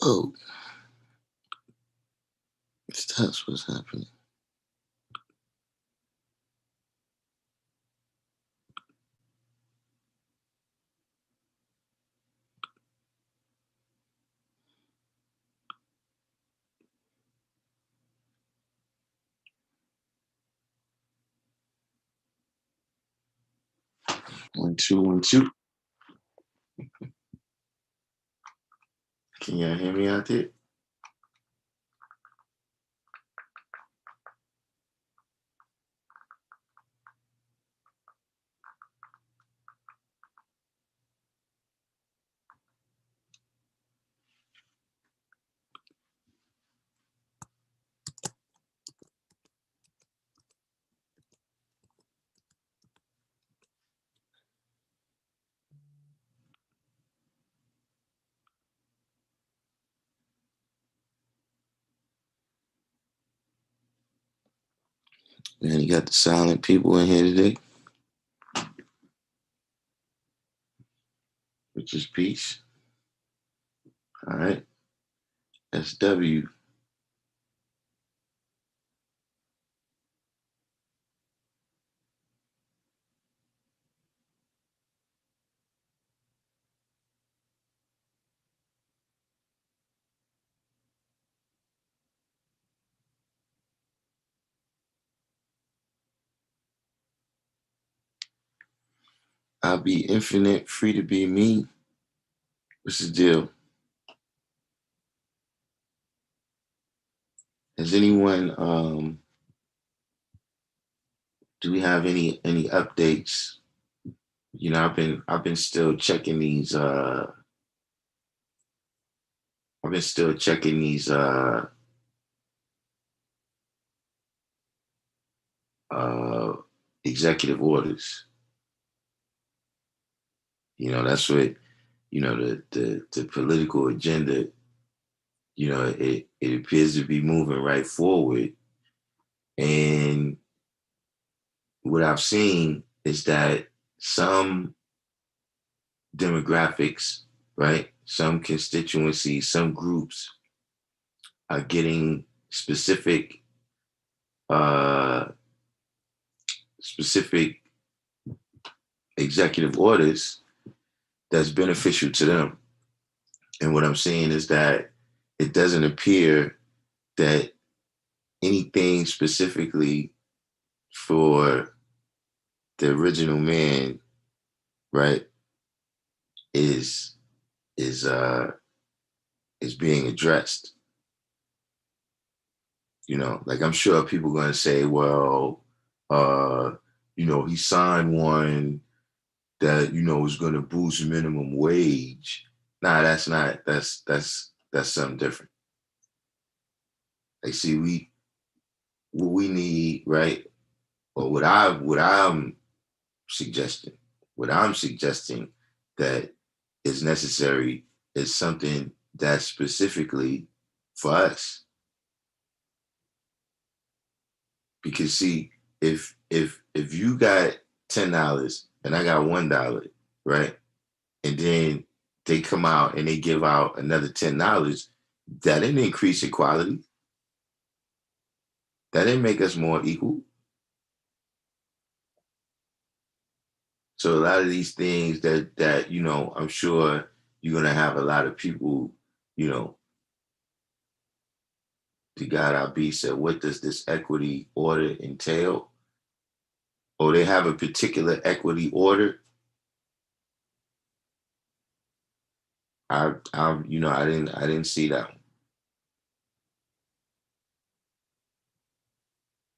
Oh, that's what's happening. One, two, 1, 2. Can y'all hear me out there? Man, you got the silent people in here today, which is peace. All right. SW. I'll be infinite, free to be me. What's the deal? Has anyone do we have any updates? You know, I've been still checking these I've been still checking these uh executive orders. You know, that's what, the political agenda, it appears to be moving right forward. And what I've seen is that some demographics, right? Some constituencies, some groups are getting uh, specific executive orders that's beneficial to them. And what I'm saying is that it doesn't appear that anything specifically for the original man, right, is is uh is being addressed. You know, like I'm sure people are going to say, well, uh, he signed one that is going to boost minimum wage. Nah, that's not. That's something different. Like, see, what we need, right? Or suggesting, what I'm suggesting that is necessary is something that's specifically for us. Because see, if you got $10 and I got $1, right? And then they come out and they give out another $10, that didn't increase equality. That didn't make us more equal. So a lot of these things that I'm sure you're gonna have a lot of people, you know, to God our be said, what does this equity order entail? Or they have a particular equity order. I didn't see that one.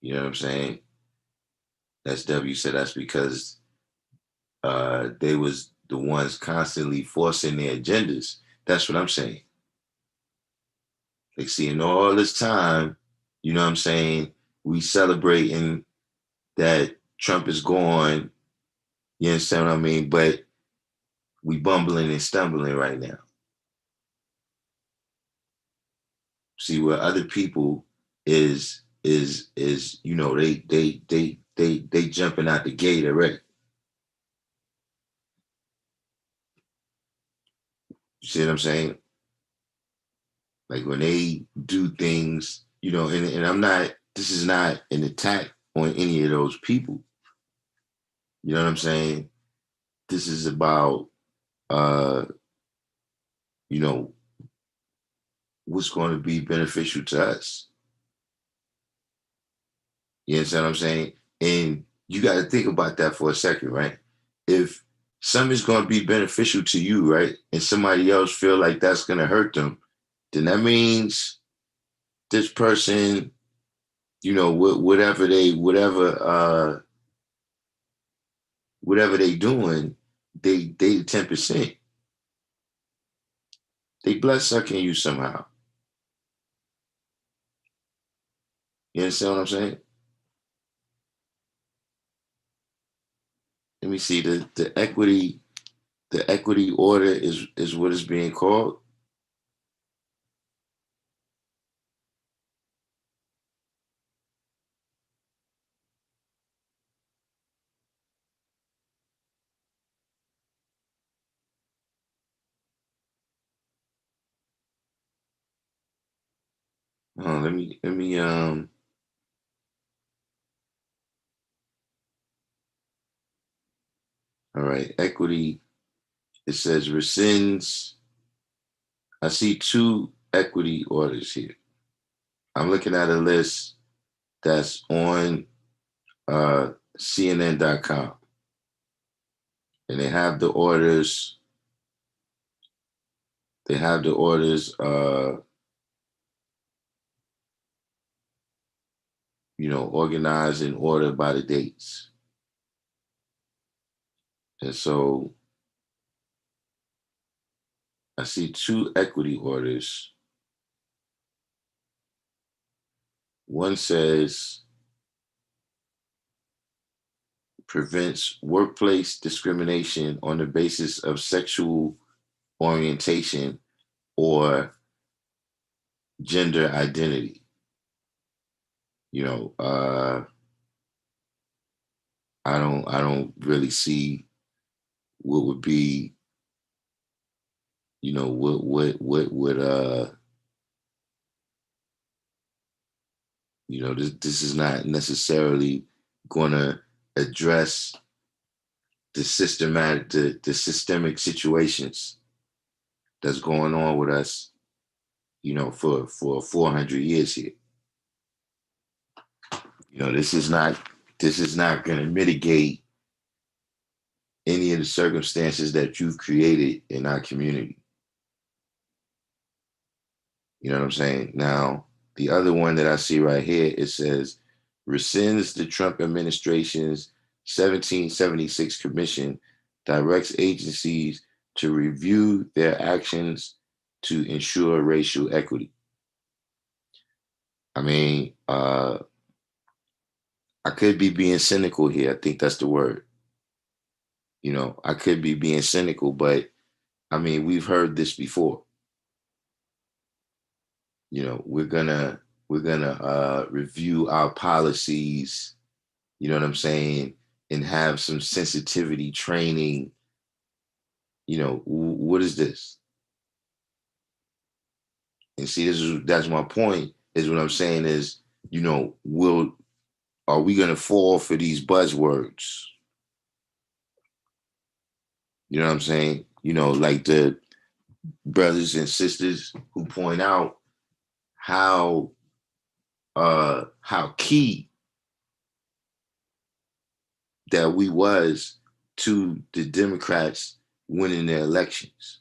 You know what I'm saying? SW said that's because they was the ones constantly forcing their agendas. That's what I'm saying. Like, seeing all this time, you know what I'm saying? We celebrating that Trump is gone. You understand what I mean? But we bumbling and stumbling right now. See, where other people is they jumping out the gate already. You see what I'm saying? Like when they do things, and this is not an attack on any of those people. You know what I'm saying? This is about, uh, you know, what's going to be beneficial to us. You understand what I'm saying? And you got to think about that for a second, right? If something's going to be beneficial to you, right, and somebody else feel like that's going to hurt them, then that means this person, whatever they doing, they 10%. They blood sucking you somehow. You understand what I'm saying? Let me see, the equity order is what is being called. Let me all right, equity. It says rescinds. I see two equity orders here. I'm looking at a list that's on CNN.com, and they have the orders. They have the orders, organized in order by the dates. And so I see two equity orders. One says prevents workplace discrimination on the basis of sexual orientation or gender identity. You know, I don't really see what would be, what would this is not necessarily gonna address the systemic situations that's going on with us, for 400 years here. This is not going to mitigate any of the circumstances that you've created in our community. You know what I'm saying? Now, the other one that I see right here, it says rescinds the Trump administration's 1776 commission, directs agencies to review their actions to ensure racial equity. I mean, I could be being cynical here. I think that's the word. I could be being cynical, but I mean, we've heard this before. We're gonna review our policies, you know what I'm saying, and have some sensitivity training. What is this? And see, that's my point. Is what I'm saying is, will are we gonna fall for these buzzwords? You know what I'm saying? Like the brothers and sisters who point out how key that we was to the Democrats winning their elections.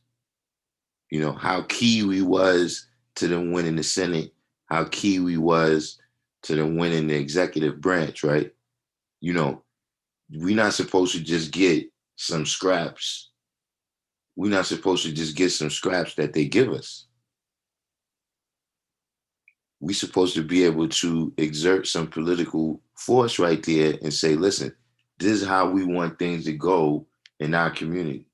How key we was to them winning the Senate, how key we was to them winning the executive branch, right? We're not supposed to just get some scraps. We're not supposed to just get some scraps that they give us. We're supposed to be able to exert some political force right there and say, listen, this is how we want things to go in our community.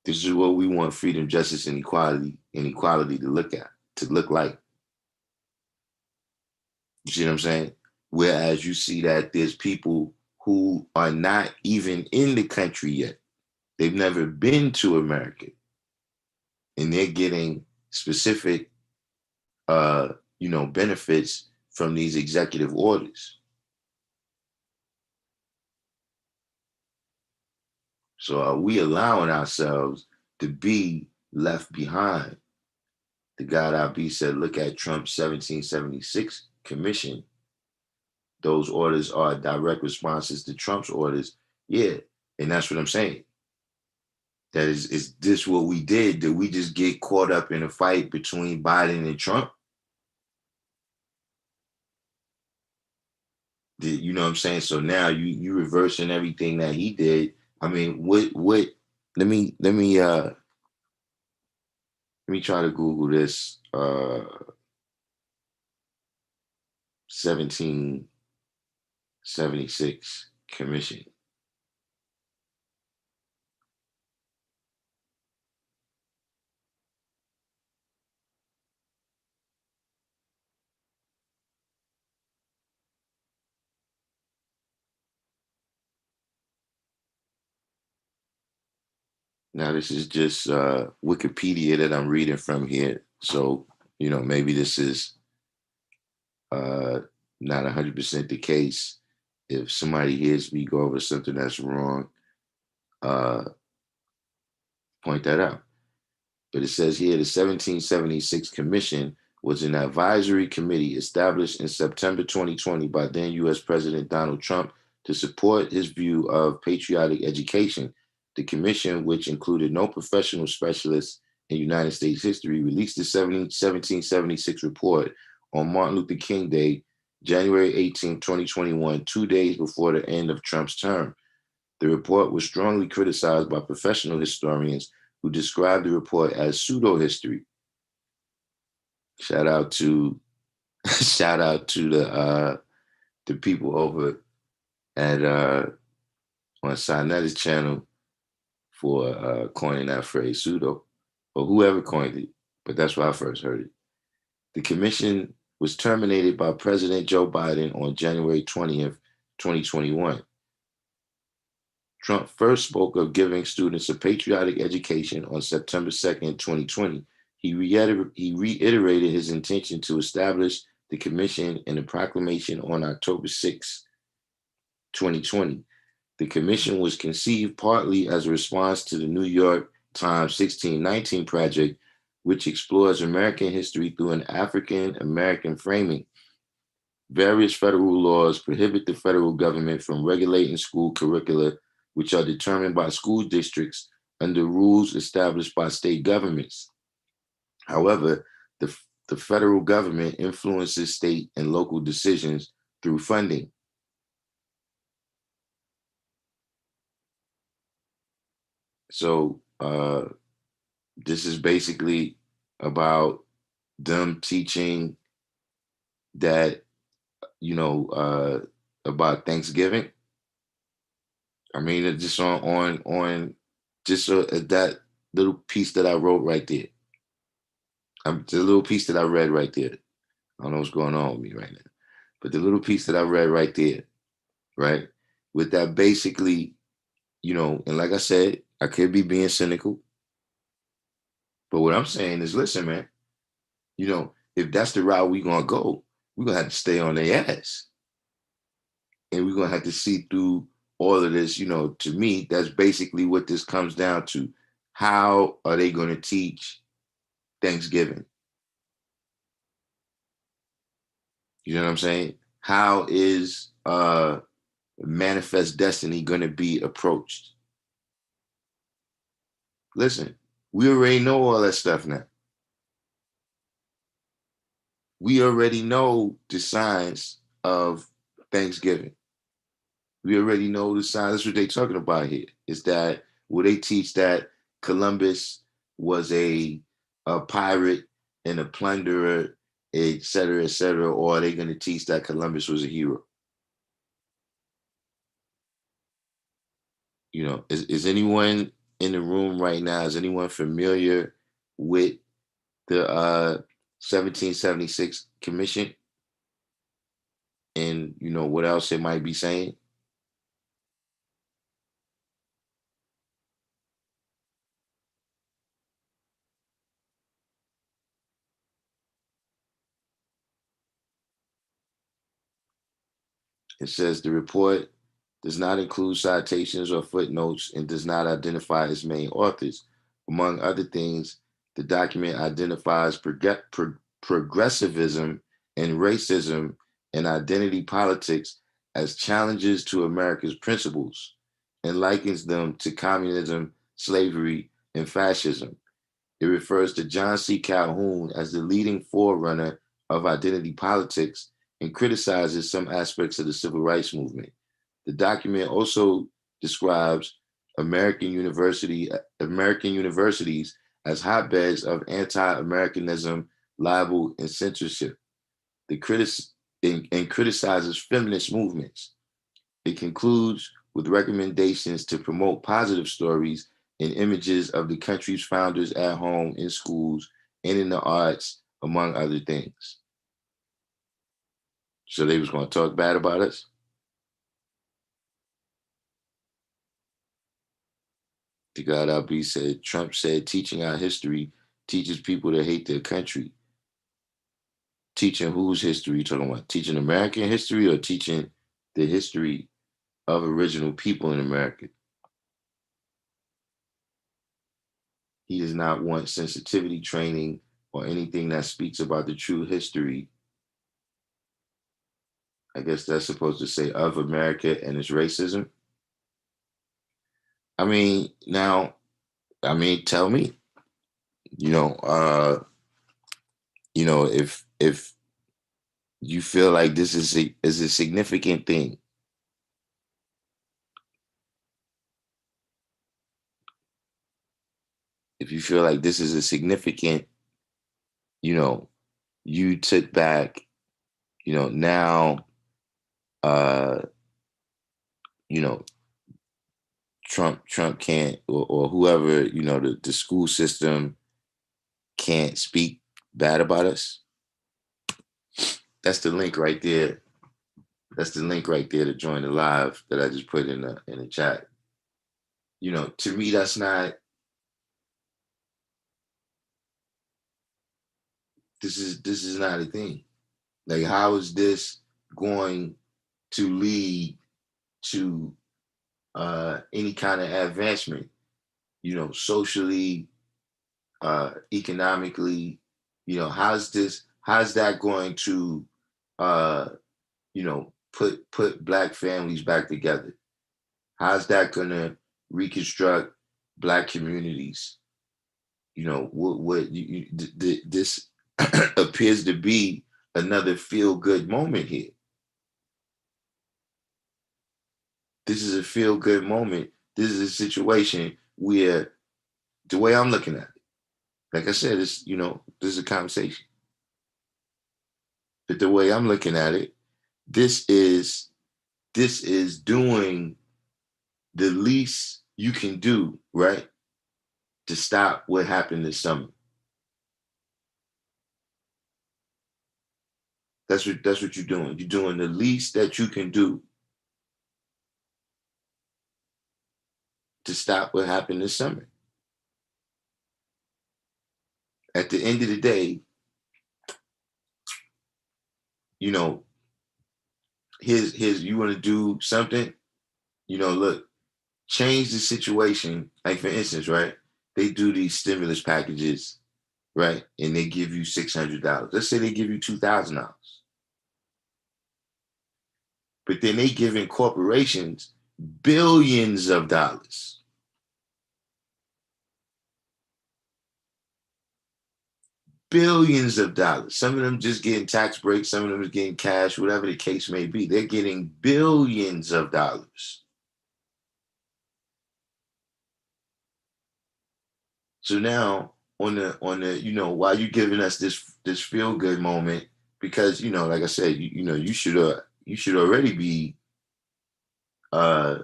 This is what we want freedom, justice, and equality to look like. You see what I'm saying? Whereas you see that there's people who are not even in the country yet. They've never been to America. and they're getting specific, benefits from these executive orders. So are we allowing ourselves to be left behind? The God I be said, look at Trump's 1776 commission. Those orders are direct responses to Trump's orders. Yeah. And that's what I'm saying. That is this what we did? Did we just get caught up in a fight between Biden and Trump? You know what I'm saying? So now you reversing everything that he did. I mean, what let me try to Google this 1776 commission. Now this is just Wikipedia that I'm reading from here. So, maybe this is uh not 100% the case. If somebody hears me go over something that's wrong, uh point that out. But it says here the 1776 Commission was an advisory committee established in September 2020 by then U.S. President Donald Trump to support his view of patriotic education. The commission, which included no professional specialists in United States history, released the 1776 report on Martin Luther King Day, January 18, 2021, 2 days before the end of Trump's term. The report was strongly criticized by professional historians who described the report as pseudo-history. Shout out to shout out to the people over at on Sinetta's channel for coining that phrase pseudo, or whoever coined it. But that's where I first heard it. The commission was terminated by President Joe Biden on January 20th, 2021. Trump first spoke of giving students a patriotic education on September 2nd, 2020. He reiterated his intention to establish the commission in a proclamation on October 6, 2020. The commission was conceived partly as a response to the New York Times 1619 project, which explores American history through an African American framing. Various federal laws prohibit the federal government from regulating school curricula, which are determined by school districts under rules established by state governments. However, the federal government influences state and local decisions through funding. So this is basically about them teaching that, about Thanksgiving. I mean, it's just on just that little piece that I wrote right there. The little piece that I read right there. I don't know what's going on with me right now, but the little piece that I read right there, right, with that basically, and like I said, I could be being cynical, but what I'm saying is, listen, man, if that's the route we're gonna go, we're gonna have to stay on their ass, and we're gonna have to see through all of this. To me, that's basically what this comes down to. How are they going to teach Thanksgiving? You know what I'm saying? How is manifest destiny going to be approached? Listen, we already know all that stuff now. We already know the signs of Thanksgiving. We already know the signs. That's what they're talking about here. Is that will they teach that Columbus was a pirate and a plunderer, et cetera, or are they going to teach that Columbus was a hero? Is anyone in the room right now? Is anyone familiar with the 1776 Commission and what else it might be saying? It says the report does not include citations or footnotes and does not identify its main authors. Among other things, the document identifies progressivism and racism and identity politics as challenges to America's principles and likens them to communism, slavery, and fascism. It refers to John C. Calhoun as the leading forerunner of identity politics and criticizes some aspects of the civil rights movement. The document also describes American universities as hotbeds of anti-Americanism, libel, and censorship. And criticizes feminist movements. It concludes with recommendations to promote positive stories and images of the country's founders at home, in schools, and in the arts, among other things. So they was going to talk bad about us. The God Al-B said, Trump said, teaching our history teaches people to hate their country. Teaching whose history you talking about? Teaching American history or teaching the history of original people in America? He does not want sensitivity training or anything that speaks about the true history. I guess that's supposed to say of America and its racism. I mean, now, tell me, you know, uh, if you feel like this is a significant thing, if you feel like this is a significant, you know, you took back, now, uh, you know, Trump can't, or whoever, the school system can't speak bad about us. That's the link right there. That's the link right there to join the live that I just put in the chat. To me, this is not a thing. Like, how is this going to lead to any kind of advancement? Socially, economically. How's that going to put black families back together? How's that gonna reconstruct black communities? This appears to be another feel good moment here. This is a feel good moment. This is a situation where, the way I'm looking at it, like I said, this is a conversation. But the way I'm looking at it, this is doing the least you can do, right, to stop what happened this summer. That's what you're doing. You're doing the least that you can do to stop what happened this summer. At the end of the day, here's you want to do something, look, change the situation. Like, for instance, right? They do these stimulus packages, right? And they give you $600. Let's say they give you $2,000. But then they giving corporations billions of dollars. Billions of dollars. Some of them just getting tax breaks, some of them is getting cash, whatever the case may be. They're getting billions of dollars. So now while you're giving us this feel good moment, because like I said, you should already be uh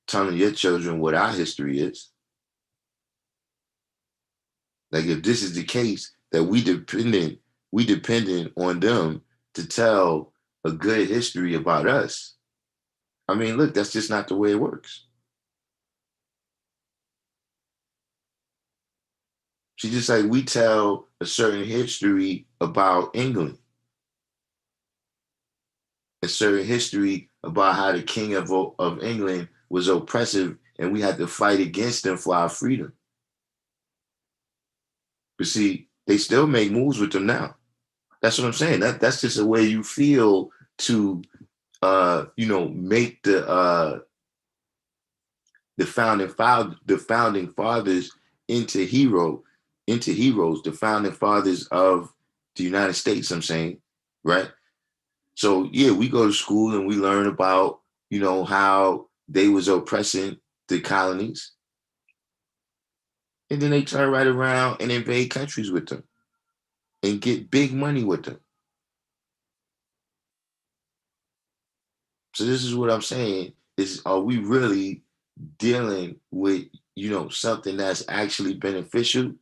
telling your children what our history is. Like, if this is the case, that we dependent on them to tell a good history about us. I mean, look, that's just not the way it works. She just like we tell a certain history about England. a certain history about how the king of England was oppressive and we had to fight against them for our freedom. But see, they still make moves with them now. That's what I'm saying. That's just a way you feel to make the founding fathers into heroes, the founding fathers of the United States, I'm saying, right? So yeah, we go to school and we learn about, how they was oppressing the colonies. And then they turn right around and invade countries with them and get big money with them. So this is what I'm saying is, are we really dealing with, something that's actually beneficial?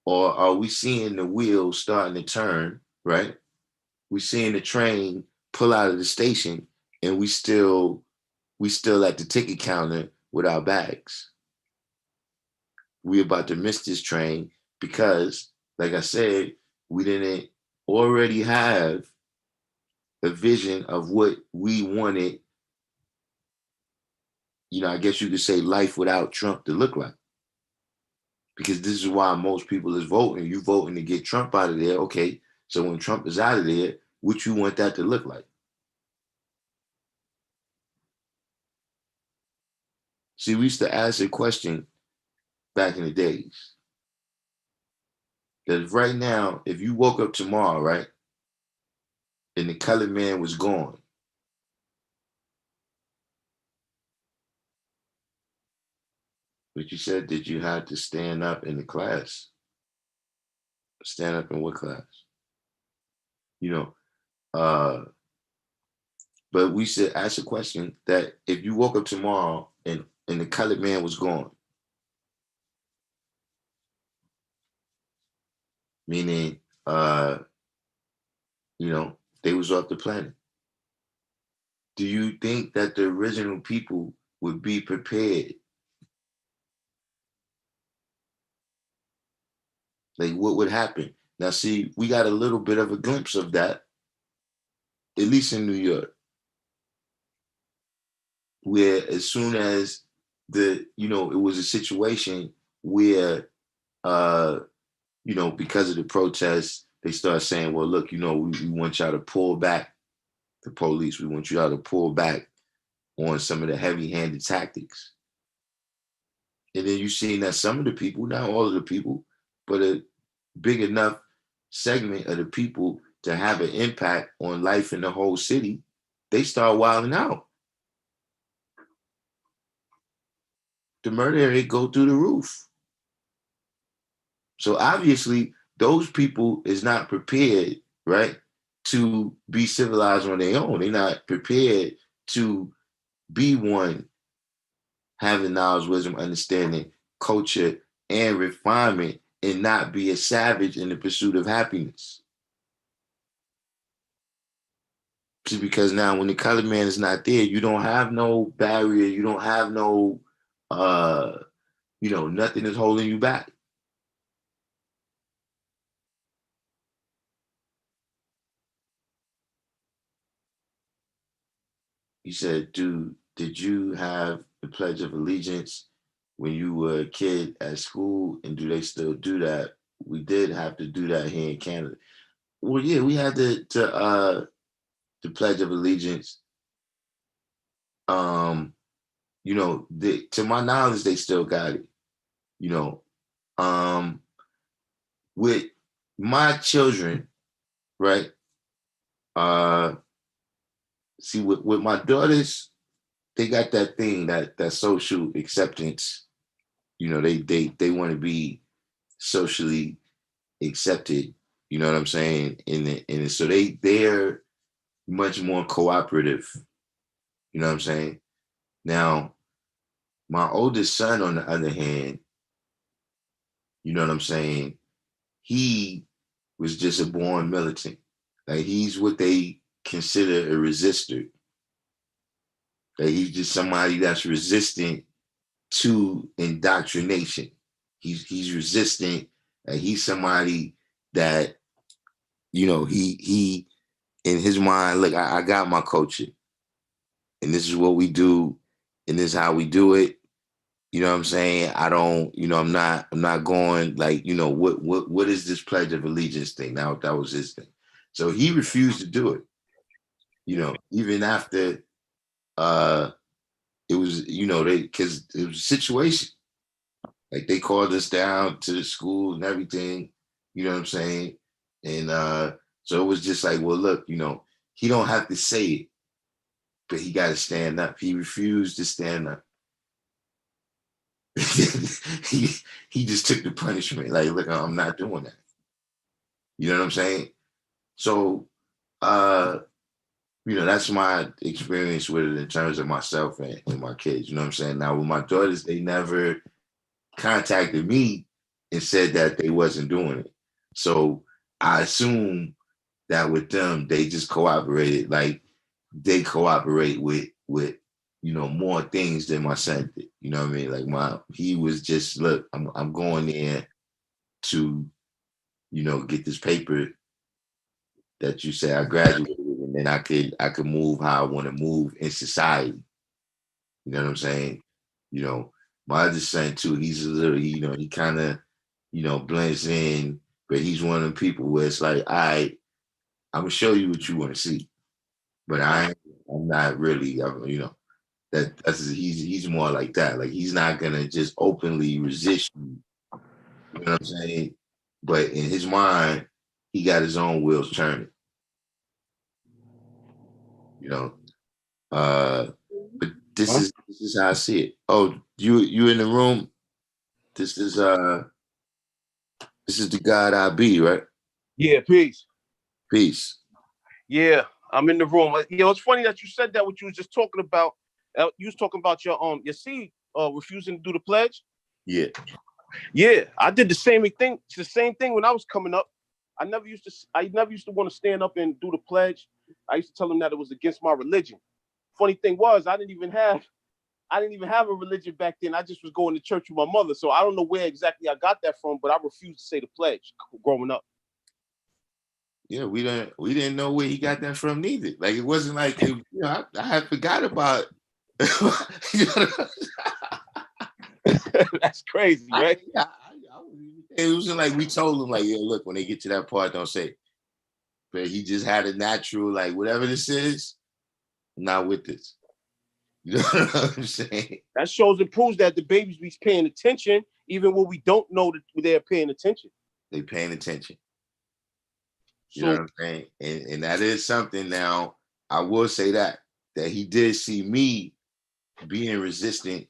Or are we seeing the wheels starting to turn, right? We seeing the train pull out of the station and we still at the ticket counter with our bags. We about to miss this train because, like I said, we didn't already have a vision of what we wanted, I guess you could say life without Trump to look like. Because this is why most people is voting. You voting to get Trump out of there. Okay, so when Trump is out of there, what you want that to look like? See, we used to ask a question back in the days. That right now, if you woke up tomorrow, right, and the colored man was gone, but you said that you had to stand up in the class. Stand up in what class? You know, uh, but we should ask a question that if you woke up tomorrow and the colored man was gone, meaning they was off the planet. Do you think that the original people would be prepared? Like what would happen? Now see, we got a little bit of a glimpse of that, at least in New York, where as soon as it was a situation where because of the protests, they start saying, well, look, we want y'all to pull back the police. We want y'all to pull back on some of the heavy-handed tactics. And then you seen that some of the people, not all of the people, but a big enough segment of the people to have an impact on life in the whole city, they start wilding out. The murder rate go through the roof. So obviously, those people is not prepared, right, to be civilized on their own. They're not prepared to be one, having knowledge, wisdom, understanding, culture, and refinement, and not be a savage in the pursuit of happiness. See, because now when the colored man is not there, you don't have no barrier, you don't have no nothing is holding you back. He said, dude, did you have the Pledge of Allegiance when you were a kid at school? And do they still do that? We did have to do that here in Canada. Well, yeah, we had the Pledge of Allegiance. To my knowledge, they still got it. You know, um, with my children, right? Uh, see, with my daughters, they got that thing that social acceptance. They want to be socially accepted. You know what I'm saying? So they're much more cooperative. You know what I'm saying? Now, my oldest son, on the other hand, you know what I'm saying? He was just a born militant. Like he's what they consider a resistor. Like he's just somebody that's resistant to indoctrination. He's resistant. He's somebody that he in his mind, look, I got my culture, and this is what we do, and this is how we do it. You know what I'm saying? I don't, I'm not going like, what is this Pledge of Allegiance thing? Now that was his thing. So he refused to do it, even after it was, because it was a situation. Like they called us down to the school and everything, you know what I'm saying? And so it was just like, well, look, he don't have to say it, but he got to stand up. He refused to stand up. he he just took the punishment. Like, look, I'm not doing that. You know what I'm saying? So, that's my experience with it in terms of myself and my kids. You know what I'm saying? Now with my daughters, they never contacted me and said that they wasn't doing it. So I assume that with them, they just cooperated. Like they cooperate with more things than my son did. You know what I mean? Like he was just, look, I'm going there to, get this paper that you say I graduated, and then I could move how I want to move in society. You know what I'm saying? You know, my other son too, he's a little, he kind of, blends in, but he's one of them people where it's like, I'm gonna show you what you want to see, but I'm not really, he's more like that. Like he's not gonna just openly resist you. You know what I'm saying? But in his mind, he got his own wheels turning. You know, but this is how I see it. Oh, you in the room? This is the God I be, right? Yeah, peace. Peace. Yeah, I'm in the room. It's funny that you said that. What you was just talking about. You was talking about your seed refusing to do the pledge. Yeah. Yeah, I did the same thing. It's the same thing when I was coming up. I never used to want to stand up and do the pledge. I used to tell them that it was against my religion. Funny thing was, I didn't even have a religion back then. I just was going to church with my mother. So I don't know where exactly I got that from, but I refused to say the pledge growing up. Yeah, we didn't know where he got that from neither. Like it wasn't like I had forgot about. That's crazy, right? It wasn't like we told him like, yeah, look, when they get to that part, don't say it. But he just had a natural like, whatever this is, I'm not with this. You know what I'm saying? That shows and proves that the babies be paying attention, even when we don't know that they're paying attention. They paying attention. You So, know what I'm saying? And that is something now, I will say that he did see me being resistant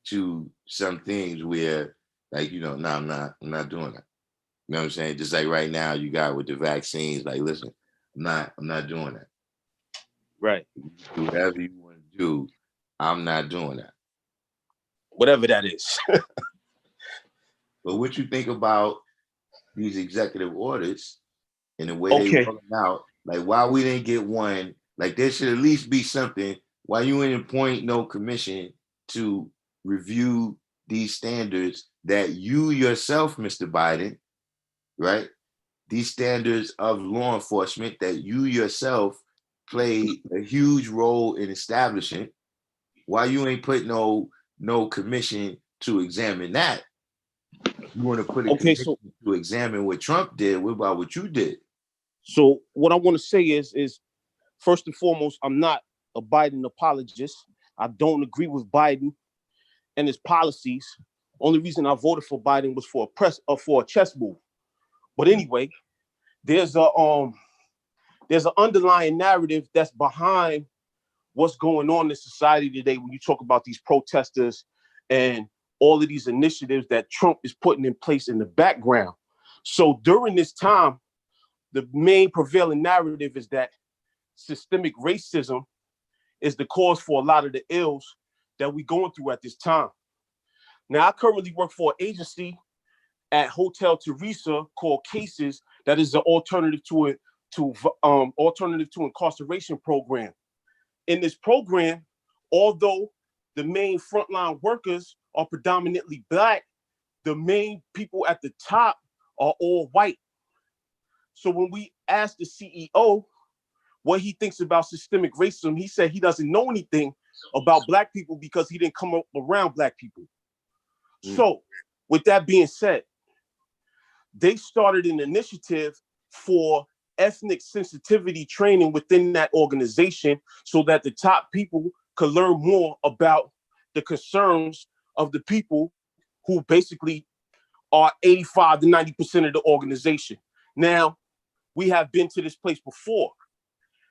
to some things where, like, no, I'm not doing that. You know what I'm saying? Just like right now, you got with the vaccines, like, listen, I'm not doing that. right. Do whatever you want to do. I'm not doing that. Whatever that is. But what you think about these executive orders and the way they Okay. roll them out? Like, why we didn't get one? Like, there should at least be something. Why you didn't appoint no commission to review these standards that you yourself, Mr. Biden, right? These standards of law enforcement that you yourself played a huge role in establishing. Why you ain't put no commission to examine that? You want to put a commission to examine what Trump did. What about what you did? So what I want to say is first and foremost, I'm not a Biden apologist. I don't agree with Biden and his policies. Only reason I voted for Biden was for a chess move. But anyway, there's an underlying narrative that's behind what's going on in society today when you talk about these protesters and all of these initiatives that Trump is putting in place in the background. So during this time, the main prevailing narrative is that systemic racism is the cause for a lot of the ills that we're going through at this time. Now, I currently work for an agency at Hotel Teresa called Cases, that is an alternative to incarceration program. In this program, although the main frontline workers are predominantly Black, the main people at the top are all white. So when we asked the CEO, what he thinks about systemic racism. He said he doesn't know anything about black people because he didn't come up around black people. So with that being said, they started an initiative for ethnic sensitivity training within that organization so that the top people could learn more about the concerns of the people who basically are 85 to 90% of the organization. Now, we have been to this place before.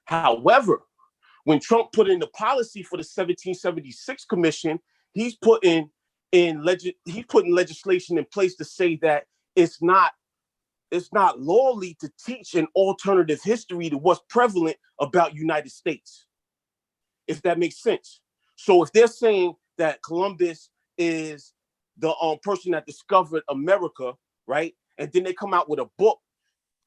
However, when Trump put in the policy for the 1776 Commission, he's putting legislation in place to say that it's not lawly to teach an alternative history to what's prevalent about United States, if that makes sense. So if they're saying that Columbus is the person that discovered America, right? And then they come out with a book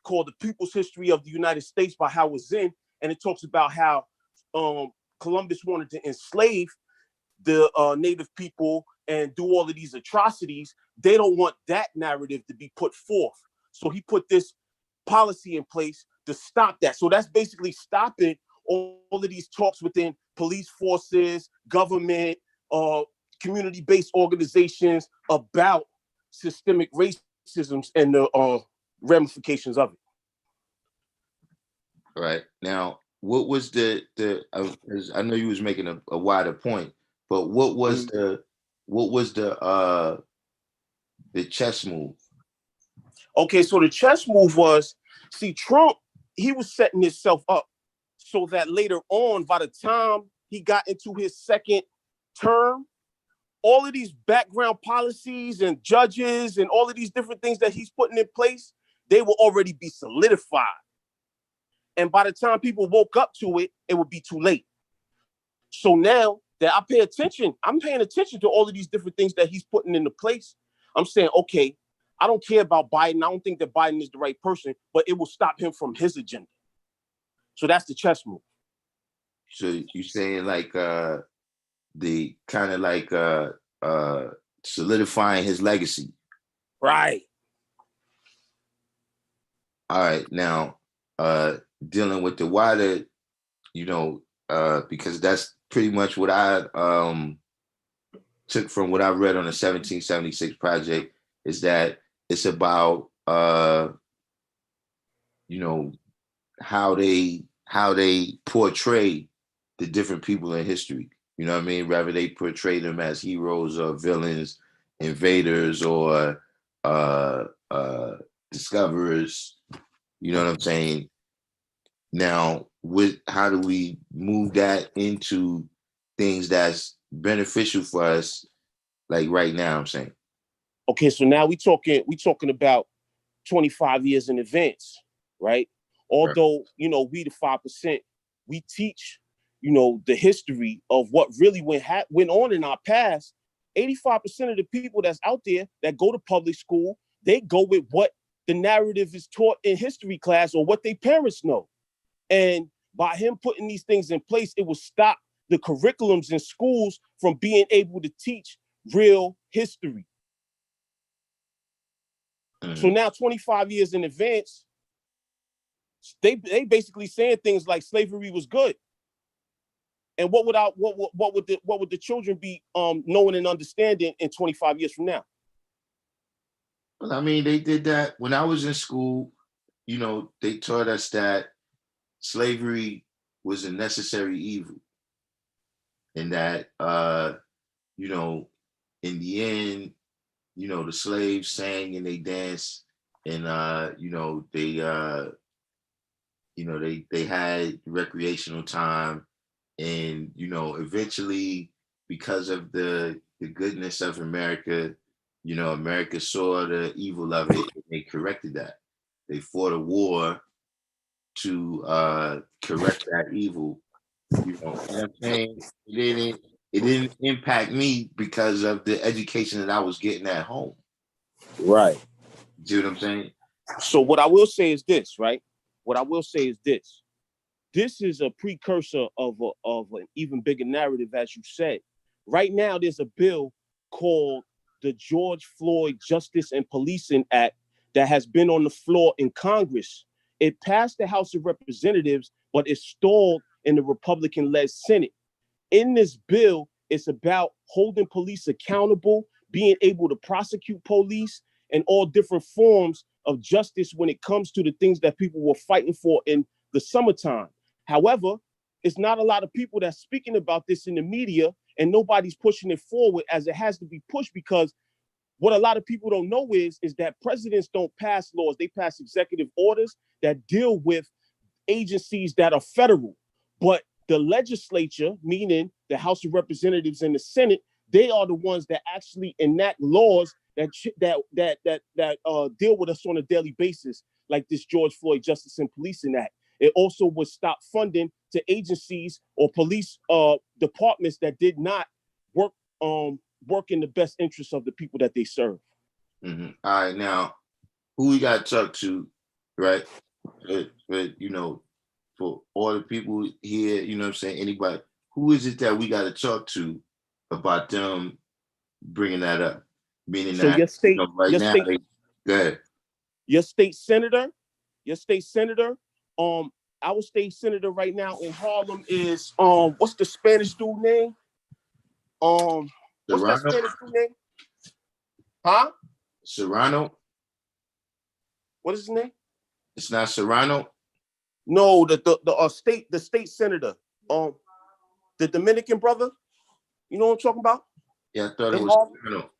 called The People's History of the United States by Howard Zinn, and it talks about how Columbus wanted to enslave the native people and do all of these atrocities. They don't want that narrative to be put forth. So he put this policy in place to stop that. So that's basically stopping all of these talks within police forces, government, community-based organizations about systemic racism and the ramifications of it. Right. Now, what was the I know you was making a wider point, but what was the chess move? Okay, so the chess move was, see, Trump, he was setting himself up so that later on, by the time he got into his second term, all of these background policies and judges and all of these different things that he's putting in place, they will already be solidified. And by the time people woke up to it, it would be too late. So now that I'm paying attention to all of these different things that he's putting into place. I'm saying, okay, I don't care about Biden. I don't think that Biden is the right person, but it will stop him from his agenda. So that's the chess move. So you're saying like the kind of like solidifying his legacy. Right. All right. Now, dealing with the wider, because that's pretty much what I took from what I read on the 1776 project, is that it's about how they portray the different people in history. You know what I mean? Rather they portray them as heroes or villains, invaders or discoverers. You know what I'm saying? Now, how do we move that into things that's beneficial for us, like right now? I'm saying. Okay, so now we talking about 25 years in advance, right? Although we the 5%, we teach the history of what really went on in our past. 85% of the people that's out there that go to public school, they go with what the narrative is taught in history class or what their parents know. And by him putting these things in place, it will stop the curriculums in schools from being able to teach real history. Mm-hmm. So now 25 years in advance, they basically saying things like slavery was good. And what would the children be knowing and understanding in 25 years from now? Well, I mean, they did that when I was in school. They taught us that slavery was a necessary evil, and that in the end, the slaves sang and they danced, and they had recreational time, and eventually, because of the goodness of America, America saw the evil of it and they corrected that. They fought a war to correct that evil. You know what I'm saying? It didn't impact me because of the education that I was getting at home. Right. See what I'm saying? So what I will say is this, right? What I will say is this. This is a precursor of an even bigger narrative, as you said. Right now, there's a bill called the George Floyd Justice and Policing Act that has been on the floor in Congress. It passed the House of Representatives, but it's stalled in the Republican-led Senate. In this bill, it's about holding police accountable, being able to prosecute police, and all different forms of justice when it comes to the things that people were fighting for in the summertime. However, it's not a lot of people that's speaking about this in the media, and nobody's pushing it forward as it has to be pushed, because what a lot of people don't know is that presidents don't pass laws. They pass executive orders that deal with agencies that are federal. But the legislature, meaning the House of Representatives and the Senate, they are the ones that actually enact laws that deal with us on a daily basis, like this George Floyd Justice and Policing Act. It also would stop funding to agencies or police departments that did not work in the best interest of the people that they serve. Mm-hmm. All right, now who we got to talk to, right? But for all the people here, you know what I'm saying, anybody, who is it that we got to talk to about them bringing that up? Meaning so that your state, right now, go ahead. Your state senator, our state senator right now in Harlem is what's the Spanish dude name? What's that Spanish dude name? Huh? Serrano. What is his name? It's not Serrano. No, the state senator, the Dominican brother. You know what I'm talking about? Yeah, I thought it was Serrano.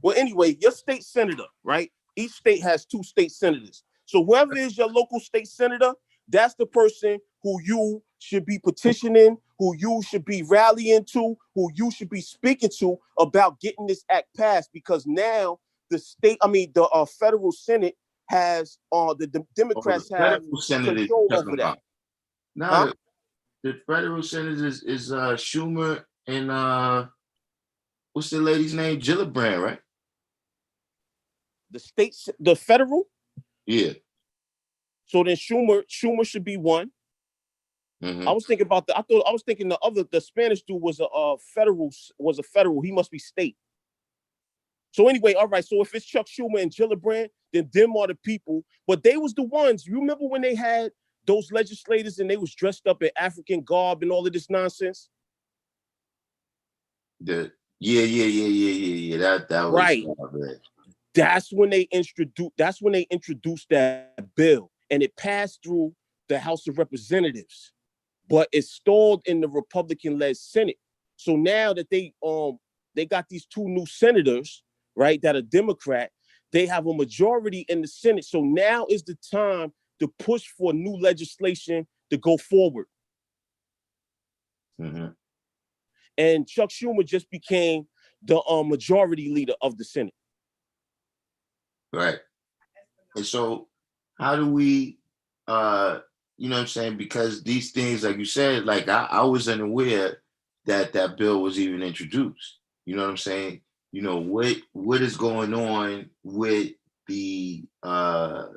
Well, anyway, your state senator, right? Each state has 2 state senators. So whoever is your local state senator, that's the person who you should be petitioning, who you should be rallying to, who you should be speaking to about getting this act passed. Because now the federal Senate has the Democrats have control over that. Now the federal Senate is Schumer and what's the lady's name? Gillibrand, right? The federal? Yeah. So then Schumer should be one. Mm-hmm. I was thinking the Spanish dude was a federal. He must be state. So anyway, all right. So if it's Chuck Schumer and Gillibrand, then them are the people. But they was the ones. You remember when they had those legislators and they was dressed up in African garb and all of this nonsense? Yeah. That was right. That's when they introduced that bill, and it passed through the House of Representatives, but it stalled in the Republican-led Senate. So now that they got these 2 new senators, right, that are Democrat, they have a majority in the Senate. So now is the time to push for new legislation to go forward. Mm-hmm. And Chuck Schumer just became the majority leader of the Senate. Right. And so how do we, you know what I'm saying? Because these things, like you said, like I was unaware that bill was even introduced. You know what I'm saying? You know, what is going on with the, I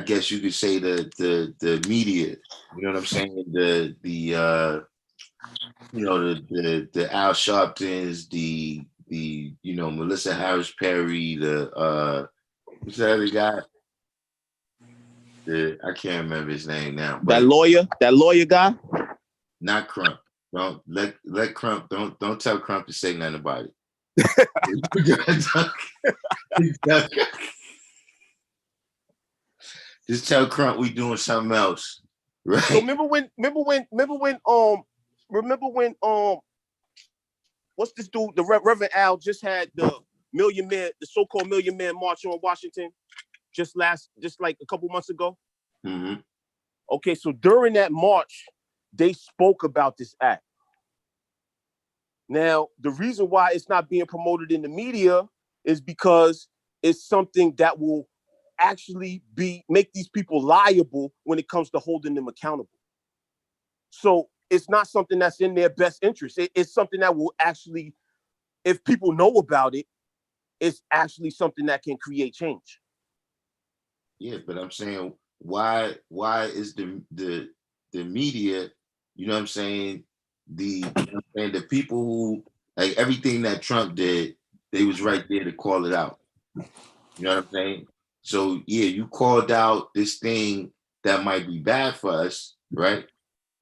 guess you could say the media, you know what I'm saying? The Al Sharptons, the Melissa Harris Perry, what's the other guy? I can't remember his name now. That lawyer guy? Not Crump. Don't let Crump, don't tell Crump to say nothing about it. Just tell Crump we doing something else. Right. So remember when what's this dude? The Reverend Al just had the so-called Million Man March on Washington just like a couple months ago. Mm-hmm. Okay, so during that march, they spoke about this act. Now, the reason why it's not being promoted in the media is because it's something that will actually make these people liable when it comes to holding them accountable. So it's not something that's in their best interest. It's something that will actually, if people know about it, it's actually something that can create change. Yeah, but I'm saying why is the media, you know what I'm saying, the people who, like, everything that Trump did, they was right there to call it out. You know what I'm saying? So yeah, you called out this thing that might be bad for us, right?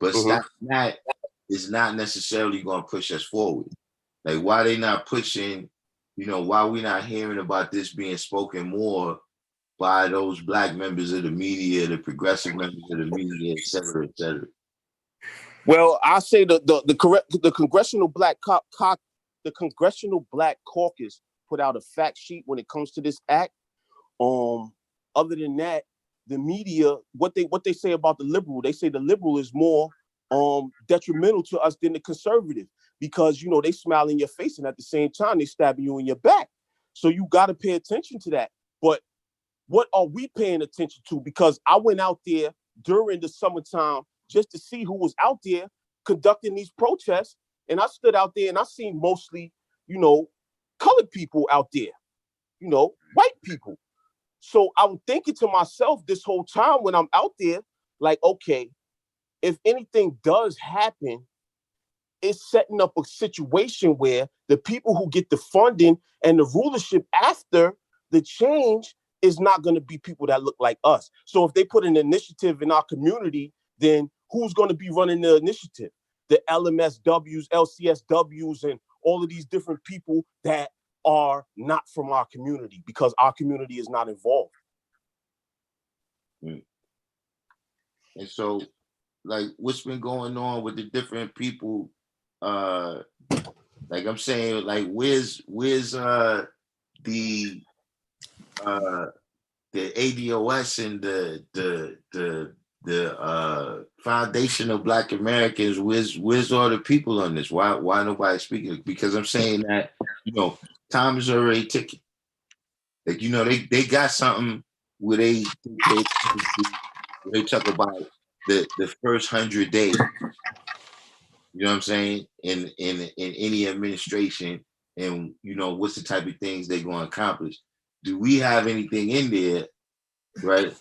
But Mhm. stop that is not necessarily going to push us forward. Like why they not pushing, why we not hearing about this being spoken more by those black members of the media, the progressive members of the media, et cetera, et cetera. Well, I say the Congressional Black Caucus put out a fact sheet when it comes to this act. Other than that, the media, what they say about the liberal, they say the liberal is more detrimental to us than the conservative, because they smile in your face and at the same time they stab you in your back. So you got to pay attention to that. But what are we paying attention to? Because I went out there during the summertime just to see who was out there conducting these protests, and I stood out there and I seen mostly, colored people out there, white people. So I'm thinking to myself this whole time when I'm out there, like, okay, if anything does happen, it's setting up a situation where the people who get the funding and the rulership after the change is not going to be people that look like us. So if they put an initiative in our community, then who's going to be running the initiative? The LMSWs, LCSWs, and all of these different people that are not from our community, because our community is not involved. And so, like, what's been going on with the different people? Like I'm saying, like, where's the ADOS and the Foundation of Black Americans? Where's all the people on this? Why nobody speaking? Because I'm saying that time is already ticking. Like they got something where they talk about the first 100 days. You know what I'm saying? In any administration, and what's the type of things they're going to accomplish. Do we have anything in there, right,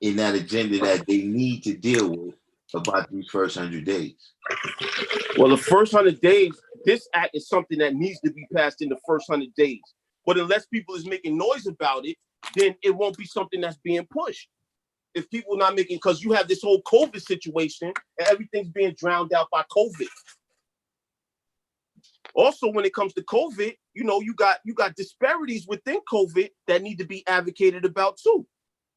in that agenda that they need to deal with about these first 100 days? Well, the first 100 days, this act is something that needs to be passed in the first 100 days. But unless people is making noise about it, then it won't be something that's being pushed. If people not making, because you have this whole COVID situation and everything's being drowned out by COVID. Also, when it comes to COVID, you got disparities within COVID that need to be advocated about too,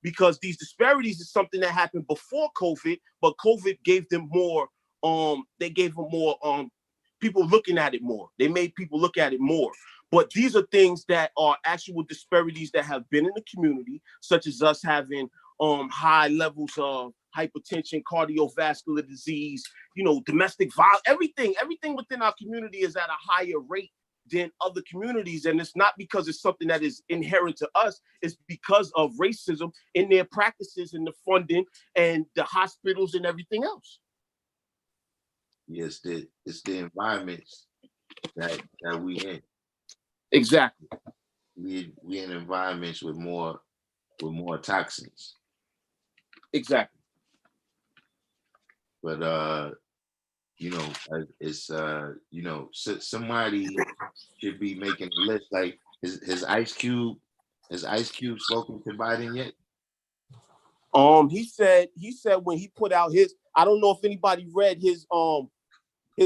because these disparities is something that happened before COVID, but COVID gave them more. They gave them more. People looking at it more. They made people look at it more. But these are things that are actual disparities that have been in the community, such as us having high levels of hypertension, cardiovascular disease, domestic violence, everything within our community is at a higher rate than other communities. And it's not because it's something that is inherent to us. It's because of racism in their practices and the funding and the hospitals and everything else. Yes, it's the environments that we in. Exactly. We in environments with more toxins. Exactly. But it's somebody should be making a list. Like his Ice Cube spoken to Biden yet? He said when he put out his, I don't know if anybody read his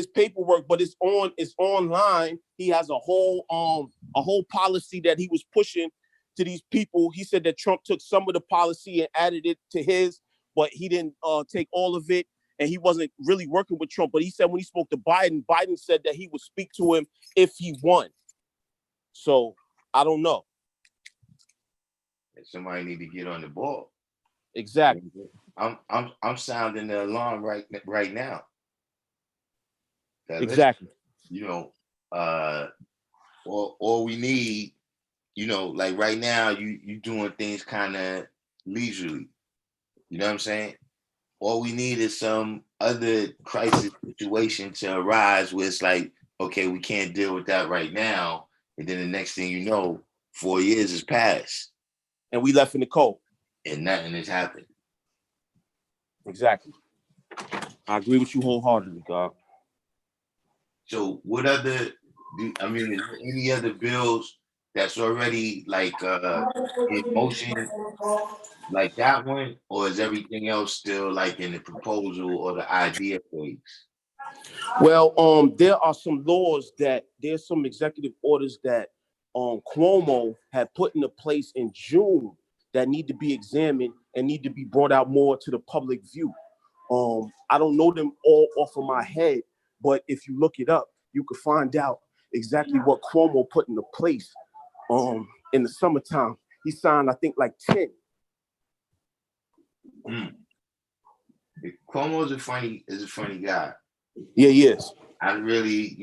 paperwork, but it's online. He has a whole policy that he was pushing to these people. He said that Trump took some of the policy and added it to his, but he didn't take all of it, and he wasn't really working with Trump. But he said when he spoke to Biden, Biden said that he would speak to him if he won. So I don't know. Somebody need to get on the ball. Exactly. I'm sounding the alarm right now. Exactly. All we need, like right now, you doing things kind of leisurely. You know what I'm saying? All we need is some other crisis situation to arise where it's like, okay, we can't deal with that right now. And then the next thing you know, 4 years has passed. And we left in the cold. And nothing has happened. Exactly. I agree with you wholeheartedly, dog. So what other, any other bills that's already like in motion, like that one, or is everything else still like in the proposal or the idea phase? Well, there are some laws that there's some executive orders that Cuomo had put into place in June that need to be examined and need to be brought out more to the public view. I don't know them all off of my head, but if you look it up, you can find out exactly what Cuomo put into place in the summertime. He signed, I think, like 10. Mm. Cuomo is a funny guy. Yeah, he is. I really,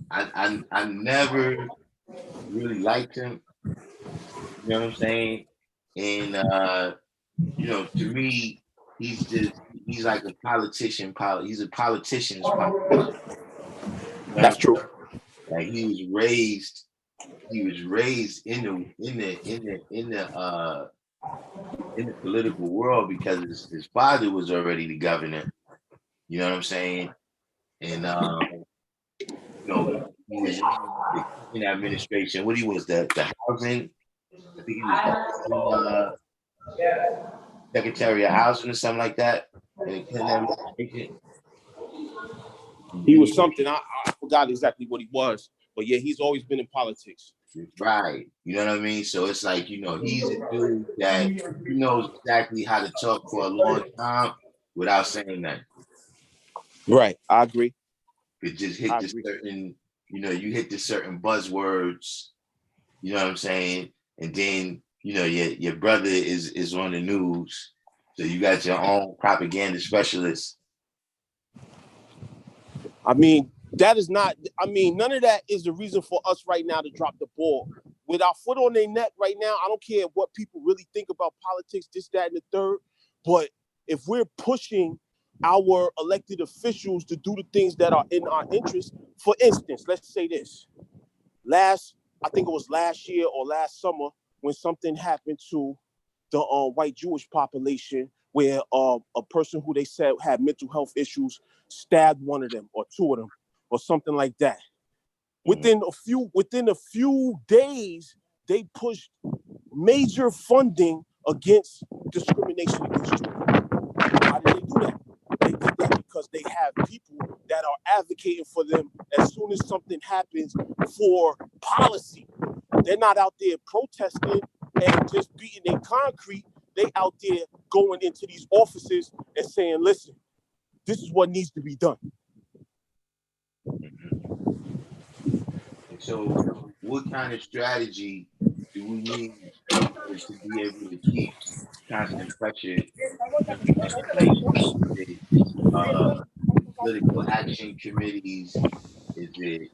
I never really liked him. You know what I'm saying? And to me, he's like a politician. He's a politician's politician. You know what That's I'm true. saying? Like he was raised in the political world because his father was already the governor. You know what I'm saying? And he was in the administration. What he was the housing. I think he was the housing, Secretary of Housing or something like that. In the Clinton administration. He was something. I forgot exactly what he was, but yeah, he's always been in politics. Right. You know what I mean? So it's like, he's a dude that he knows exactly how to talk for a long time without saying that. Right. I agree. It just hit the certain, you hit the certain buzzwords, you know what I'm saying? And then, your brother is on the news. So you got your own propaganda specialist. I mean, that is not, none of that is the reason for us right now to drop the ball. With our foot on their neck right now, I don't care what people really think about politics, this, that, and the third. But if we're pushing our elected officials to do the things that are in our interest, for instance, let's say this. I think it was last year or last summer when something happened to the white Jewish population where a person who they said had mental health issues stabbed one of them or two of them or something like that. Within a few days, they pushed major funding against discrimination against children. Why did they do that? They did that because they have people that are advocating for them as soon as something happens for policy. They're not out there protesting and just beating their concrete. They out there going into these offices and saying, listen, this is what needs to be done. And so what kind of strategy do we need in order to be able to keep constant pressure? Like, political action committees? Is it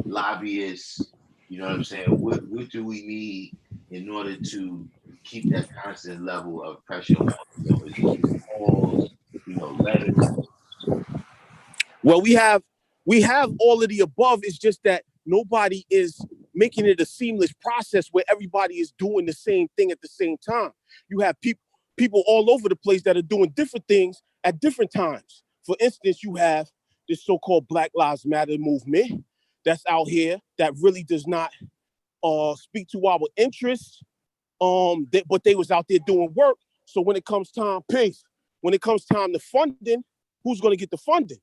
lobbyists? You know what I'm saying? What do we need in order to keep that constant level of pressure on? Is it calls, letters? Well, we have all of the above. It's just that nobody is making it a seamless process where everybody is doing the same thing at the same time. You have people all over the place that are doing different things at different times. For instance, you have this so-called Black Lives Matter movement that's out here that really does not speak to our interests. But they was out there doing work. So when it comes time, when it comes time to funding, who's going to get the funding?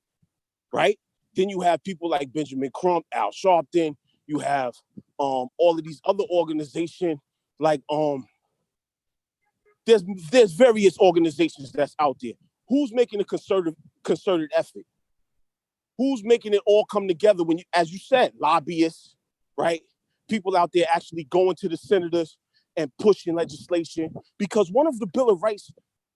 Right? Then you have people like Benjamin Crump, Al Sharpton. You have all of these other organizations like there's various organizations that's out there. Who's making a concerted effort? Who's making it all come together when as you said, lobbyists, right? People out there actually going to the senators and pushing legislation. Because one of the Bill of Rights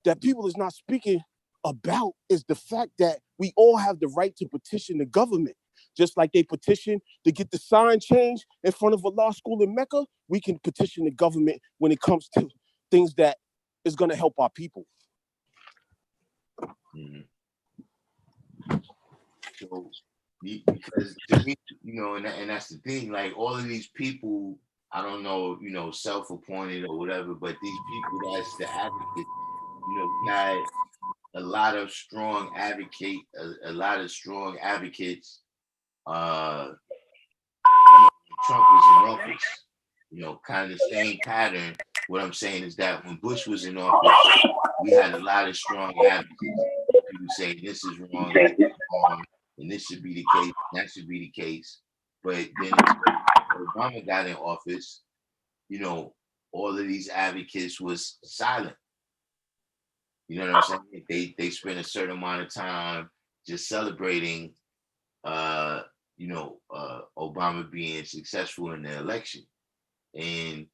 that people is not speaking about is the fact that we all have the right to petition the government. Just like they petition to get the sign changed in front of a law school in Mecca, we can petition the government when it comes to things that is going to help our people. Mm-hmm. So, because to me, and that's the thing, like all of these people, I don't know, self-appointed or whatever, but these people that's the advocate, got a lot of strong a lot of strong advocates, Trump was in office. Kind of the same pattern. What I'm saying is that when Bush was in office, we had a lot of strong advocates. People say this is wrong, this is wrong, and this should be the case, that should be the case. But then Obama got in office, all of these advocates was silent. You know what I'm saying? They spent a certain amount of time just celebrating, Obama being successful in the election, and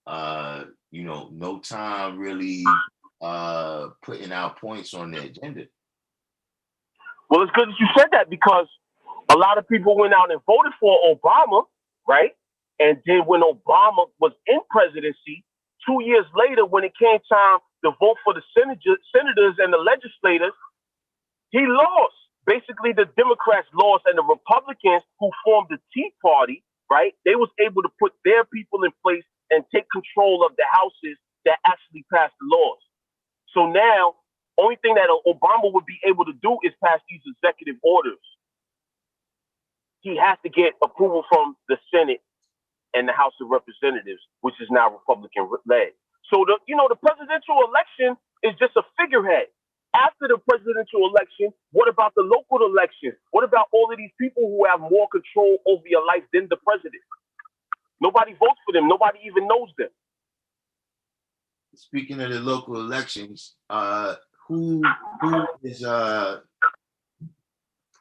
no time really putting out points on the agenda. Well, it's good that you said that because a lot of people went out and voted for Obama, right? And then when Obama was in presidency, 2 years later, when it came time to vote for the senators and the legislators, he lost. Basically, the Democrats lost, and the Republicans who formed the Tea Party, right? They was able to put their people in place and take control of the houses that actually passed the laws. So now, only thing that Obama would be able to do is pass these executive orders. He has to get approval from the Senate and the House of Representatives, which is now Republican led. So the presidential election is just a figurehead. After the presidential election, what about the local election? What about all of these people who have more control over your life than the president? Nobody votes for them. Nobody even knows them. Speaking of the local elections, who is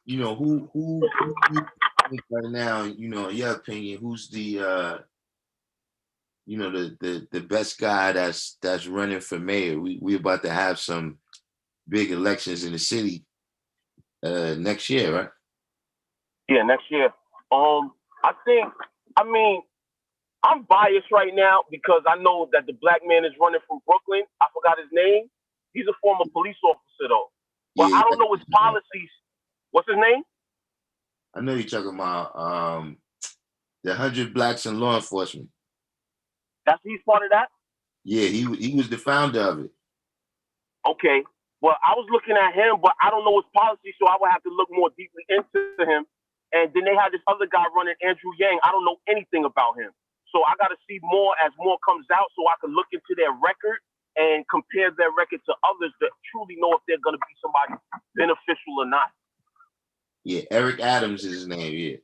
who right now, in your opinion, who's the the best guy that's running for mayor? We about to have some big elections in the city next year, right? Yeah, next year. I'm biased right now because I know that the black man is running from Brooklyn. I forgot his name. He's a former police officer though. But I don't know his policies. What's his name? I know you're talking about the 100 Blacks in Law Enforcement. He's part of that? Yeah, he was the founder of it. Okay. Well, I was looking at him, but I don't know his policy, so I would have to look more deeply into him. And then they had this other guy running, Andrew Yang. I don't know anything about him. So I got to see more as more comes out so I can look into their record and compare their record to others that truly know if they're going to be somebody beneficial or not. Yeah, Eric Adams is his name, yeah.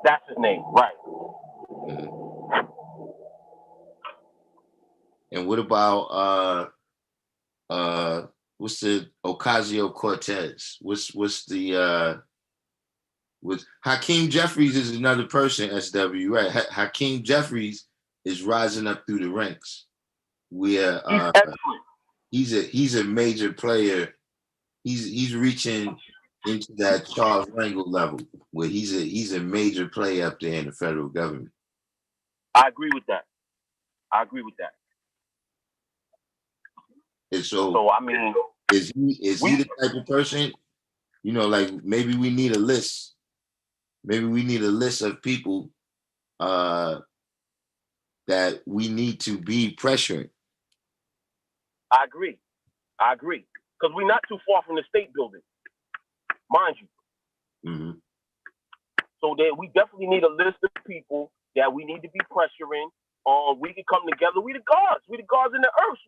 That's his name, right. Mm-hmm. And what about what's the Ocasio-Cortez? What's the with Hakeem Jeffries is another person, SW, right? Hakeem Jeffries is rising up through the ranks. Where he's a major player. He's reaching into that Charles Rangel level where he's a major player up there in the federal government. I agree with that. And so I mean, is he the type of person, like maybe we need a list. Maybe we need a list of people that we need to be pressuring. I agree. Because we're not too far from the state building, mind you. Mm-hmm. So that we definitely need a list of people that we need to be pressuring. We can come together. We the gods in the earth.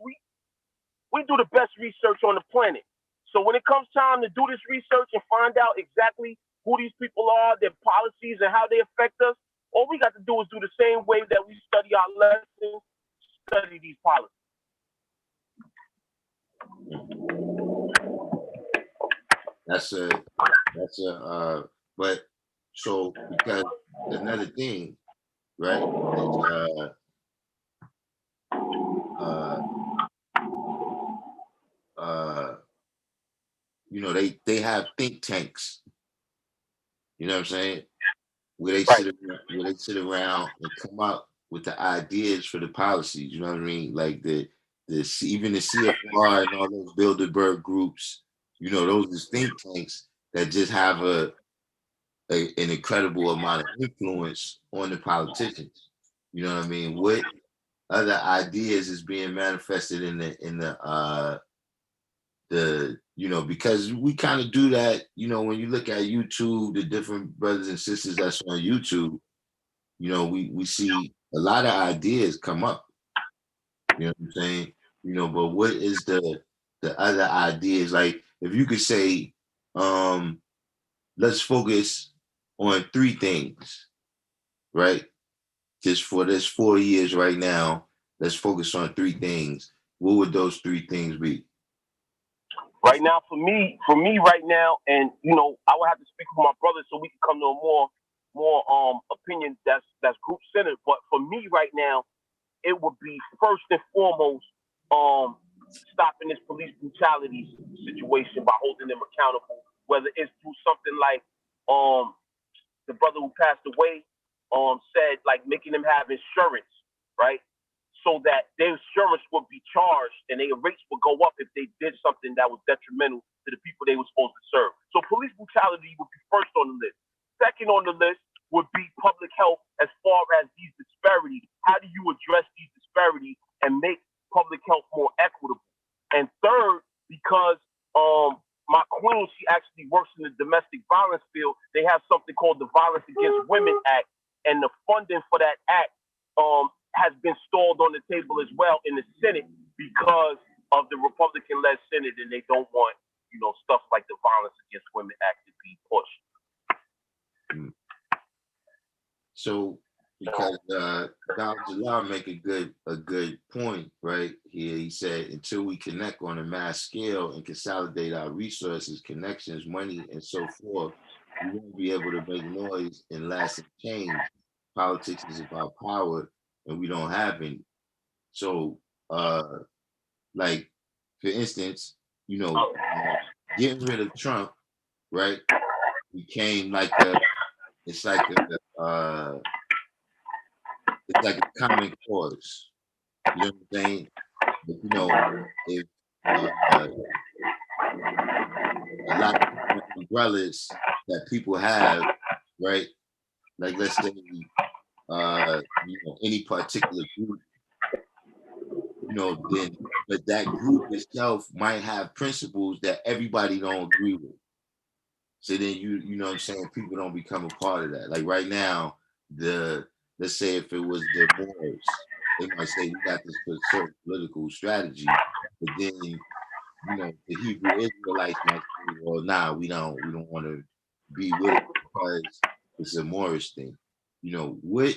We do the best research on the planet. So when it comes time to do this research and find out exactly who these people are, their policies, and how they affect us, all we got to do is do the same way that we study our lessons, study these policies. But so because another thing, right? They have think tanks. You know what I'm saying? Where they sit around and come up with the ideas for the policies. You know what I mean? Like even the CFR and all those Bilderberg groups. Those are think tanks that just have an incredible amount of influence on the politicians. You know what I mean? What other ideas is being manifested in the because we kind of do that, when you look at YouTube, the different brothers and sisters that's on YouTube, you know, we see a lot of ideas come up. You know what I'm saying? You know, but what is the other ideas? Like, if you could say, let's focus on three things, right? Just for this 4 years right now, let's focus on three things. What would those three things be? Right now, for me right now, and I would have to speak with my brother so we can come to a more opinion that's group centered. But for me right now, it would be first and foremost stopping this police brutality situation by holding them accountable, whether it's through something like the brother who passed away said, like making them have insurance, right? So that their insurance would be charged and their rates would go up if they did something that was detrimental to the people they were supposed to serve. So police brutality would be first on the list. Second on the list would be public health as far as these disparities. How do you address these disparities and make public health more equitable? And third, because my queen, she actually works in the domestic violence field. They have something called the Violence Against Women Act, and the funding for that act has been stalled on the table as well in the Senate because of the Republican-led Senate, and they don't want stuff like the Violence Against Women Act to be pushed. So, because Dr. Jalal make a good point right here. He said, until we connect on a mass scale and consolidate our resources, connections, money, and so forth, we won't be able to make noise and lasting change. Politics is about power, and we don't have any. So, like, for instance, getting rid of Trump, right, became like it's like a common cause. You know what I'm saying? But, if a lot of umbrellas that people have, right? Like, let's say, any particular group, then, but that group itself might have principles that everybody don't agree with. So then you know what I'm saying, people don't become a part of that. Like right now, let's say if it was the Moors, they might say we got this certain political strategy, but then the Hebrew Israelites might say, well, nah, we don't want to be with it because it's a Moorish thing. What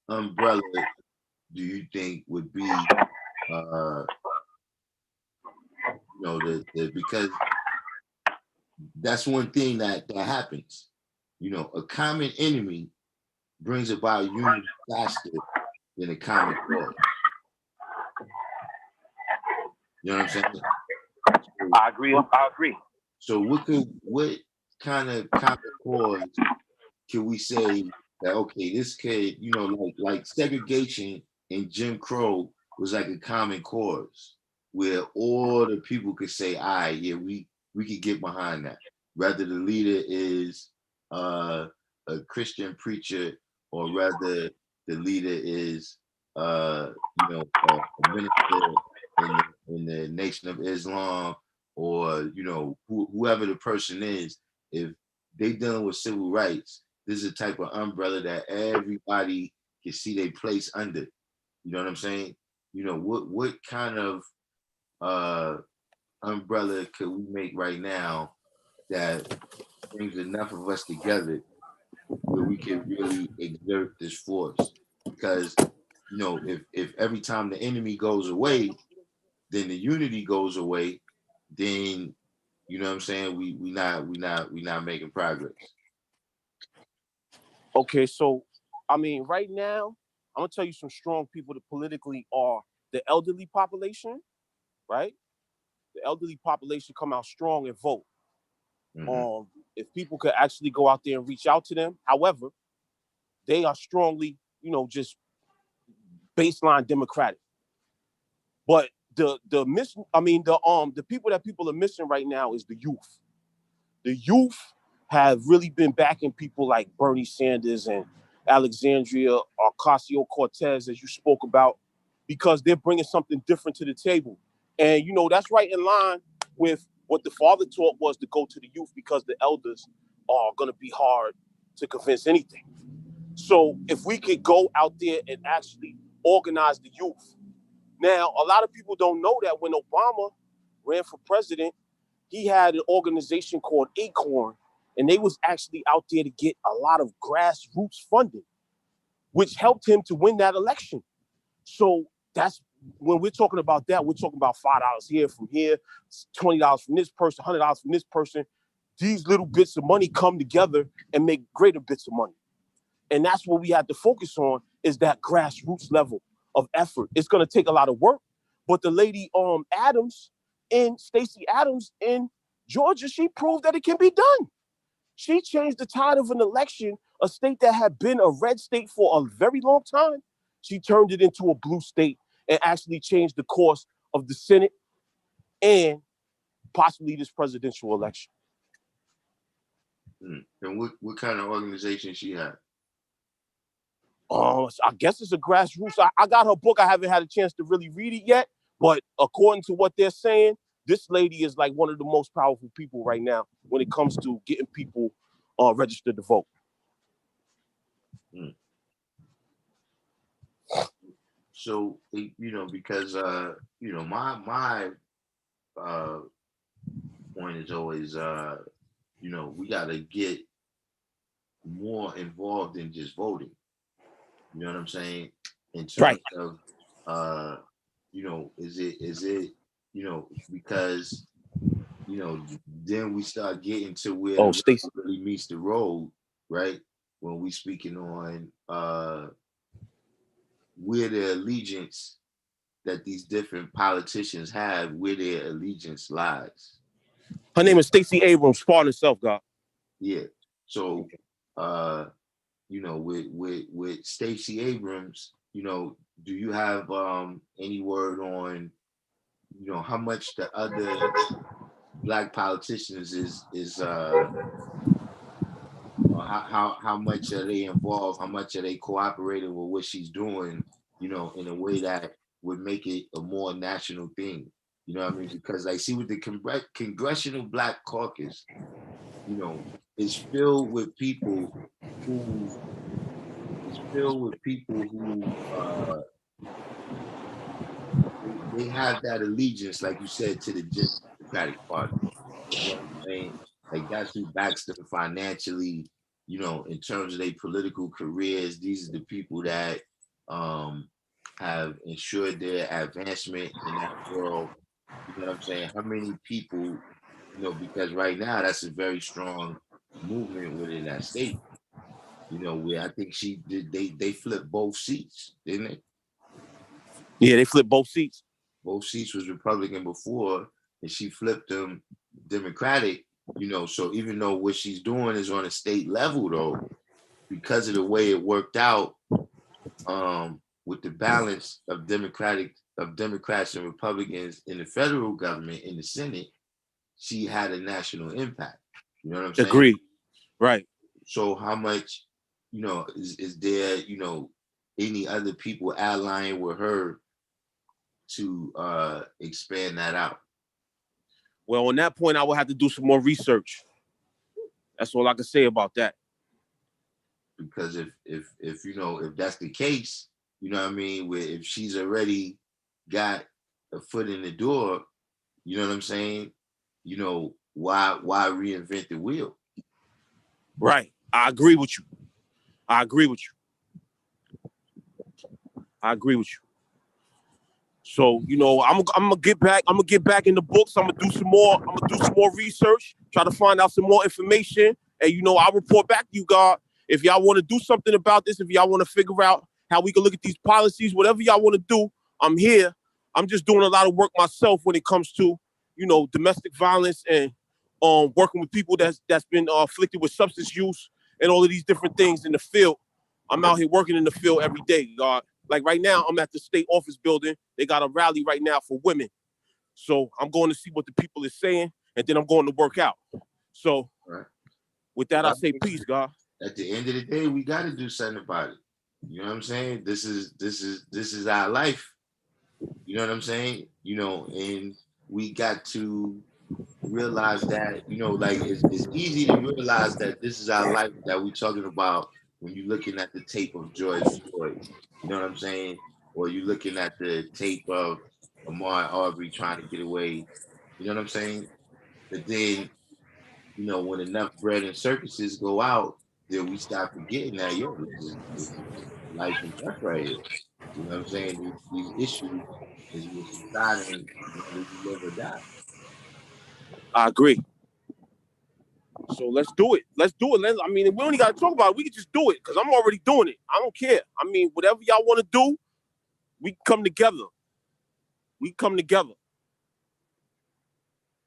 umbrella do you think would be because that's one thing that happens. A common enemy brings about unity faster than a common cause. You know what I'm saying? So, I agree. So what kind of common cause can we say that, okay, this could, like segregation and Jim Crow was like a common cause where all the people could say, all right, yeah, we could get behind that. Whether the leader is a Christian preacher or rather the leader is a minister in the Nation of Islam, or whoever the person is, if they dealing with civil rights, this is a type of umbrella that everybody can see their place under. You know what I'm saying? What kind of umbrella could we make right now that brings enough of us together where we can really exert this force? Because if every time the enemy goes away, then the unity goes away, then you know what I'm saying, we not making progress. Okay, so I mean, right now, I'm gonna tell you some strong people that politically are the elderly population, right? The elderly population come out strong and vote. Mm-hmm. If people could actually go out there and reach out to them, however, they are strongly, just baseline Democratic. But the people that people are missing right now is the youth. The youth have really been backing people like Bernie Sanders and Alexandria Ocasio-Cortez, as you spoke about, because they're bringing something different to the table. And, that's right in line with what the father taught, was to go to the youth, because the elders are going to be hard to convince anything. So if we could go out there and actually organize the youth. Now, a lot of people don't know that when Obama ran for president, he had an organization called Acorn, and they was actually out there to get a lot of grassroots funding, which helped him to win that election. So that's when we're talking about that, we're talking about $5 here from here, $20 from this person, $100 from this person. These little bits of money come together and make greater bits of money. And that's what we have to focus on, is that grassroots level of effort. It's going to take a lot of work, but the lady Stacey Adams in Georgia, she proved that it can be done. She changed the tide of an election, a state that had been a red state for a very long time. She turned it into a blue state and actually changed the course of the Senate and possibly this presidential election. And what kind of organization she had? I guess it's a grassroots. I got her book. I haven't had a chance to really read it yet, but according to what they're saying, this lady is like one of the most powerful people right now when it comes to getting people registered to vote. So, because my point is always, we got to get more involved in just voting. You know what I'm saying? In terms of, is it, because, then we start getting to where the rubber really meets the road, right? When we speaking on where the allegiance that these different politicians have, where their allegiance lies. Her name is Stacey Abrams, Pardon Herself, God. Yeah. So, with Stacey Abrams, do you have any word on, how much the other Black politicians is how much are they involved? How much are they cooperating with what she's doing? In a way that would make it a more national thing. You know what I mean? Because I see with the Congressional Black Caucus, is filled with people who they have that allegiance, like you said, to the Democratic Party. You know what I'm saying? Like that's who backs them financially, in terms of their political careers. These are the people that have ensured their advancement in that world. You know what I'm saying? How many people, because right now that's a very strong movement within that state. Where I think they flipped both seats, didn't they? Yeah, they flipped both seats. Both seats was Republican before, and she flipped them Democratic. So even though what she's doing is on a state level, though, because of the way it worked out, with the balance of Democrats and Republicans in the federal government in the Senate, she had a national impact. You know what I'm saying? Agreed. Right. So how much, is there, any other people allying with her to expand that out? Well, on that point, I will have to do some more research. That's all I can say about that. Because if that's the case, you know what I mean, where if she's already got a foot in the door, you know what I'm saying? Why reinvent the wheel? Right. I agree with you. So, I'm gonna get back. I'm gonna get back in the books. I'm gonna do some more research, try to find out some more information. And I'll report back to you, God. If y'all want to do something about this, if y'all want to figure out how we can look at these policies, whatever y'all want to do, I'm here. I'm just doing a lot of work myself when it comes to, domestic violence and working with people that's been afflicted with substance use and all of these different things in the field. I'm out here working in the field every day, God. Like right now, I'm at the state office building. They got a rally right now for women. So I'm going to see what the people is saying, and then I'm going to work out. So with that, I say peace, God. At the end of the day, we got to do something about it. You know what I'm saying? This is our life. You know what I'm saying? And we got to realize that, like it's easy to realize that this is our life that we're talking about when you're looking at the tape of George Floyd, you know what I'm saying? Or you're looking at the tape of Ahmaud Arbery trying to get away, you know what I'm saying? But then, when enough bread and circuses go out, then we start forgetting that, yo, this is life and death right here. You know what I'm saying? These issues is what's deciding whether you live or die. I agree. So let's do it. Let's do it. I mean, we only got to talk about it. We can just do it because I'm already doing it. I don't care. I mean, whatever y'all want to do, we can come together. We come together.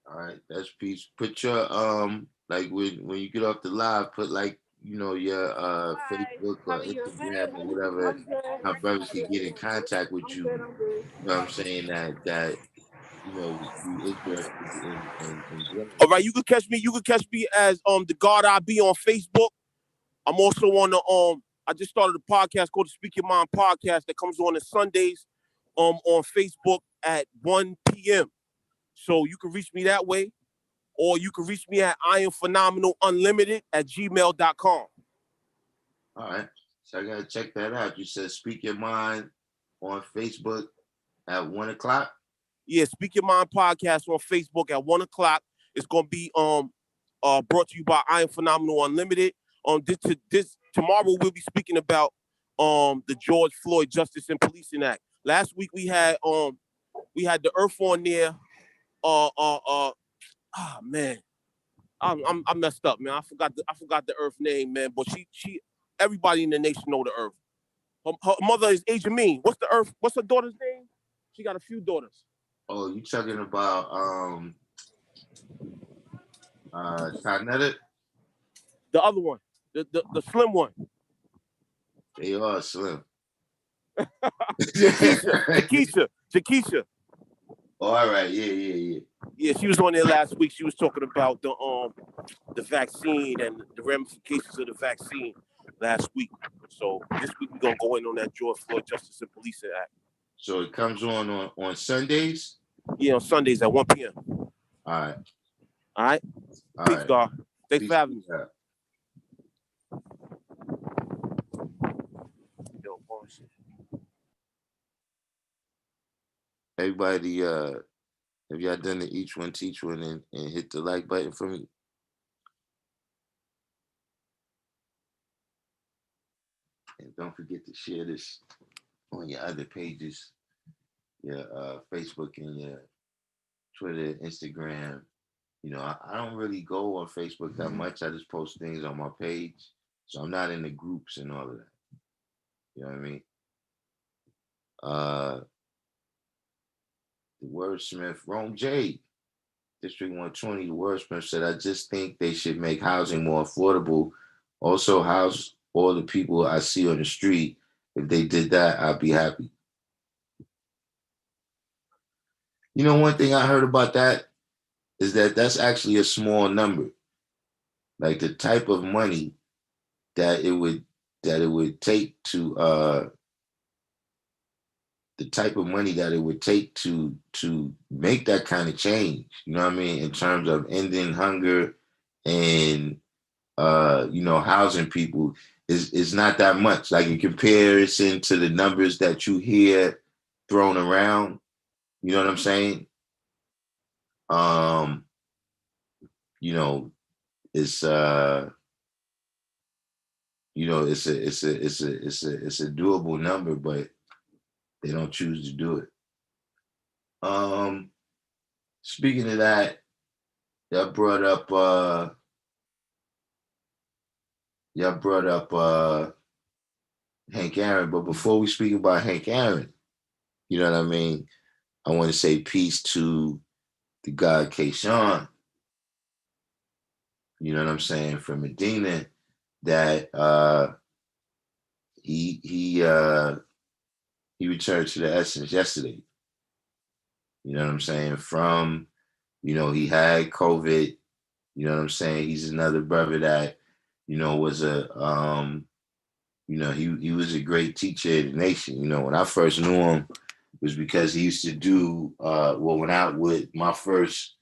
All right, that's peace. Put your like when you get off the live, put like your Facebook or Instagram or whatever, how brothers can get in contact with you. You know what I'm saying? That be interested in doing. All right, you can catch me. You can catch me as the God I Be on Facebook. I'm also on the I just started a podcast called the Speak Your Mind podcast that comes on Sundays on Facebook at 1 p.m. So you can reach me that way, or you can reach me at IamPhenomenalUnlimited@gmail.com. All right. So I gotta check that out. You said Speak Your Mind on Facebook at 1:00. Yeah, Speak Your Mind podcast on Facebook at 1:00. It's gonna be brought to you by I Am Phenomenal Unlimited. This tomorrow we'll be speaking about the George Floyd Justice and Policing Act. Last week we had the Earth on there. Man, I messed up, man. I forgot the Earth name, man. But she everybody in the nation know the Earth. Her mother is Asia Mean. What's the Earth? What's her daughter's name? She got a few daughters. Oh, you talking about Cognetic? The other one, the slim one. They are slim. Jakeisha. Oh, all right, yeah. Yeah, she was on there last week. She was talking about the vaccine and the ramifications of the vaccine last week. So this week we're gonna go in on that George Floyd Justice and Policing Act. So it comes on Sundays? Yeah, on Sundays at 1 p.m. All right. All right. Peace, God. Thanks for having me. Everybody, have y'all done the each one teach one and hit the like button for me? And don't forget to share this on your other pages, your Facebook and your Twitter, Instagram. I don't really go on Facebook that much. I just post things on my page. So I'm not in the groups and all of that. You know what I mean? The wordsmith, Rome J, District 120, the wordsmith said, I just think they should make housing more affordable. Also house all the people I see on the street. If they did that, I'd be happy. One thing I heard about that is that that's actually a small number. Like the type of money that it would take to make that kind of change, you know what I mean, in terms of ending hunger and housing people is not that much. Like in comparison to the numbers that you hear thrown around, you know what I'm saying? It's it's a doable number, but they don't choose to do it. Speaking of that, y'all brought up Hank Aaron, but before we speak about Hank Aaron, you know what I mean? I want to say peace to the God Kayshawn. You know what I'm saying? From Medina, that he returned to the essence yesterday. You know what I'm saying? From, he had COVID. You know what I'm saying? He's another brother that, was he was a great teacher of the nation. When I first knew him, it was because he used to do, my first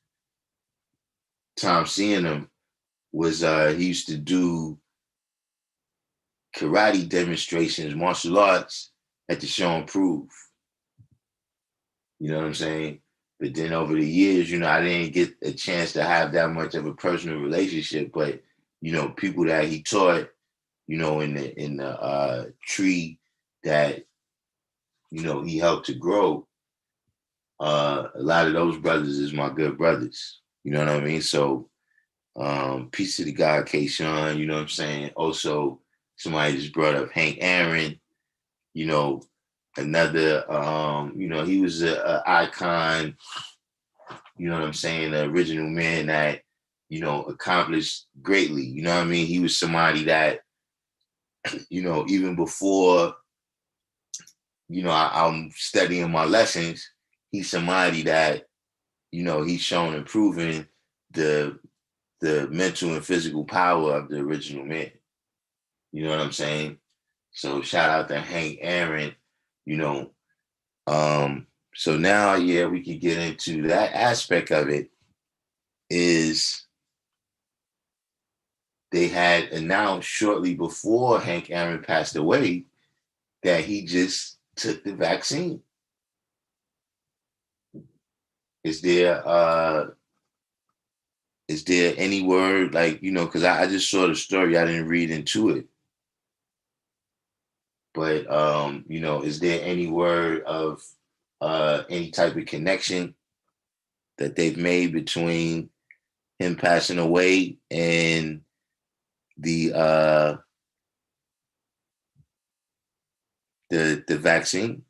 time seeing him was he used to do karate demonstrations, martial arts at the show and prove. You know what I'm saying? But then over the years, I didn't get a chance to have that much of a personal relationship. But people that he taught, in the tree that he helped to grow. A lot of those brothers is my good brothers. You know what I mean? So, peace to the God, K-Sean. You know what I'm saying? Also, somebody just brought up Hank Aaron. Another. He was a icon. You know what I'm saying? The original man that accomplished greatly. You know what I mean? He was somebody that even before I'm studying my lessons. He's somebody that he's shown and proven the mental and physical power of the original man. You know what I'm saying? So shout out to Hank Aaron. You know, so now we can get into that aspect of it. Is they had announced shortly before Hank Aaron passed away that he just took the vaccine. Is there any word because I just saw the story, I didn't read into it. But is there any word of any type of connection that they've made between him passing away and the vaccine?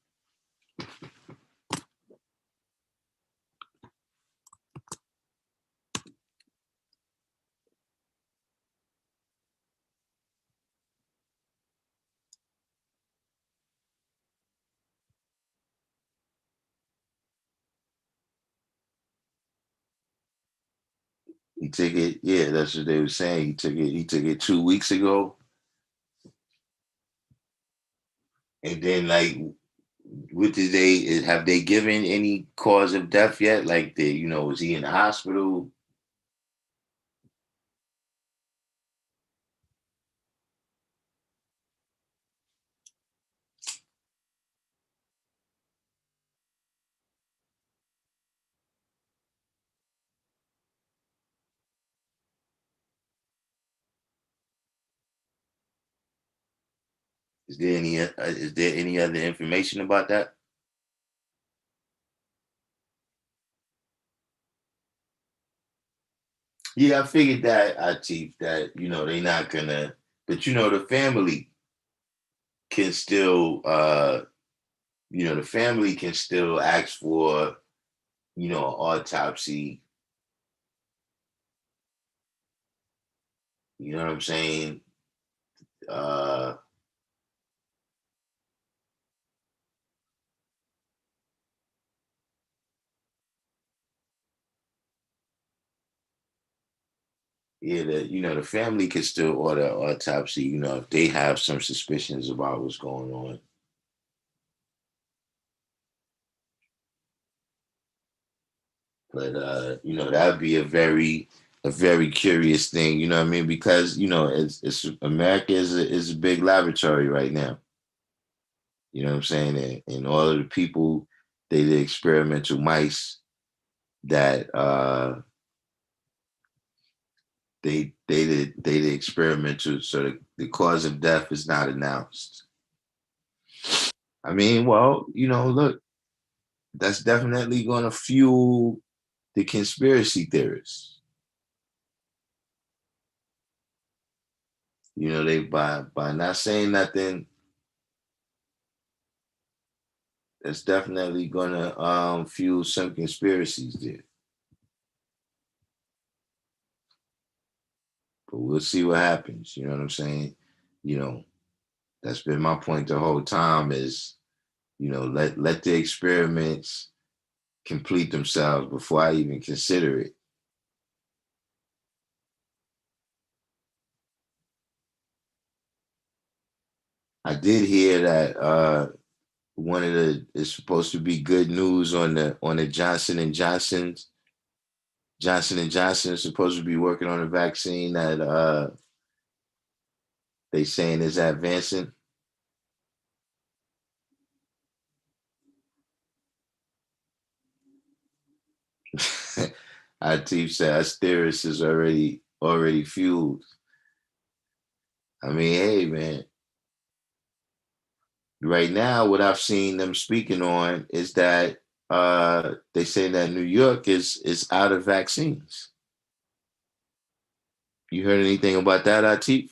He took it. Yeah, that's what they were saying. He took it. He took it 2 weeks ago, and then what did they have? They given any cause of death yet? Like was he in the hospital? Is there any other information about that? Yeah, I figured that, Atif, that they not gonna, but the family can still the family can still ask for an autopsy. You know what I'm saying? uh yeah, the family can still order autopsy, if they have some suspicions about what's going on. But that'd be a very curious thing, you know what I mean? Because it's America is a big laboratory right now. You know what I'm saying? And all of the people, they the experimental mice that they the experimental, so the cause of death is not announced. I mean, well, look, that's definitely going to fuel the conspiracy theorists. They by not saying nothing, that's definitely going to fuel some conspiracies there. But we'll see what happens. You know what I'm saying? That's been my point the whole time is, let the experiments complete themselves before I even consider it. I did hear that one of the is supposed to be good news on the Johnson and Johnson. Johnson and Johnson is supposed to be working on a vaccine that, They saying is advancing. Atif said us theorists is already fueled. I mean, hey man, right now what I've seen them speaking on is that they say that New York is out of vaccines. You heard anything about that, Atif?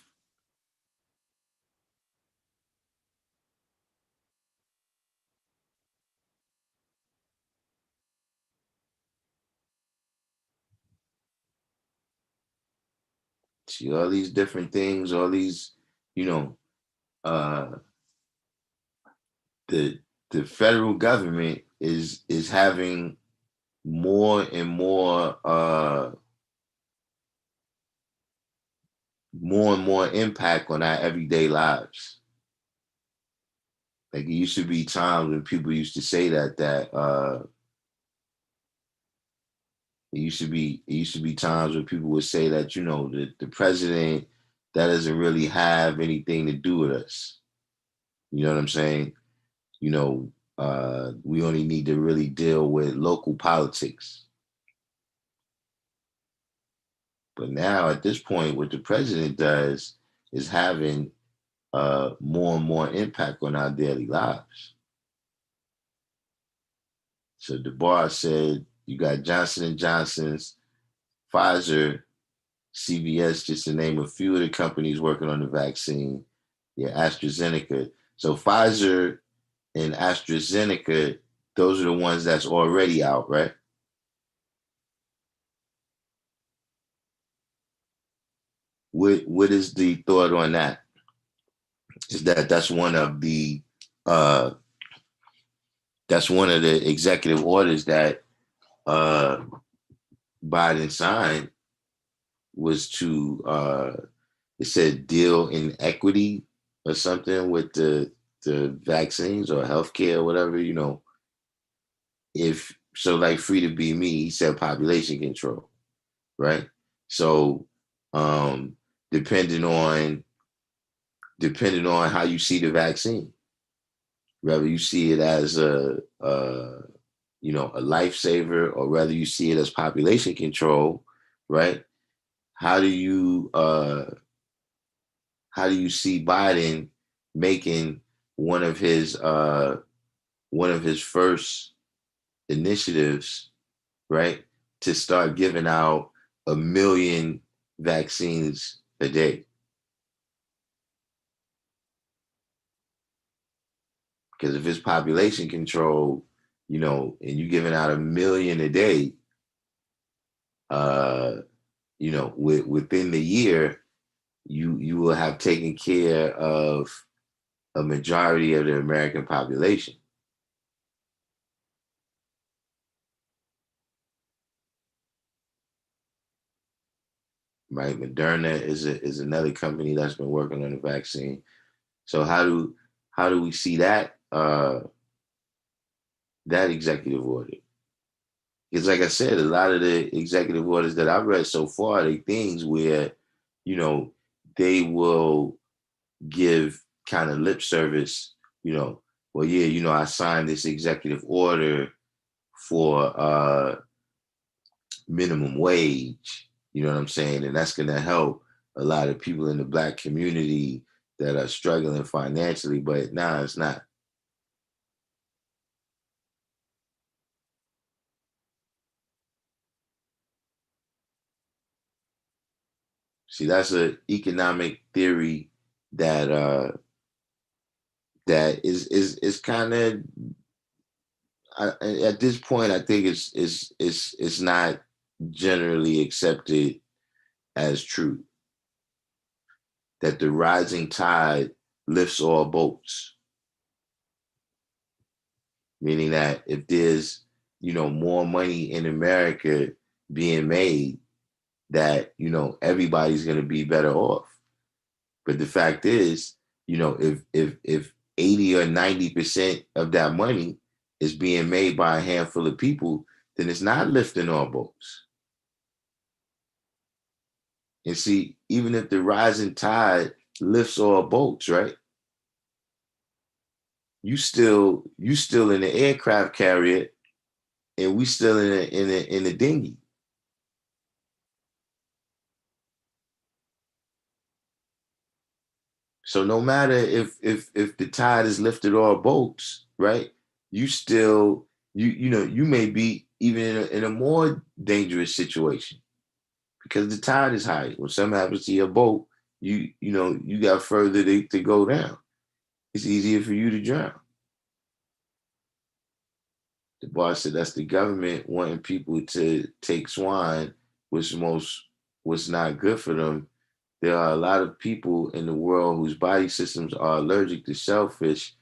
See all these different things, all these, you know, uh, the the federal government is having more and more impact on our everyday lives. Like it used to be times when people used to say that it used to be times when people would say that, the president, that doesn't really have anything to do with us. You know what I'm saying? We only need to really deal with local politics. But now at this point, what the president does is having more and more impact on our daily lives. So DeBar said you got Johnson and Johnson's, Pfizer, CVS, just to name a few of the companies working on the vaccine. Yeah, AstraZeneca. So Pfizer and AstraZeneca, those are the ones that's already out, right? What is the thought on that? Is that's one of the uh, executive orders that uh, Biden signed, was to it said deal in equity or something with the vaccines or healthcare or whatever, if so, like free to be me, he said population control, right? So um depending on how you see the vaccine, whether you see it as a lifesaver or whether you see it as population control, right? How do you see Biden making one of his first initiatives, right, to start giving out 1 million vaccines a day? Because if it's population control, and you're giving out 1 million a day, within the year, you will have taken care of a majority of the American population. Right? Moderna is another company that's been working on the vaccine. So how do we see that executive order? Because like I said, a lot of the executive orders that I've read so far, they things where, you know, they will give kind of lip service, well, yeah, I signed this executive order for minimum wage, you know what I'm saying? And that's gonna help a lot of people in the Black community that are struggling financially, but nah, it's not. See, that's an economic theory that that is kind of, at this point, I think it's not generally accepted as true that the rising tide lifts all boats, meaning that if there's more money in America being made, that everybody's going to be better off. But the fact is, if 80 or 90% of that money is being made by a handful of people, then it's not lifting all boats. And see, even if the rising tide lifts all boats, right? You still in the aircraft carrier, and we still in the dinghy. So no matter if the tide has lifted all boats, right? You still you may be even in a more dangerous situation because the tide is high. When something happens to your boat, you got further to go down. It's easier for you to drown. The boss said that's the government wanting people to take swine, what's not good for them. There are a lot of people in the world whose body systems are allergic to shellfish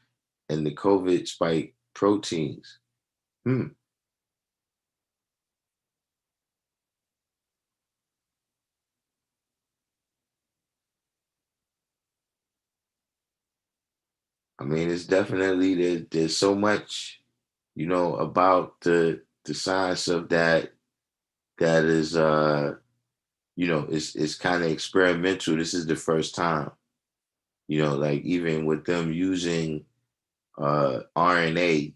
and the COVID spike proteins. Hmm. I mean, it's definitely there's so much, about the science of that that is it's kind of experimental. This is the first time, like even with them using RNA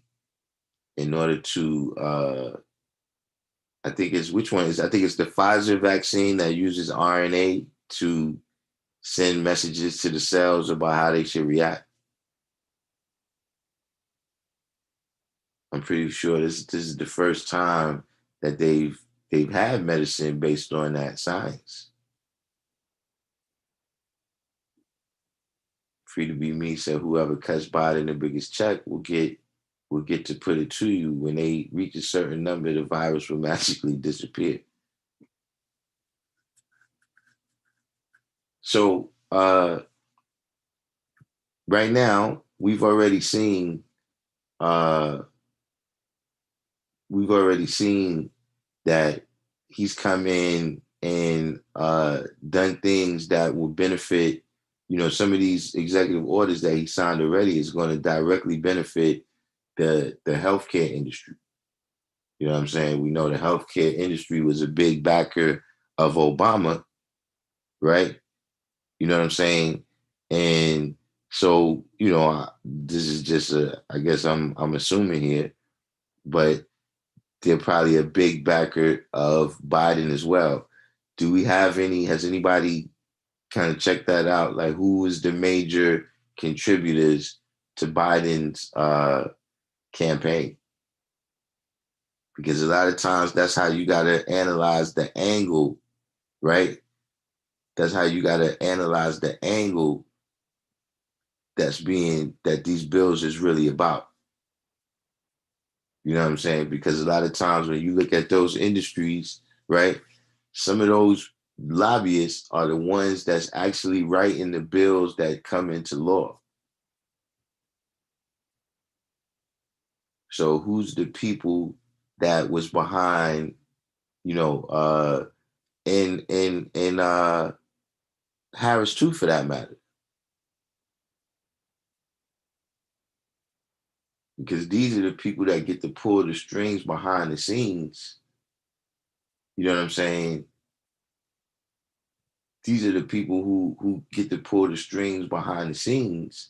in order to I think it's which one is I think it's the Pfizer vaccine that uses RNA to send messages to the cells about how they should react. I'm pretty sure this is the first time that they've had medicine based on that science. Free to be me said whoever cuts Biden the biggest check will get to put it to you. When they reach a certain number, the virus will magically disappear. So right now, uh, we've already seen that he's come in and done things that will benefit. Some of these executive orders that he signed already is going to directly benefit the healthcare industry. You know what I'm saying? We know the healthcare industry was a big backer of Obama, right? You know what I'm saying? And so, this is just I guess I'm assuming here, but they're probably a big backer of Biden as well. Has anybody kind of checked that out? Like who is the major contributors to Biden's campaign? Because a lot of times that's how you got to analyze the angle, right? That's how you got to analyze the angle that these bills is really about. You know what I'm saying? Because a lot of times when you look at those industries, right, some of those lobbyists are the ones that's actually writing the bills that come into law. So who's the people that was behind, you know, in Harris too, for that matter? Because these are the people that get to pull the strings behind the scenes. You know what I'm saying? These are the people who get to pull the strings behind the scenes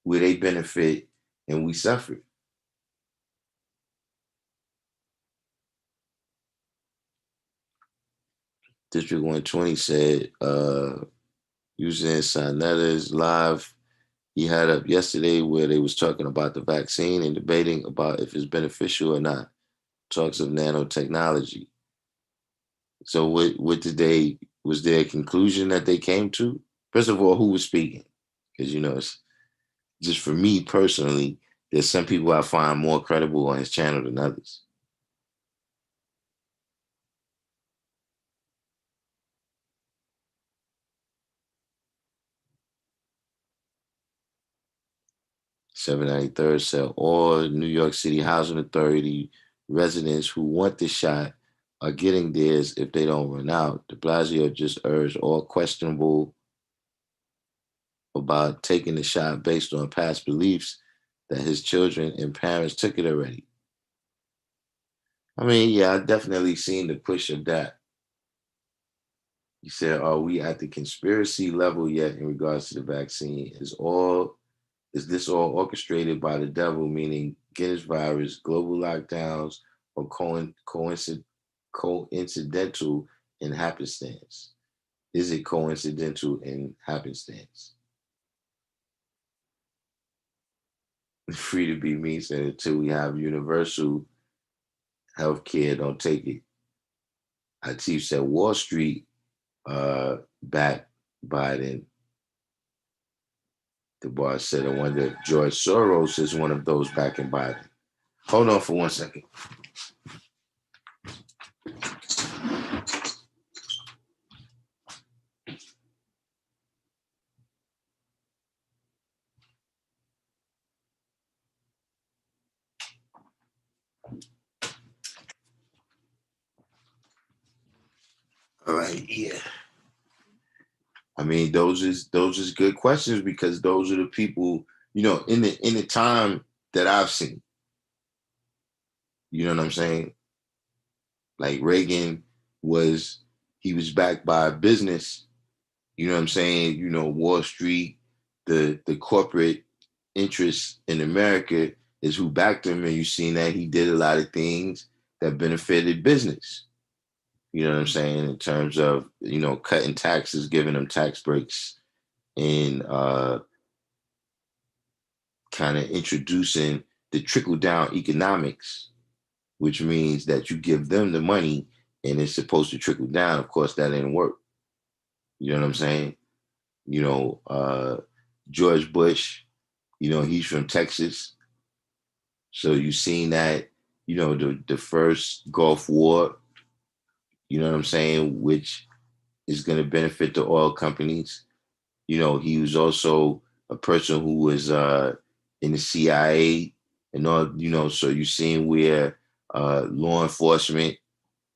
where they benefit and we suffer. District 120 said, using Sanetta's live he had up yesterday where they was talking about the vaccine and debating about if it's beneficial or not. Talks of nanotechnology. So what did was there a conclusion that they came to? First of all, who was speaking? Because it's just for me personally, there's some people I find more credible on his channel than others. $793 said all New York City Housing Authority residents who want the shot are getting theirs if they don't run out. De Blasio just urged all questionable about taking the shot based on past beliefs that his children and parents took it already. I mean, yeah, I definitely seen the push of that. He said, "Are we at the conspiracy level yet in regards to the vaccine? Is this all orchestrated by the devil, meaning Guinness virus, global lockdowns, or coincidental in happenstance? Is it coincidental in happenstance?" Free to be me said, "Until we have universal health care, don't take it." Atif said, "Wall Street back Biden." The boss said, "I wonder if George Soros is one of those backing Biden." Hold on for 1 second. All right, yeah. I mean, those is good questions because those are the people, in the time that I've seen. You know what I'm saying? Like Reagan he was backed by a business. You know what I'm saying? Wall Street, the corporate interests in America is who backed him, and you've seen that he did a lot of things that benefited business. You know what I'm saying? In terms of, cutting taxes, giving them tax breaks, and kind of introducing the trickle down economics, which means that you give them the money and it's supposed to trickle down. Of course, that didn't work. You know what I'm saying? George Bush, he's from Texas. So you've seen that, the first Gulf War, you know what I'm saying, which is going to benefit the oil companies. He was also a person who was in the CIA and all, so you've seen where law enforcement,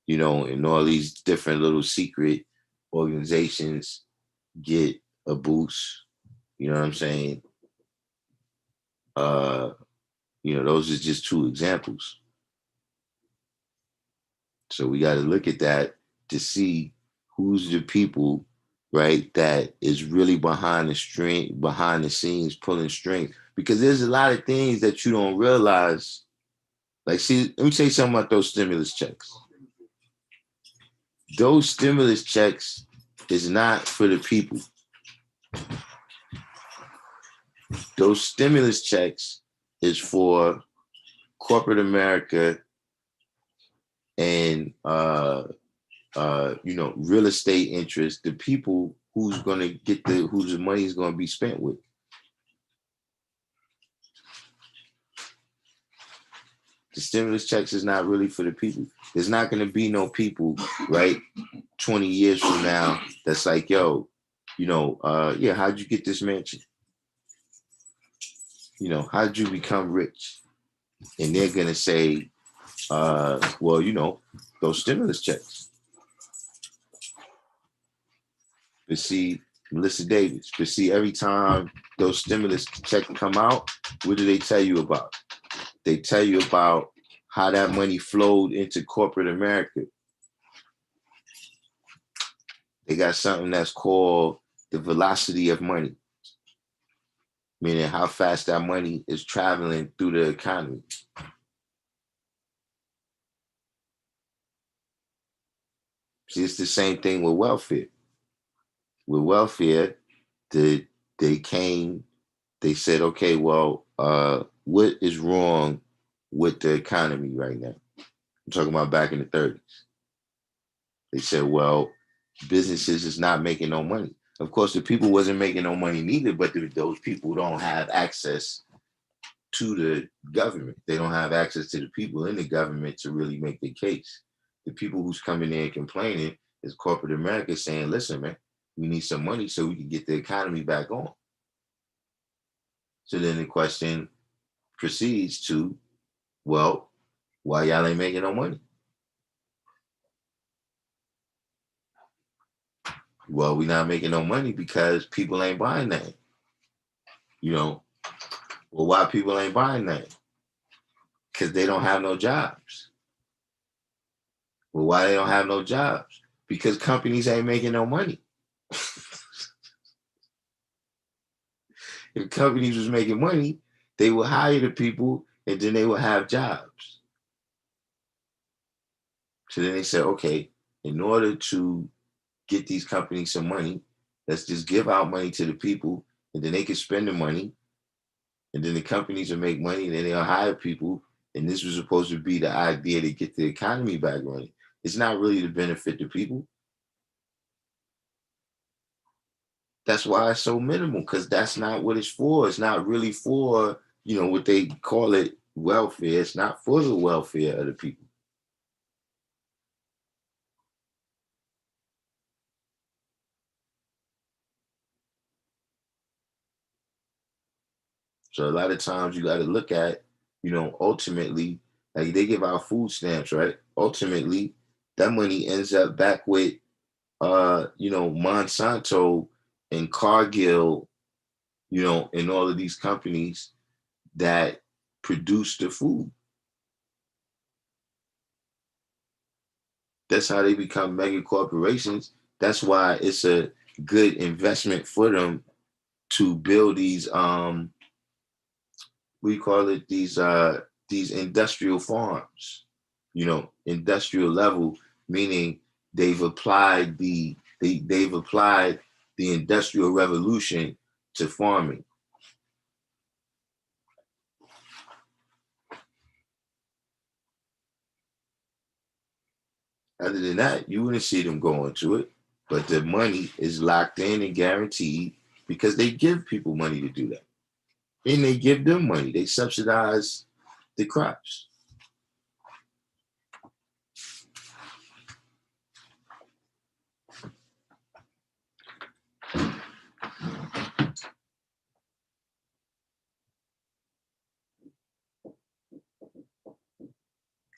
and all these different little secret organizations get a boost. You know what I'm saying? Those are just two examples. So we got to look at that to see who's the people, right, that is really behind the scenes, pulling strings. Because there's a lot of things that you don't realize. Like, see, let me tell you something about those stimulus checks. Those stimulus checks is not for the people. Those stimulus checks is for corporate America and real estate interests, the people who's gonna get whose the money is gonna be spent with. The stimulus checks is not really for the people. There's not gonna be no people, right, 20 years from now that's like, yo, how'd you get this mansion? How'd you become rich? And they're gonna say, those stimulus checks. But see, Melissa Davis, but see, every time those stimulus checks come out, what do they tell you about? They tell you about how that money flowed into corporate America. They got something that's called the velocity of money, meaning how fast that money is traveling through the economy. See, it's the same thing with welfare. With welfare, they said, okay, well, what is wrong with the economy right now? I'm talking about back in the 30s. They said, well, businesses is not making no money. Of course, the people wasn't making no money neither, but those people don't have access to the government. They don't have access to the people in the government to really make the case. The people who's coming in and complaining is corporate America saying, listen, man, we need some money so we can get the economy back on. So then the question proceeds to, well, why y'all ain't making no money? Well, we not making no money because people ain't buying that. Well, why people ain't buying that? Because they don't have no jobs. Well, why they don't have no jobs? because companies ain't making no money. If companies was making money, they would hire the people and then they would have jobs. So then they said, okay, in order to get these companies some money, let's just give out money to the people and then they can spend the money and then the companies will make money and then they'll hire people. And this was supposed to be the idea to get the economy back running. It's not really to benefit the people. That's why it's so minimal, because that's not what it's for. It's not really for, what they call it welfare. It's not for the welfare of the people. So a lot of times you got to look at, ultimately, like they give out food stamps, right? Ultimately, that money ends up back with, Monsanto and Cargill, and all of these companies that produce the food. That's how they become mega corporations. That's why it's a good investment for them to build these we call it these industrial farms, industrial level, meaning they've applied the industrial revolution to farming. Other than that, you wouldn't see them going to it. But the money is locked in and guaranteed because they give people money to do that. And they give them money. They subsidize the crops.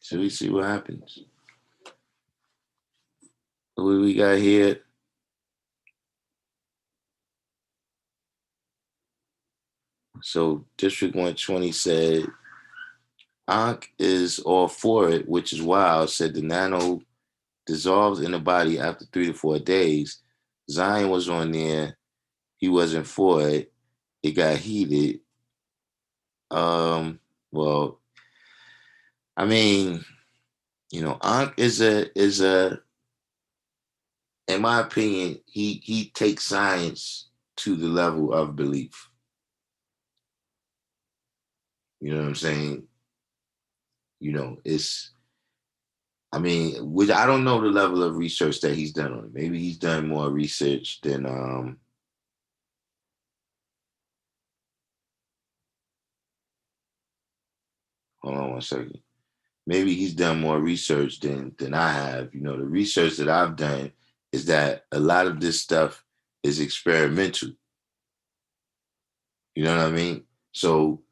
So we see what happens. What we got here? So District 120 said, Ankh is all for it, which is wild. Said the nano dissolves in the body after 3 to 4 days. Zion was on there. He wasn't for it. It got heated. Well, I mean, Ankh is a in my opinion, he takes science to the level of belief. You know what I'm saying? Which I don't know the level of research that he's done on it. Maybe he's done more research than hold on one second. Maybe he's done more research than I have. The research that I've done is that a lot of this stuff is experimental. You know what I mean? So,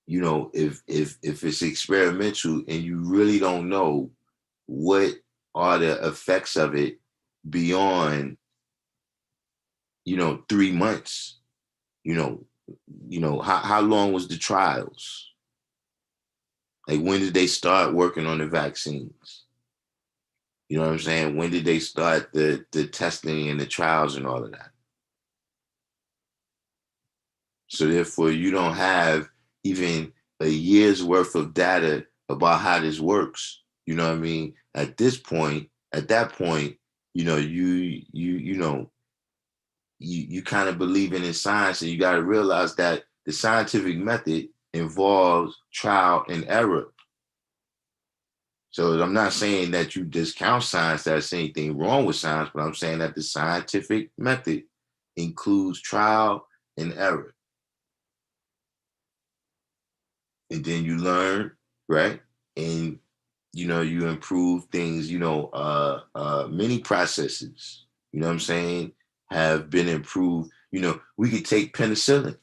if it's experimental and you really don't know what are the effects of it beyond, 3 months, how long was the trials? Like, when did they start working on the vaccines? You know what I'm saying? When did they start the testing and the trials and all of that? So therefore, you don't have even a year's worth of data about how this works. You know what I mean? At that point, you kind of believing in science, and you got to realize that the scientific method involves trial and error. So I'm not saying that you discount science, that's anything wrong with science, but I'm saying that the scientific method includes trial and error. And then you learn, right? And you improve things, many processes, you know what I'm saying, have been improved. We could take penicillin.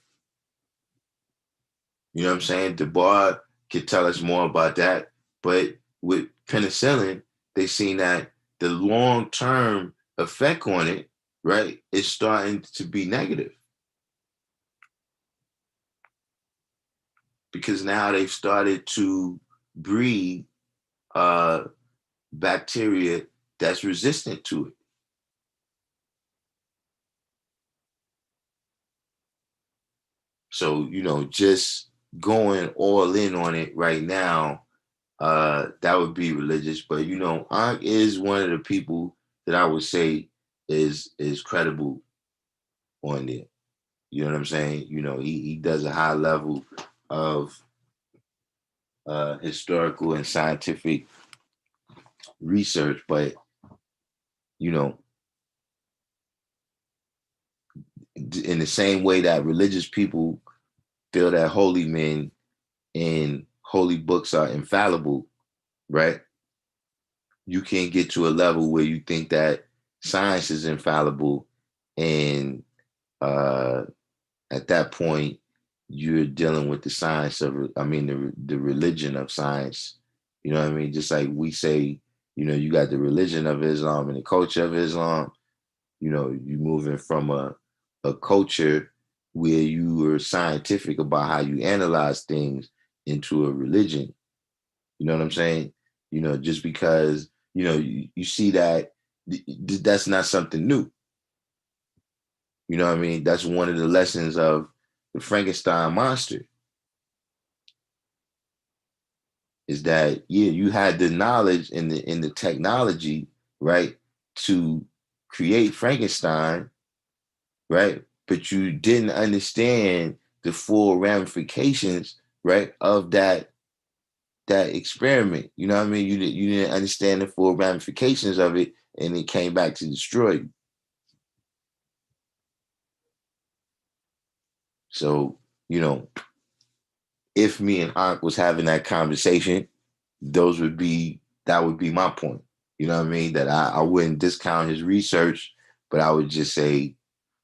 You know what I'm saying? DeBar could tell us more about that. But with penicillin, they seen that the long-term effect on it, right, is starting to be negative. Because now they've started to breed bacteria that's resistant to it. So, just going all in on it right now, that would be religious. But Ankh is one of the people that I would say is credible on there. You know what I'm saying? He does a high level of historical and scientific research, but you know, in the same way that religious people feel that holy men and holy books are infallible, right? You can't get to a level where you think that science is infallible, and uh, at that point, you're dealing with the science of, I mean, the religion of science. You know what I mean? Just like we say, you got the religion of Islam and the culture of Islam. You moving from a culture where you were scientific about how you analyze things into a religion. You know what I'm saying? Just because, you see that that's not something new. You know what I mean? That's one of the lessons of the Frankenstein monster, is that, yeah, you had the knowledge and the technology, right, to create Frankenstein, right? But you didn't understand the full ramifications, right, of that experiment. You know what I mean? You didn't understand the full ramifications of it, and it came back to destroy you. So, if me and Ankh was having that conversation, that would be my point. You know what I mean? That I wouldn't discount his research, but I would just say,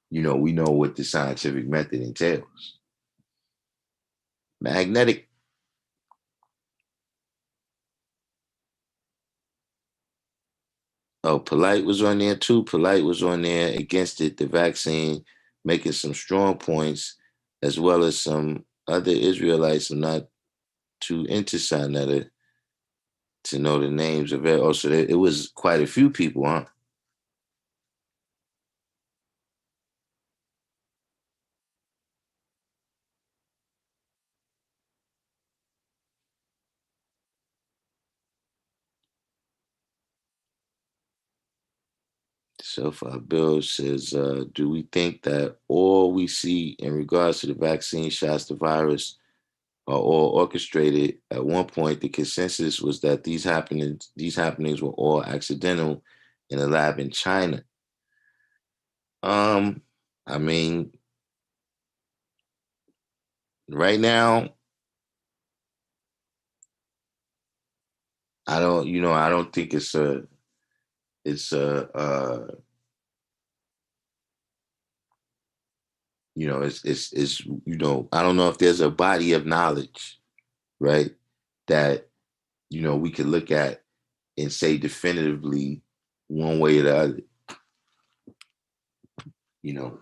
we know what the scientific method entails. Magnetic. Oh, Polite was on there too. Polite was on there against it, the vaccine, making some strong points, as well as some other Israelites. I'm not too into Sinetta to know the names of it. Also, it was quite a few people, huh? So far, Bill says, do we think that all we see in regards to the vaccine shots, the virus, are all orchestrated? At one point, the consensus was that these happenings were all accidental in a lab in China. Um, I mean, right now, I don't think it's I don't know if there's a body of knowledge, right, that, we could look at and say definitively one way or the other,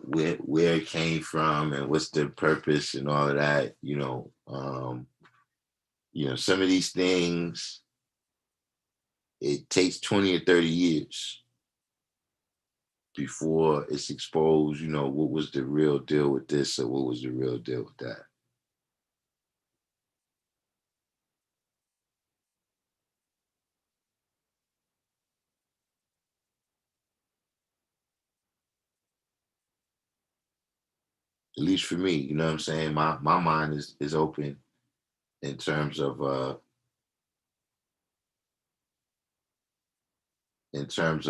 where it came from and what's the purpose and all of that. Some of these things, it takes 20 or 30 years before it's exposed, what was the real deal with this or what was the real deal with that. At least for me, you know what I'm saying? My mind is open in terms of what's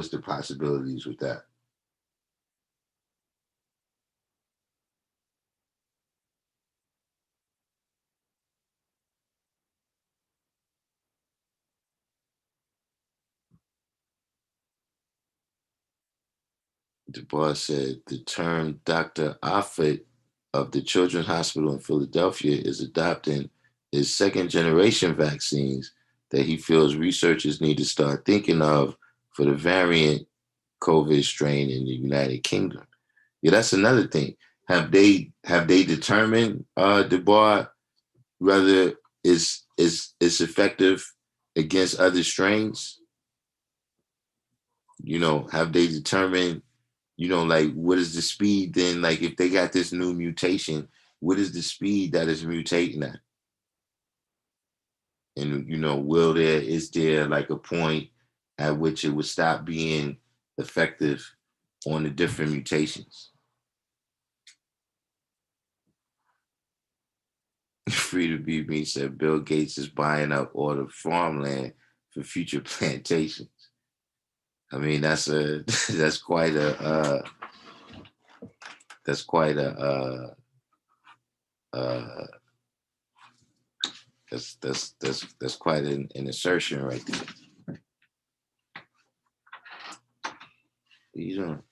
the possibilities with that. DeBois said the term Dr. Offit of the Children's Hospital in Philadelphia is adopting his second generation vaccines that he feels researchers need to start thinking of for the variant COVID strain in the United Kingdom. Yeah, that's another thing. Have they determined, DeBois, whether it's effective against other strains? Have they determined You know, like what is the speed then? Like if they got this new mutation, what is the speed that is mutating at? And you know, is there like a point at which it would stop being effective on the different mutations? Free to be me said Bill Gates is buying up all the farmland for future plantations. I mean, that's quite a that's quite a that's quite an assertion right there. What you doing?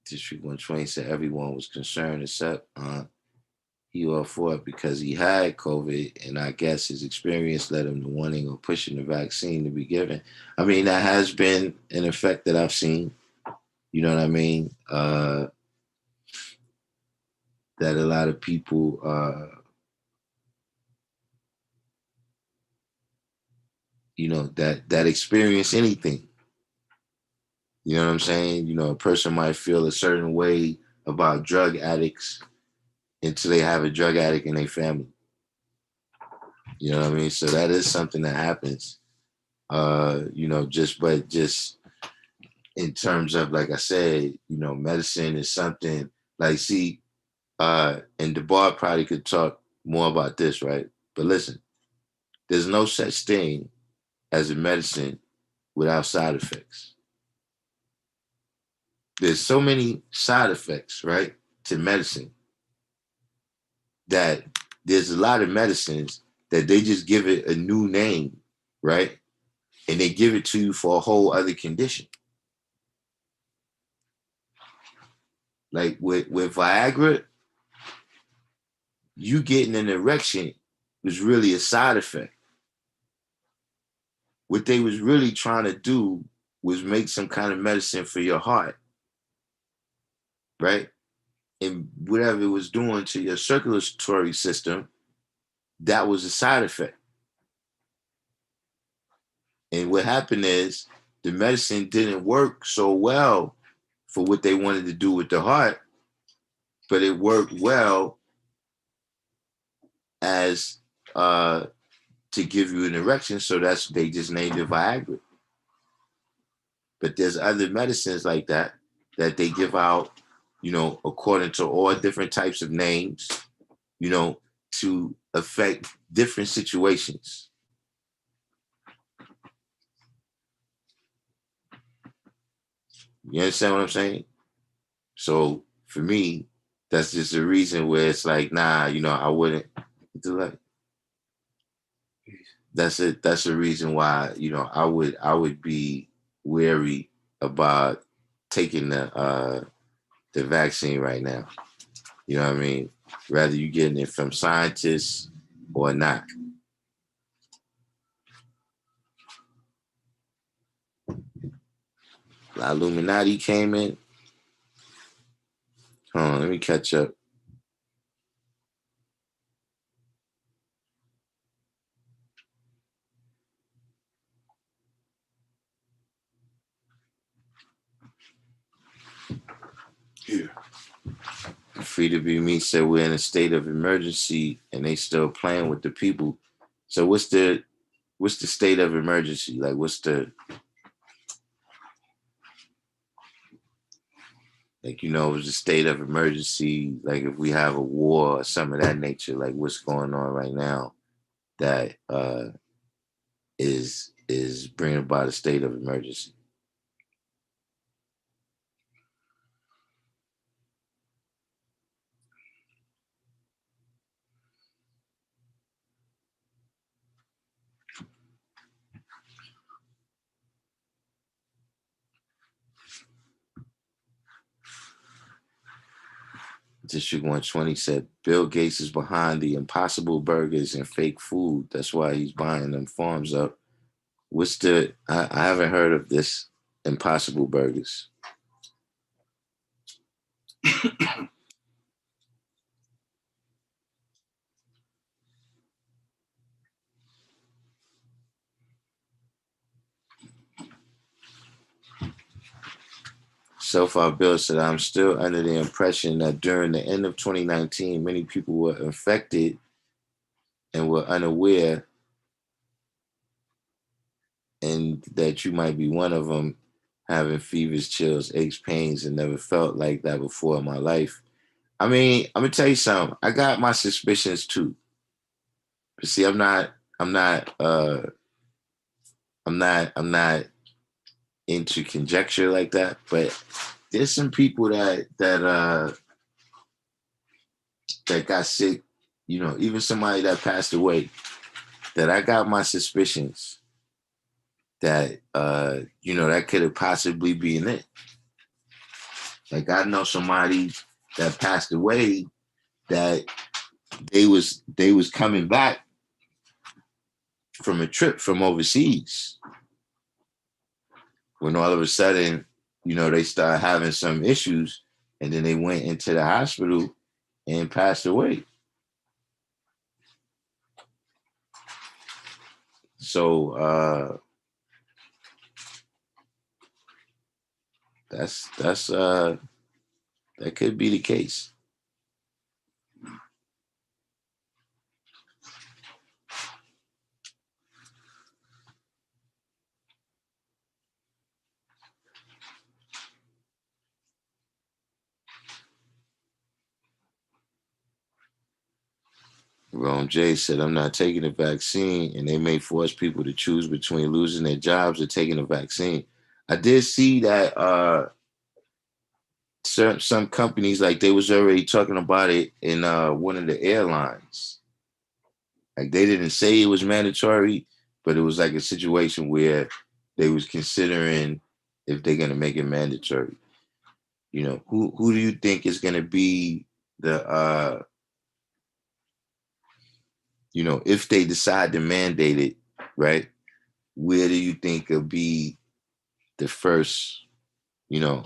District 120 said everyone was concerned except he all for it because he had COVID, and I guess his experience led him to wanting or pushing the vaccine to be given. I mean, that has been an effect that I've seen. You know what I mean? That a lot of people, you know, that experience anything. You know what I'm saying? You know, a person might feel a certain way about drug addicts until they have a drug addict in their family. You know what I mean? So that is something that happens. You know, just in terms of, like I said, you know, medicine is something like, see, and DeBar probably could talk more about this, right? But listen, there's no such thing as a medicine without side effects. There's so many side effects, right, to medicine that there's a lot of medicines that they just give it a new name, right? And they give it to you for a whole other condition. Like with Viagra, you getting an erection was really a side effect. What they was really trying to do was make some kind of medicine for your heart, right? And whatever it was doing to your circulatory system, that was a side effect. And what happened is the medicine didn't work so well for what they wanted to do with the heart, but it worked well as to give you an erection. So they just named it Viagra. But there's other medicines like that they give out, you know, according to all different types of names, you know, to affect different situations. You understand what I'm saying? So for me, that's just a reason where it's like, nah, you know, I wouldn't do that. That's it. That's the reason why, you know, I would be wary about taking the vaccine right now. You know what I mean? Rather you getting it from scientists or not. La Illuminati came in. Hold on, let me catch up. Here. Free to be me said we're in a state of emergency and they still playing with the people. So what's the state of emergency? Like what's the, like, you know, it was a state of emergency, like if we have a war or some of that nature, like what's going on right now that is bringing about a state of emergency. District 120 said Bill Gates is behind the impossible burgers and fake food. That's why he's buying them farms up What's the? I haven't heard of this Impossible Burgers. Self-Out Bill said, I'm still under the impression that during the end of 2019, many people were infected and were unaware, and that you might be one of them, having fevers, chills, aches, pains, and never felt like that before in my life. I mean, I'm gonna tell you something. I got my suspicions too. But see, I'm not into conjecture like that. But there's some people that got sick, even somebody that passed away, that I got my suspicions that that could have possibly been it. Like I know somebody that passed away that they was coming back from a trip from overseas when all of a sudden, they started having some issues, and then they went into the hospital and passed away. So that could be the case. Ron J said, I'm not taking the vaccine, and they may force people to choose between losing their jobs or taking the vaccine. I did see that some companies, like they was already talking about it in one of the airlines. Like they didn't say it was mandatory, but it was like a situation where they was considering if they're gonna make it mandatory. Who do you think is gonna be the if they decide to mandate it, right? Where do you think it'll be the first, you know,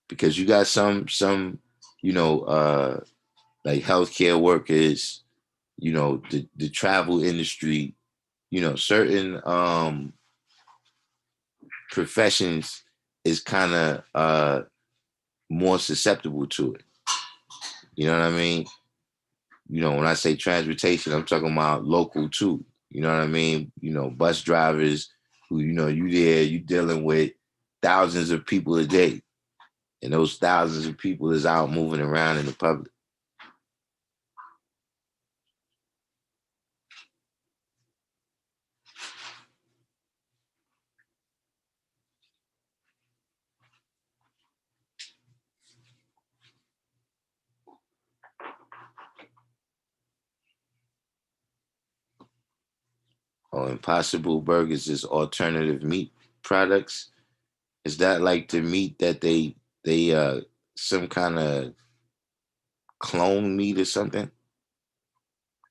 because you got some, like healthcare workers, the travel industry, certain professions is kind of more susceptible to it. You know what I mean? When I say transportation, I'm talking about local too. You know what I mean? Bus drivers who, you dealing with thousands of people a day. And those thousands of people is out moving around in the public. Oh, Impossible Burgers is alternative meat products. Is that like the meat that they some kind of clone meat or something?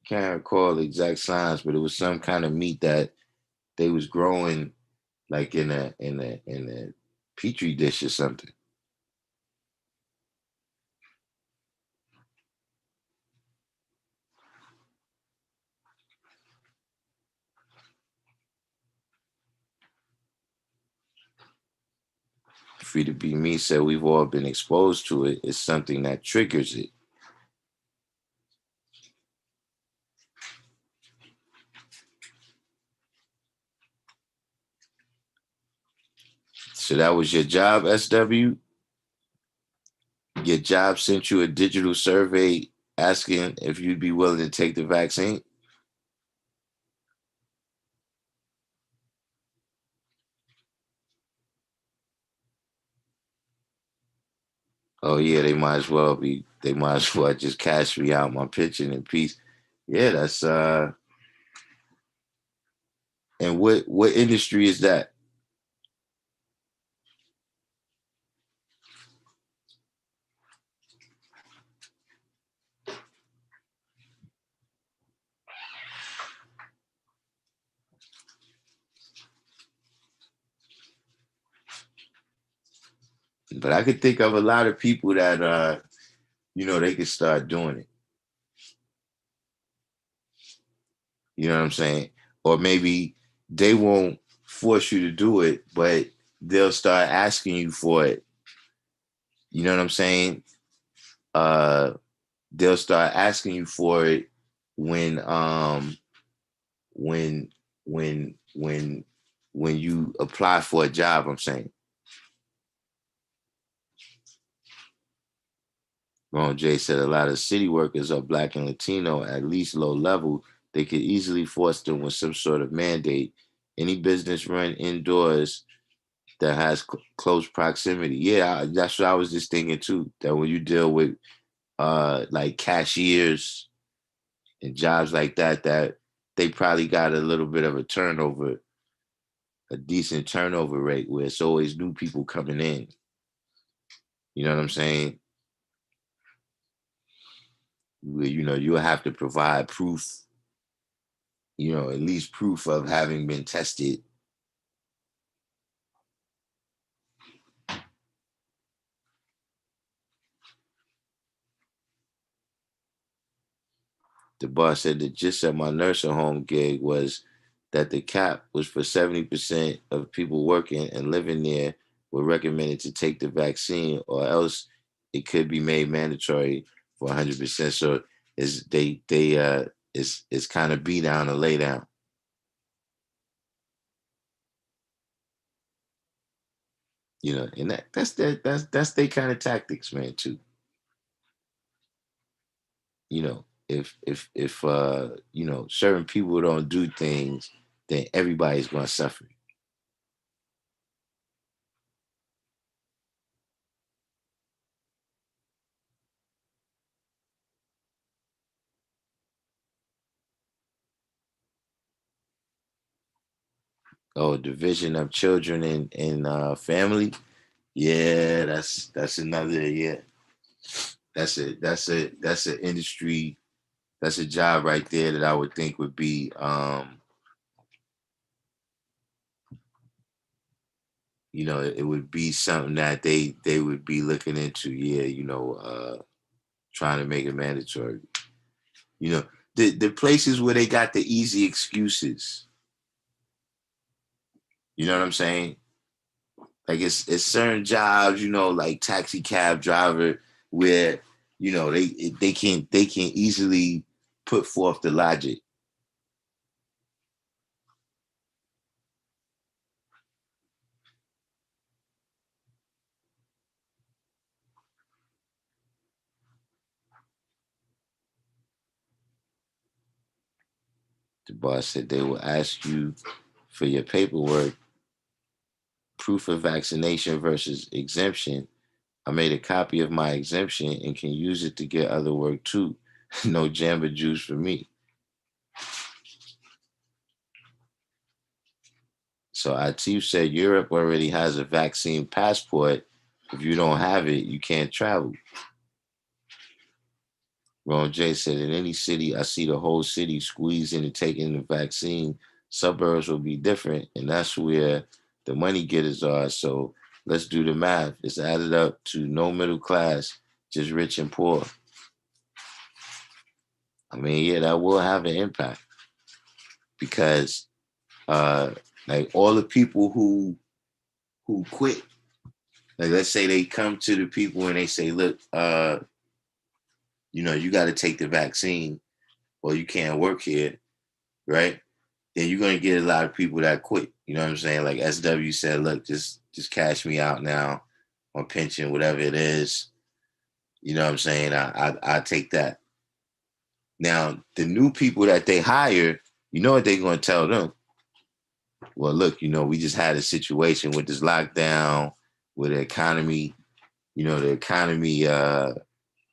Can't recall the exact science, but it was some kind of meat that they was growing like in a petri dish or something. Free to Be Me said we've all been exposed to it. It's something that triggers it. So that was your job, SW? Your job sent you a digital survey asking if you'd be willing to take the vaccine? Oh yeah, they might as well just cash me out my pension in peace. Yeah, that's and what industry is that? But I could think of a lot of people that they could start doing it. You know what I'm saying? Or maybe they won't force you to do it, but they'll start asking you for it. You know what I'm saying? They'll start asking you for it when when when when when you apply for a job, I'm saying. Ron J said a lot of city workers are Black and Latino, at least low level. They could easily force them with some sort of mandate. Any business run indoors that has close proximity. Yeah, that's what I was just thinking too. That when you deal with like cashiers and jobs like that, that they probably got a little bit of a decent turnover rate where it's always new people coming in. You know what I'm saying? Where, you'll have to provide proof, at least proof of having been tested. The boss said the gist of my nursing home gig was that the cap was for 70% of people working and living there were recommended to take the vaccine, or else it could be made mandatory for 100%. So it's kind of beat down or lay down. And that's their kind of tactics, man, too. If certain people don't do things, then everybody's gonna suffer. Oh, division of children in family. Yeah, that's another. Yeah, that's an industry. That's a job right there that I would think would be it would be something that they would be looking into. Yeah, trying to make it mandatory. The places where they got the easy excuses. You know what I'm saying? Like it's certain jobs, like taxi cab driver, where they can easily put forth the logic. The boss said they will ask you for your paperwork, proof of vaccination versus exemption. I made a copy of my exemption and can use it to get other work too. No Jamba Juice for me. So Atif said Europe already has a vaccine passport. If you don't have it, you can't travel. Ron J said, in any city, I see the whole city squeezing and taking the vaccine. Suburbs will be different, and that's where the money getters are. So let's do the math. It's added up to no middle class, just rich and poor. I mean, yeah, that will have an impact because, like all the people who quit, like let's say they come to the people and they say, look, you got to take the vaccine or you can't work here, right? Then you're gonna get a lot of people that quit. You know what I'm saying? Like SW said, look, just cash me out now on pension, whatever it is. You know what I'm saying? I take that. Now the new people that they hire, you know what they're gonna tell them? Well, look, we just had a situation with this lockdown, with the economy, it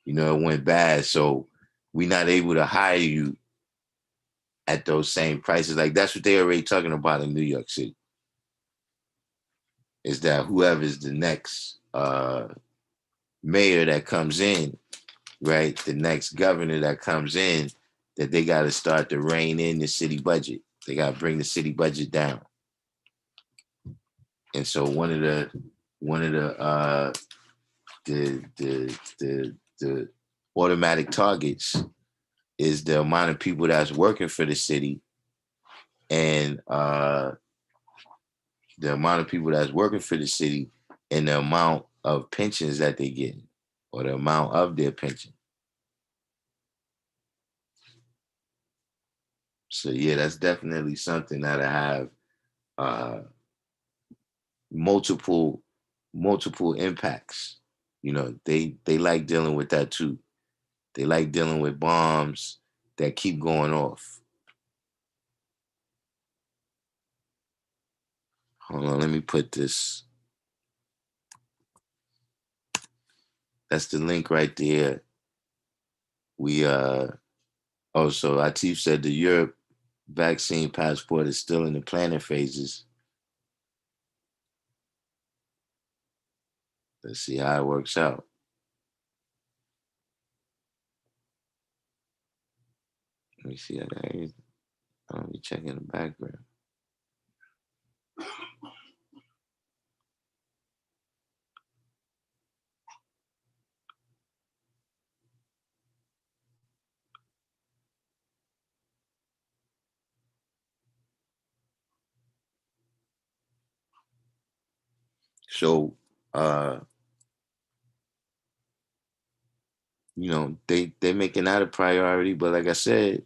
went bad. So we're not able to hire you at those same prices. Like that's what they're already talking about in New York City. Is that whoever's the next mayor that comes in, right? The next governor that comes in, that they got to start to rein in the city budget. They got to bring the city budget down. And so one of one of the automatic targets is the amount of people that's working for the city, and the amount of people that's working for the city and the amount of pensions that they get, or the amount of their pension. So yeah, that's definitely something that I have multiple impacts. They like dealing with that too. They like dealing with bombs that keep going off. Hold on, let me put this. That's the link right there. We oh, so Atif said the Europe vaccine passport is still in the planning phases. Let's see how it works out. Let me see how that is. I'll be checking the background. So they're making that a priority, but like I said,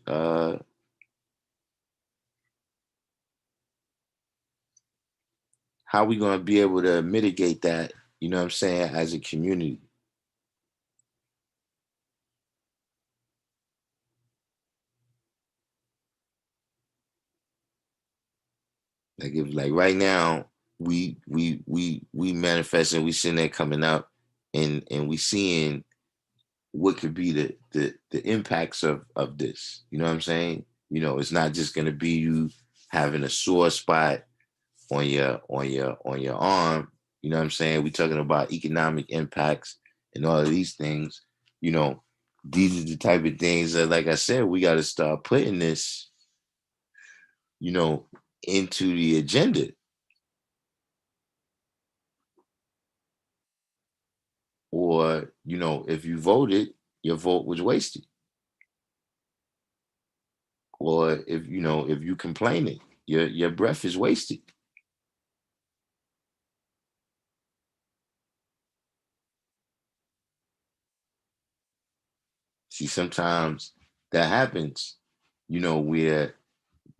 how we gonna be able to mitigate that, you know what I'm saying, as a community? Like right now, we manifesting, we sitting there coming up, and we seeing what could be the impacts of this. You know what I'm saying? It's not just gonna be you having a sore spot on your arm. You know what I'm saying? We're talking about economic impacts and all of these things. These are the type of things that, like I said, we got to start putting this, into the agenda. Or, if you voted, your vote was wasted. Or if you complaining, your breath is wasted. See, sometimes that happens, where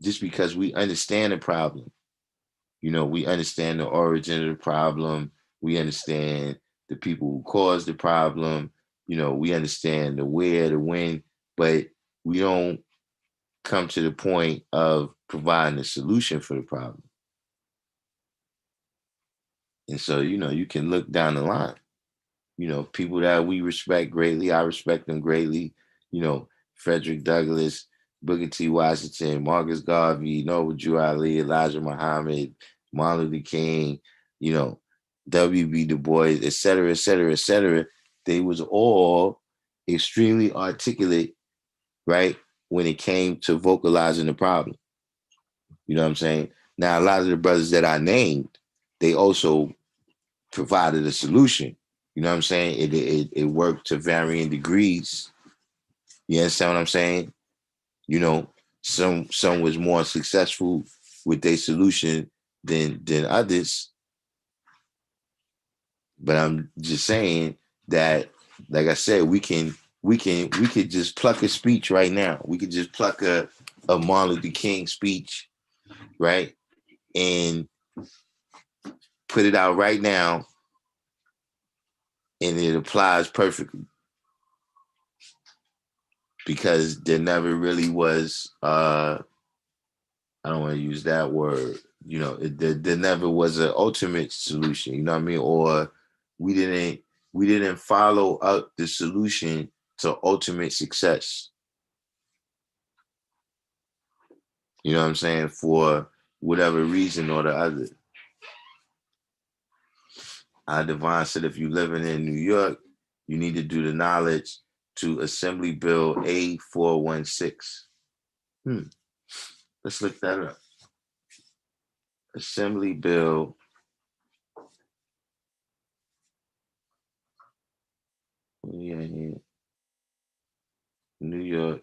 just because we understand the problem, we understand the origin of the problem, we understand the people who caused the problem, we understand the where, the when, but we don't come to the point of providing a solution for the problem. And so, you can look down the line, people that we respect greatly. I respect them greatly. Frederick Douglass, Booker T. Washington, Marcus Garvey, Noble Drew Ali, Elijah Muhammad, Martin Luther King, W.B. Du Bois, et cetera, et cetera, et cetera. They was all extremely articulate, right, when it came to vocalizing the problem. You know what I'm saying? Now, a lot of the brothers that I named, they also provided a solution. You know what I'm saying? It worked to varying degrees. You understand what I'm saying? Some was more successful with their solution than others. But I'm just saying that, like I said, we could just pluck a speech right now. We could just pluck a Martin Luther King speech, right? And put it out right now, and it applies perfectly. Because there never really was I don't want to use that word, there never was an ultimate solution, you know what I mean? Or we didn't follow up the solution to ultimate success. You know what I'm saying? For whatever reason or the other. Our divine said, if you're living in New York, you need to do the knowledge to Assembly Bill A416. Let's look that up. Assembly Bill Yeah, yeah. New York,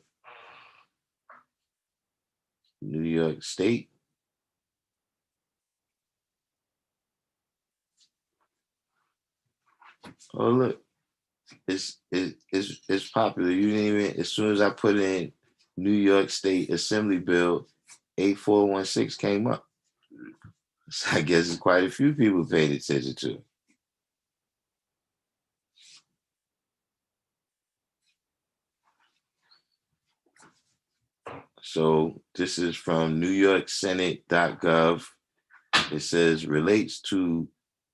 New York State. Oh look, it's popular. You didn't even as soon as I put in New York State Assembly Bill 8416 came up. So I guess it's quite a few people paid attention to it. So this is from NewYorkSenate.gov. It says relates to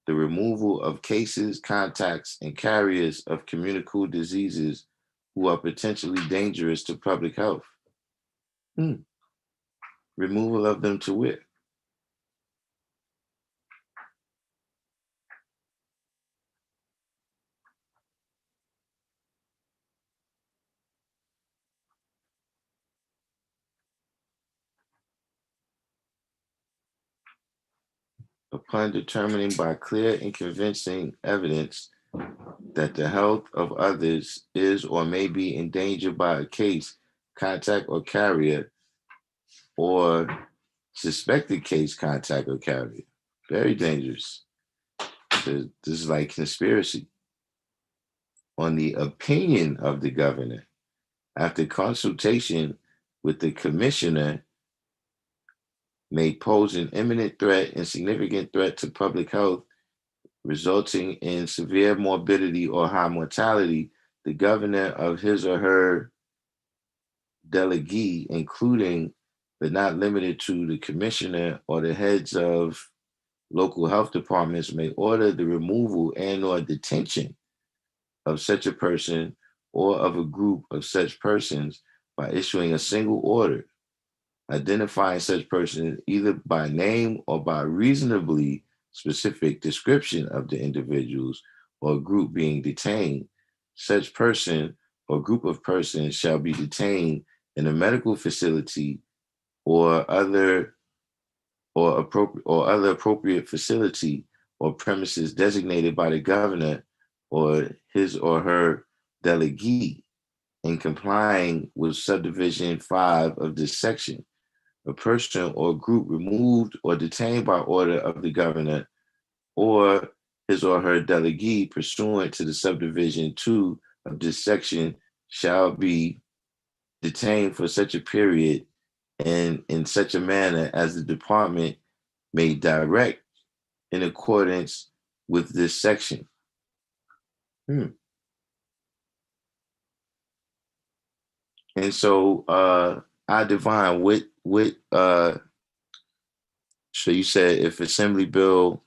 the removal of cases, contacts, and carriers of communicable diseases who are potentially dangerous to public health. Removal of them to where? Upon determining by clear and convincing evidence that the health of others is or may be endangered by a case, contact, or carrier, or suspected case, contact, or carrier. Very dangerous. This is like conspiracy. On the opinion of the governor, after consultation with the commissioner, may pose an imminent threat and significant threat to public health, resulting in severe morbidity or high mortality, the governor of his or her delegee, including but not limited to the commissioner or the heads of local health departments, may order the removal and or detention of such a person or of a group of such persons by issuing a single order identifying such person either by name or by reasonably specific description of the individuals or group being detained. Such person or group of persons shall be detained in a medical facility or other appropriate facility or premises designated by the governor or his or her delegee in complying with subdivision 5 of this section. A person or group removed or detained by order of the governor or his or her delegee pursuant to the subdivision 2 of this section shall be detained for such a period and in such a manner as the department may direct in accordance with this section. And so I divine so you said if Assembly Bill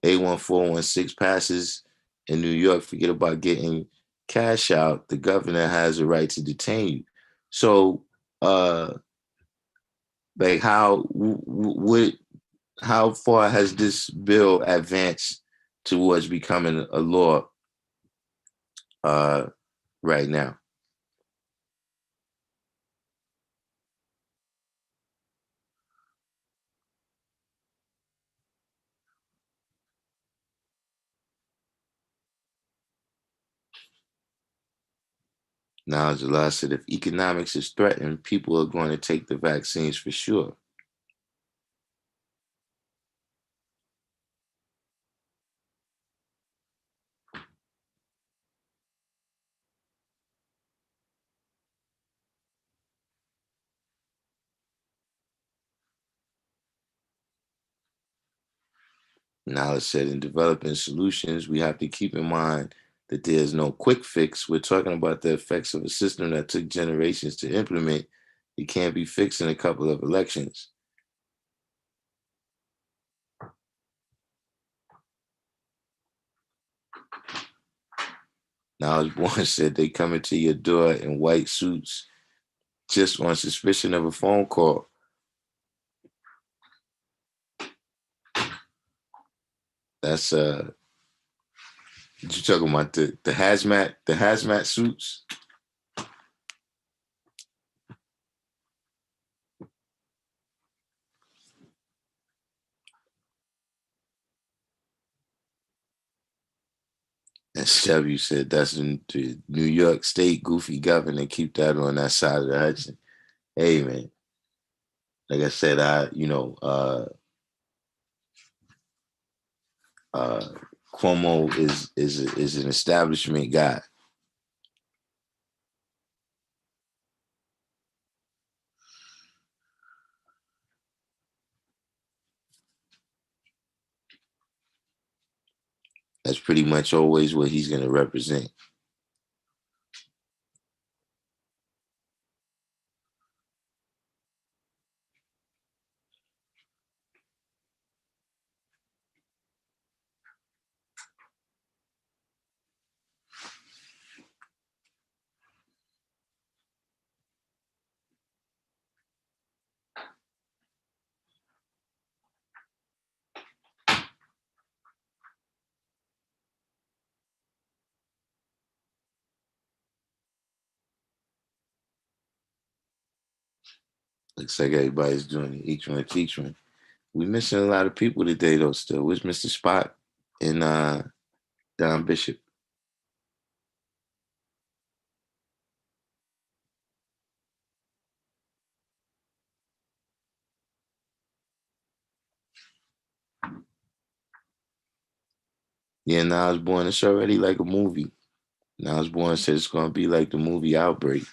A1416 passes in New York, forget about getting cash out, the governor has a right to detain you. So like how far has this bill advanced towards becoming a law right now? Now, as Allah said, if economics is threatened, people are going to take the vaccines for sure. Now, it said in developing solutions, we have to keep in mind that there's no quick fix. We're talking about the effects of a system that took generations to implement. It can't be fixed in a couple of elections. Now, as one said, they come into your door in white suits just on suspicion of a phone call. That's you talking about the hazmat suits? SW said that's the New York State goofy governor. Keep that on that side of the Hudson. Hey man, like I said, uh, Cuomo is an establishment guy. That's pretty much always what he's going to represent. Looks like everybody's doing each one teach one. We missing a lot of people today though. Still, where's Mr. Spot and Don Bishop? Yeah, now I was born. It's already like a movie. Now I was born said it's gonna be like the movie Outbreak.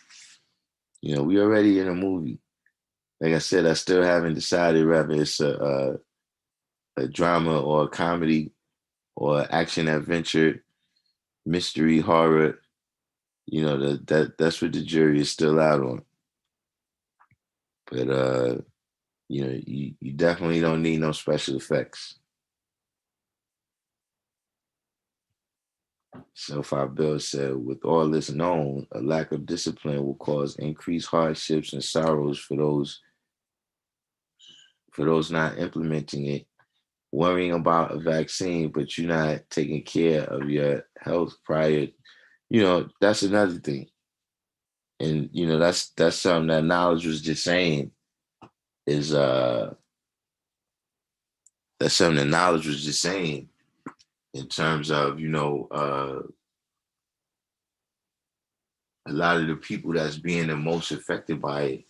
We already in a movie. Like I said, I still haven't decided whether it's a drama or a comedy or action adventure, mystery, horror. That's what the jury is still out on. But you definitely don't need no special effects. So far, Bill said, with all this known, a lack of discipline will cause increased hardships and sorrows for those not implementing it. Worrying about a vaccine, but you're not taking care of your health prior, that's another thing. And that's something that Knowledge was just saying is that's something that Knowledge was just saying in terms of, a lot of the people that's being the most affected by it,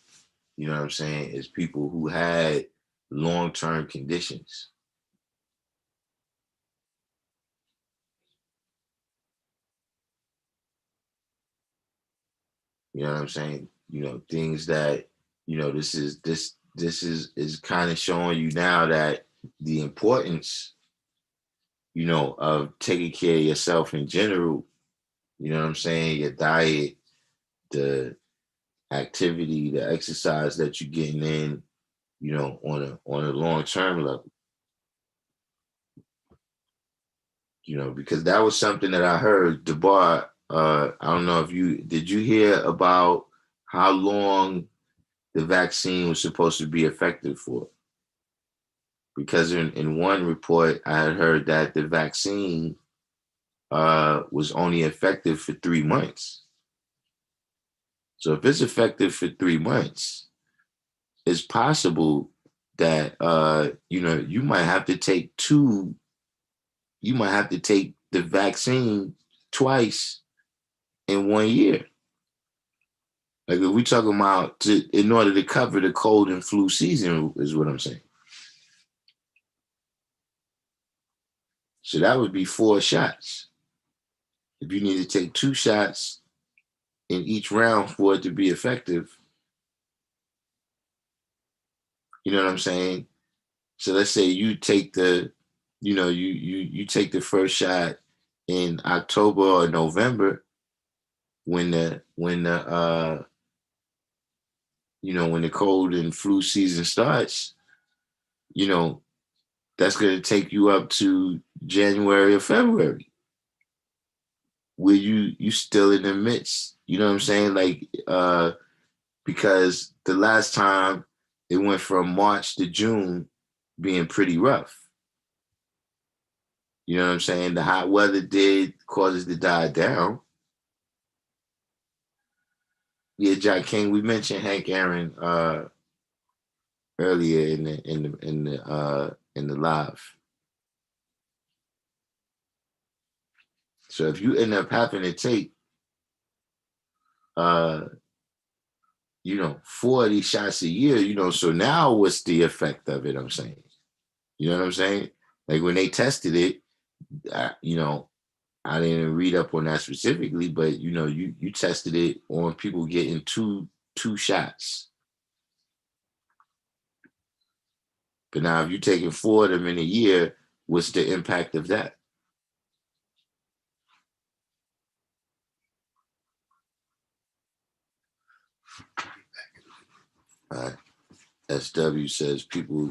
you know what I'm saying, is people who had long-term conditions. You know what I'm saying? Things that, this is kind of showing you now that the importance, of taking care of yourself in general, you know what I'm saying, your diet, the activity, the exercise that you're getting in, on a long-term level. Because that was something that I heard, DeBar, I don't know if did you hear about how long the vaccine was supposed to be effective for? Because in one report, I had heard that the vaccine was only effective for 3 months. So if it's effective for 3 months, it's possible that you might have to take the vaccine twice in 1 year. Like if we talking about in order to cover the cold and flu season is what I'm saying. So that would be 4 shots. If you need to take 2 shots in each round for it to be effective, you know what I'm saying? So let's say you take you take the first shot in October or November when the cold and flu season starts, that's going to take you up to January or February, where you still in the midst. You know what I'm saying? Like because the last time it went from March to June being pretty rough. You know what I'm saying? The hot weather did cause it to die down. Yeah, Jack King. We mentioned Hank Aaron earlier in the live. So if you end up having to take, 4 of these shots a year, so now what's the effect of it? I'm saying, you know what I'm saying? Like when they tested it, I didn't read up on that specifically, but you tested it on people getting two shots. But now if you're taking 4 of them in a year, what's the impact of that? SW says people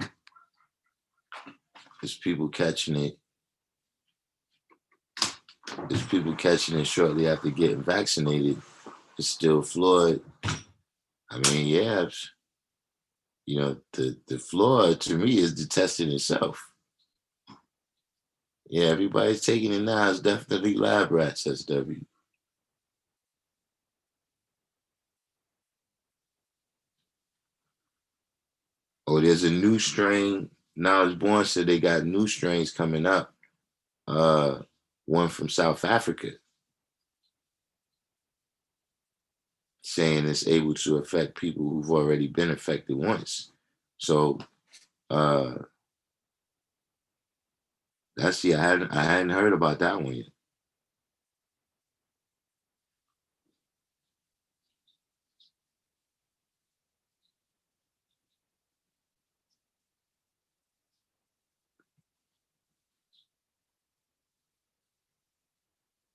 catching it. There's people catching it shortly after getting vaccinated. It's still flawed. I mean, yeah, the flaw to me is the testing itself. Yeah, everybody's taking it now. It's definitely lab rats, SW. Oh, there's a new strain. Knowledge Born said they got new strains coming up. One from South Africa saying it's able to affect people who've already been affected once. So I hadn't heard about that one yet.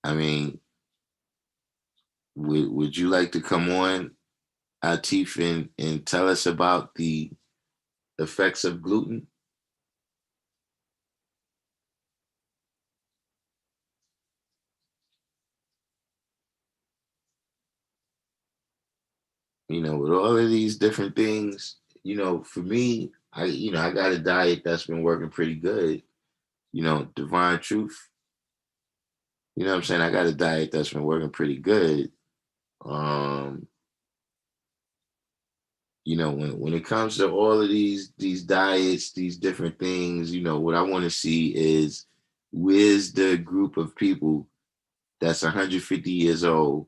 I mean, would you like to come on, Atif, and tell us about the effects of gluten? With all of these different things, for me, I got a diet that's been working pretty good. Divine Truth. You know what I'm saying? I got a diet that's been working pretty good. When it comes to all of these diets, these different things, what I want to see is where's the group of people that's 150 years old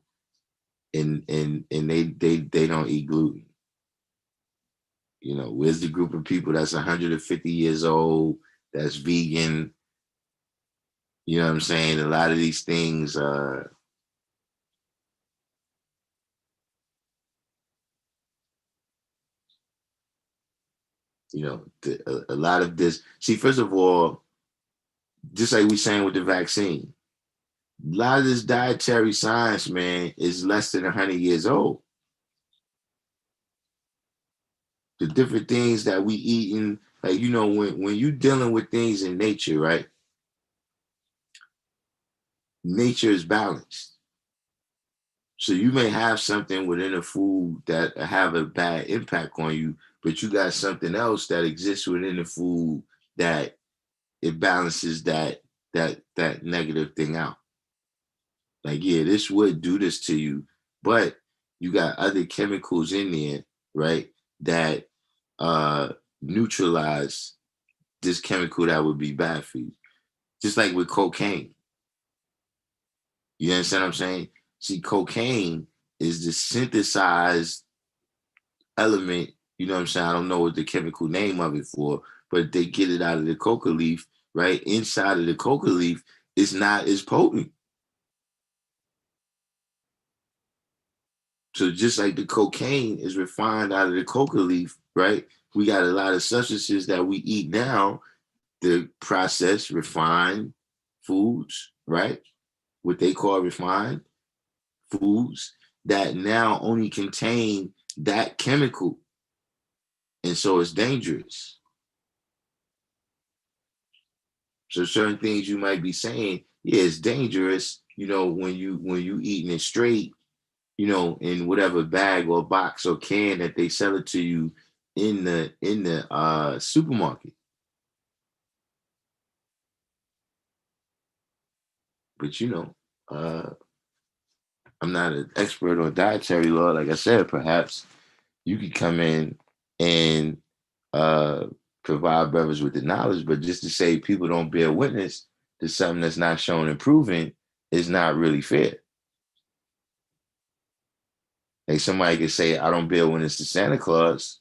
and they don't eat gluten. Where's the group of people that's 150 years old that's vegan? You know what I'm saying? A lot of these things a lot of this. See, first of all, just like we saying with the vaccine, a lot of this dietary science, man, is less than 100 years old. The different things that we eating, like, when you're dealing with things in nature, right? Nature is balanced. So you may have something within a food that have a bad impact on you, but you got something else that exists within the food that it balances that negative thing out. Like, yeah, this would do this to you, but you got other chemicals in there, right, that neutralize this chemical that would be bad for you. Just like with cocaine. You understand what I'm saying? See, cocaine is the synthesized element, you know what I'm saying? I don't know what the chemical name of it for, but they get it out of the coca leaf, right? Inside of the coca leaf, it's not as potent. So just like the cocaine is refined out of the coca leaf, right? We got a lot of substances that we eat now, the processed, refined foods, right? What they call refined foods that now only contain that chemical. And so it's dangerous. So certain things you might be saying, yeah, it's dangerous, when you eating it straight, in whatever bag or box or can that they sell it to you in the supermarket. But I'm not an expert on dietary law. Like I said, perhaps you could come in and provide brothers with the knowledge, but just to say people don't bear witness to something that's not shown and proven is not really fair. Like somebody could say, I don't build when it's the Santa Claus.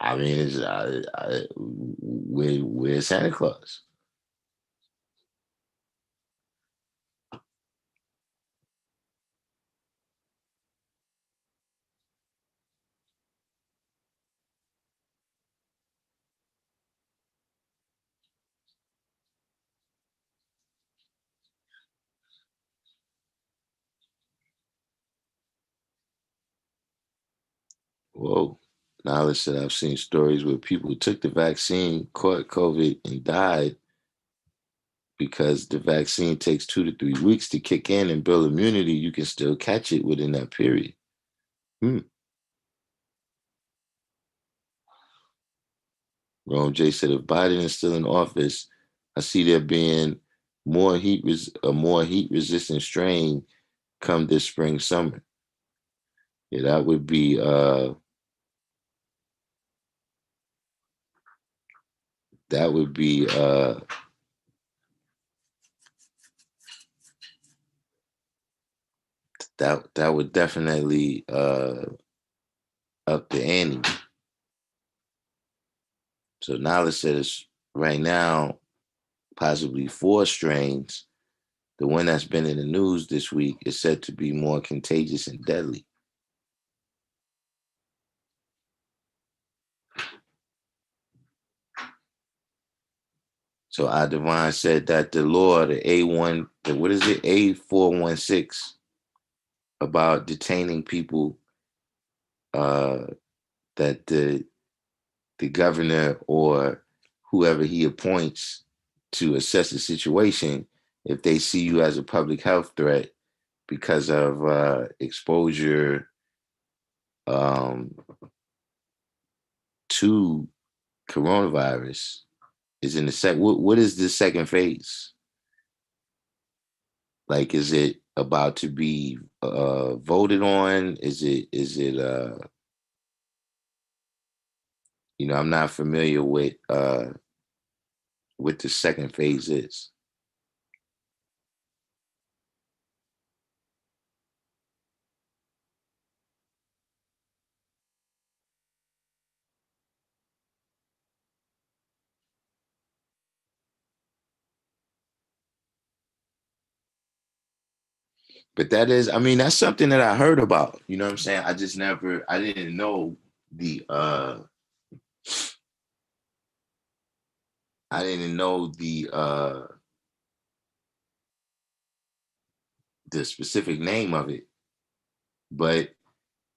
I mean, where's Santa Claus? Whoa. Now said I've seen stories where people took the vaccine, caught COVID, and died because the vaccine takes 2 to 3 weeks to kick in and build immunity. You can still catch it within that period. Rome J said, if Biden is still in office, I see there being a more heat resistant strain come this spring summer. Yeah, that would be that would be that would definitely up the ante. So Nala says right now, possibly 4 strains. The one that's been in the news this week is said to be more contagious and deadly. So our divine said that the law, the A1, what is it, A416, about detaining people, that the governor or whoever he appoints to assess the situation, if they see you as a public health threat because of exposure to coronavirus, is in the second. What is the second phase? Like, is it about to be voted on? Is it I'm not familiar with what the second phase is. But that is, I mean, that's something that I heard about. You know what I'm saying? I didn't know the I didn't know the specific name of it. But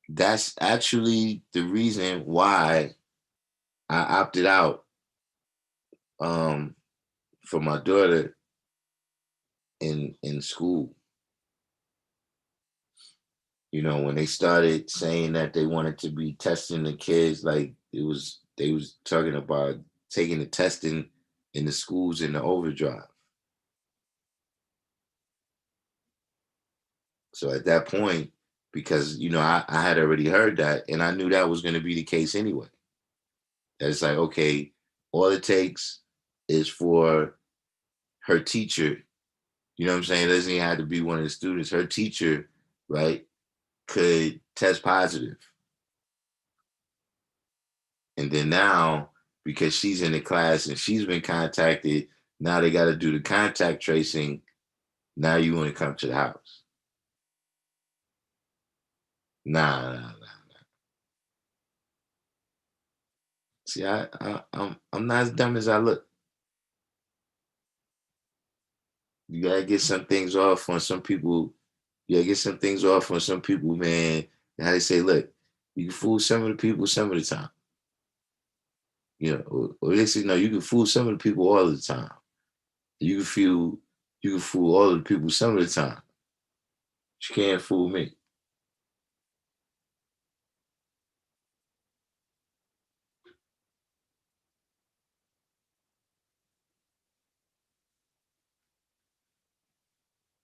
that's actually the reason why I opted out for my daughter in school. When they started saying that they wanted to be testing the kids, like they was talking about taking the testing in the schools in the overdrive. So at that point, because I had already heard that, and I knew that was going to be the case anyway. That it's like, okay, all it takes is for her teacher, you know what I'm saying? It doesn't even have to be one of the students. Her teacher, right, could test positive. And then now, because she's in the class and she's been contacted, now they got to do the contact tracing. Now you want to come to the house. Nah. See, I'm not as dumb as I look. You gotta get some things off on some people. You gotta get some things off on some people, man. How they say, look, you can fool some of the people some of the time. Or they say, no, you can fool some of the people all the time. You can fool all of the people some of the time. But you can't fool me.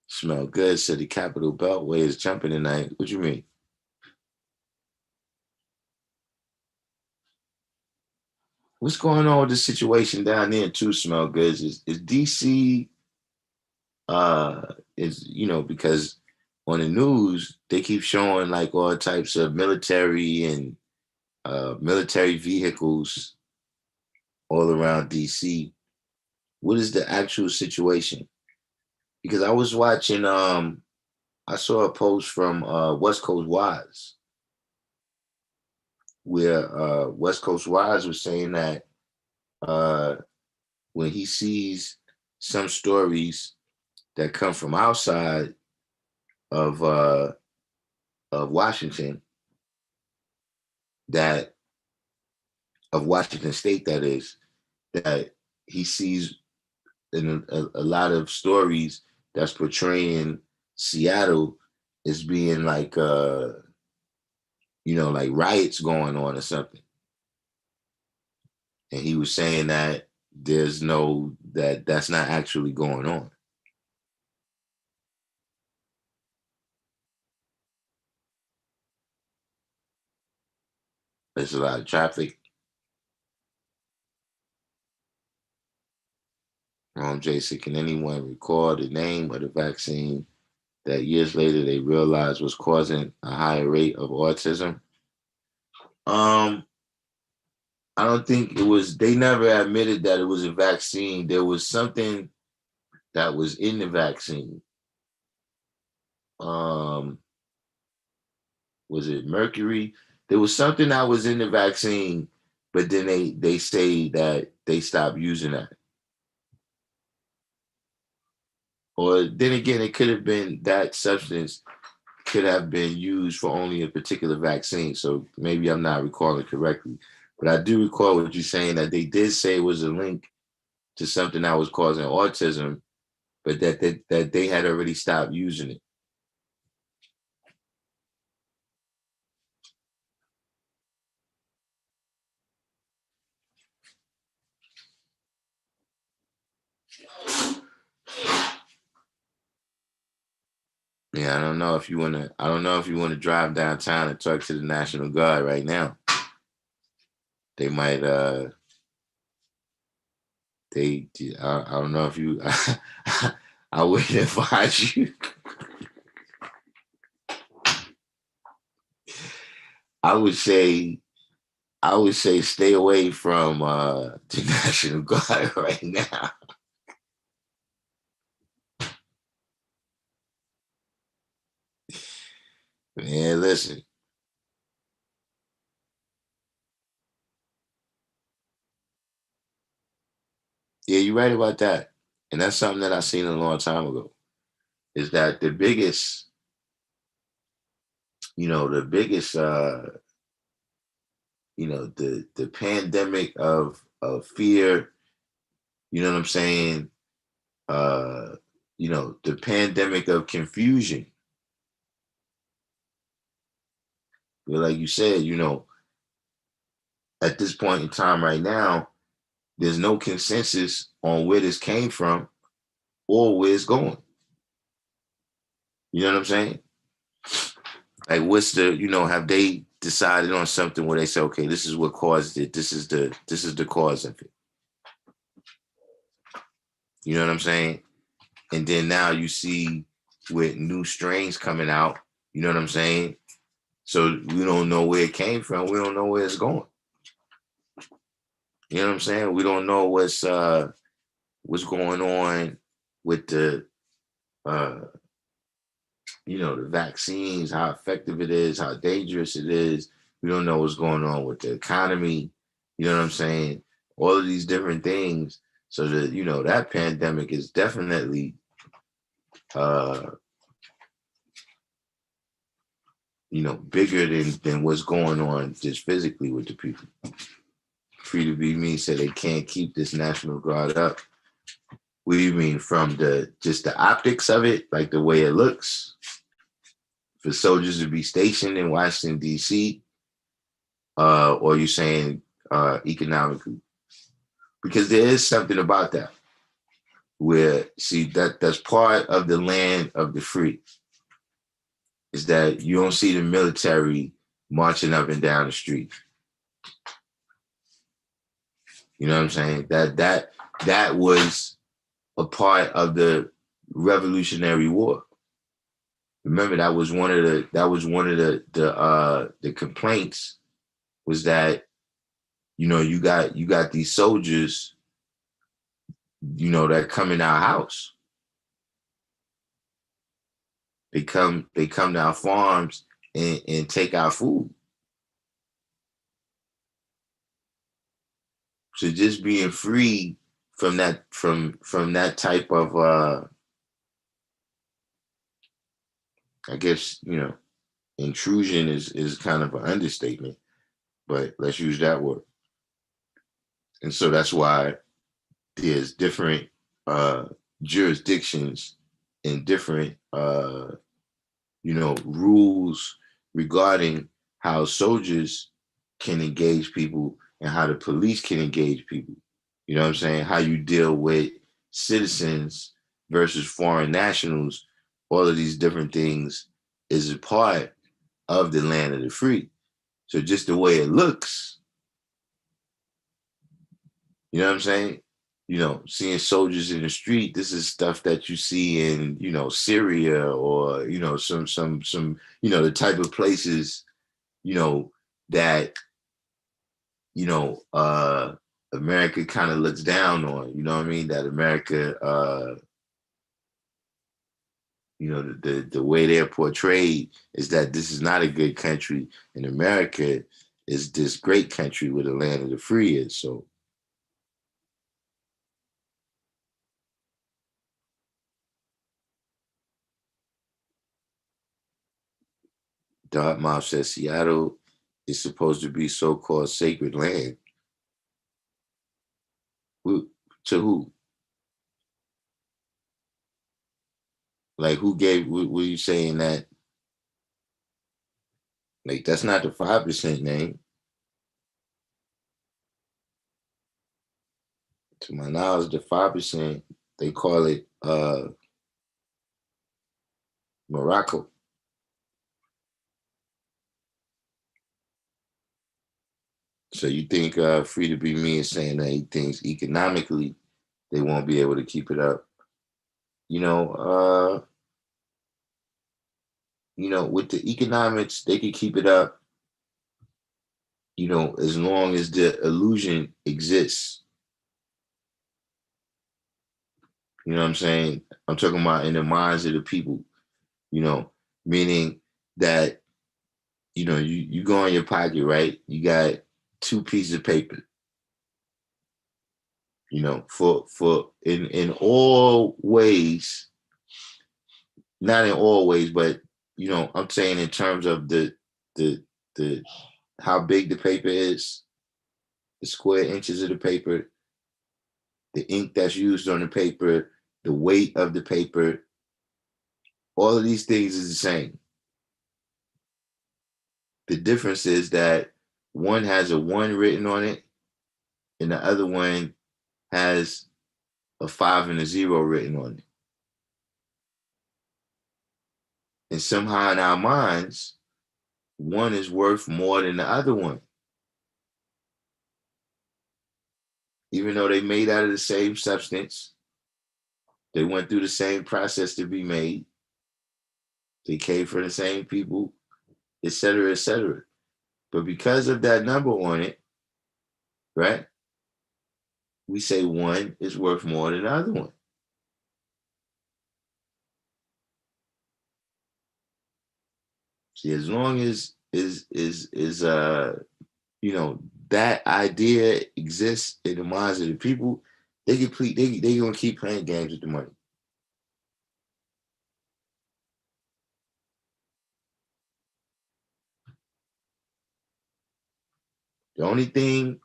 Smell good, said the Capital Beltway is jumping tonight. What you mean? What's going on with the situation down there too, Smell Good? Is DC is, because on the news they keep showing like all types of military and military vehicles all around DC. What is the actual situation? Because I was watching, I saw a post from West Coast Wise, where West Coast Wise was saying that when he sees some stories that come from outside of Washington, that of Washington State, that is, that he sees in a lot of stories that's portraying Seattle as being like like riots going on or something. And he was saying that that's not actually going on. There's a lot of traffic. Jason, can anyone recall the name of the vaccine that years later they realized was causing a higher rate of autism? I don't think it was, they never admitted that it was a vaccine. There was something that was in the vaccine. Was it mercury? There was something that was in the vaccine, but then they say that they stopped using that. Or then again, it could have been that substance could have been used for only a particular vaccine. So maybe I'm not recalling correctly. But I do recall what you're saying, that they did say it was a link to something that was causing autism, but that they had already stopped using it. Yeah, I don't know if you want to drive downtown and talk to the National Guard right now. They might I don't know if you I wouldn't advise you. I would say stay away from the National Guard right now. Man, listen. Yeah, you're right about that. And that's something that I seen a long time ago. Is that the biggest the pandemic of fear, you know what I'm saying? The pandemic of confusion. But like you said, at this point in time right now, there's no consensus on where this came from or where it's going. You know what I'm saying? Like, what's have they decided on something where they say, okay, this is what caused it. This is the cause of it. You know what I'm saying? And then now you see with new strains coming out, you know what I'm saying? So we don't know where it came from. We don't know where it's going. You know what I'm saying? We don't know what's going on with the the vaccines, how effective it is, how dangerous it is. We don't know what's going on with the economy. You know what I'm saying? All of these different things. So that, that pandemic is definitely bigger than what's going on just physically with the people. Free to Be Me said they can't keep this National Guard up. What do you mean, from just the optics of it, like the way it looks? For soldiers to be stationed in Washington, D.C., or you saying economically? Because there is something about that where, see, that's part of the land of the free, is that you don't see the military marching up and down the street. You know what I'm saying? That was a part of the Revolutionary War. Remember, that was one of the complaints, was that, you got these soldiers, that come in our house. They come to our farms and take our food. So just being free from that type of I guess, intrusion is kind of an understatement, but let's use that word. And so that's why there's different jurisdictions and different rules regarding how soldiers can engage people and how the police can engage people. You know what I'm saying? How you deal with citizens versus foreign nationals, all of these different things is a part of the land of the free. So just the way it looks, you know what I'm saying? Seeing soldiers in the street, this is stuff that you see in, Syria, or, some, the type of places, that, America kind of looks down on, you know what I mean? That America, the way they're portrayed is that this is not a good country, and America is this great country where the land of the free is. So, Dartmouth says Seattle is supposed to be so-called sacred land. To who? Like, who gave? Were you saying that? Like, that's not the 5% name. To my knowledge, the 5%, they call it Morocco. So you think Free to Be Me is saying that he thinks economically they won't be able to keep it up? With the economics, they can keep it up, as long as the illusion exists. You know what I'm saying? I'm talking about in the minds of the people, meaning that, you go in your pocket, right? You got 2 pieces of paper, for in all ways, not in all ways, but, I'm saying in terms of the how big the paper is, the square inches of the paper, the ink that's used on the paper, the weight of the paper, all of these things is the same. The difference is that one has a 1 written on it, and the other one has a 5 and a 0 written on it. And somehow in our minds, one is worth more than the other one. Even though they made out of the same substance, they went through the same process to be made, they came from the same people, et cetera, et cetera. But because of that number on it, right, we say one is worth more than the other one. See, as long as that idea exists in the minds of the people, they gonna keep playing games with the money. The only thing,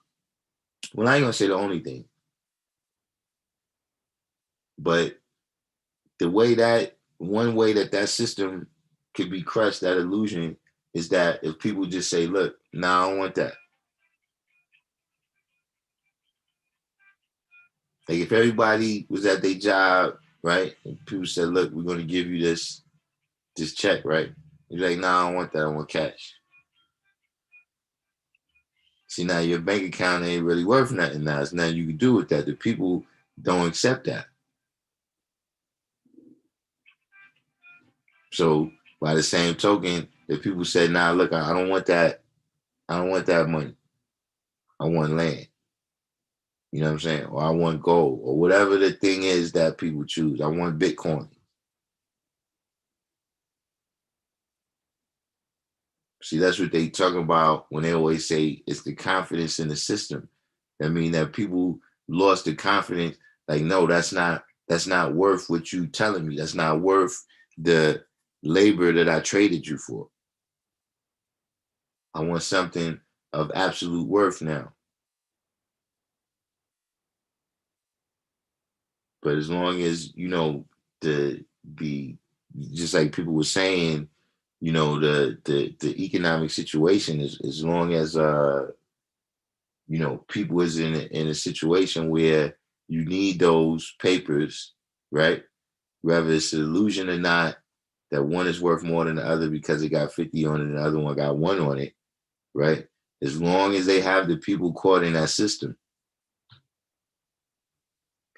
well, I ain't gonna say the only thing, but one way that system could be crushed, that illusion, is that if people just say, look, nah, I don't want that. Like, if everybody was at their job, right, and people said, look, we're gonna give you this check, right? You're like, nah, I don't want that, I want cash. See, now your bank account ain't really worth nothing now. There's nothing you can do with that. The people don't accept that. So by the same token, if people said, "Nah, look, I don't want that. I don't want that money. I want land." You know what I'm saying? Or I want gold, or whatever the thing is that people choose. I want Bitcoin. See, that's what they talk about when they always say it's the confidence in the system. I mean that people lost the confidence. Like, no, that's not worth what you telling me. That's not worth the labor that I traded you for. I want something of absolute worth now. But as long as, the just like people were saying, the economic situation is, as long as people is in a situation where you need those papers, right? Whether it's an illusion or not, that one is worth more than the other because it got 50 on it and the other one got one on it, right? As long as they have the people caught in that system.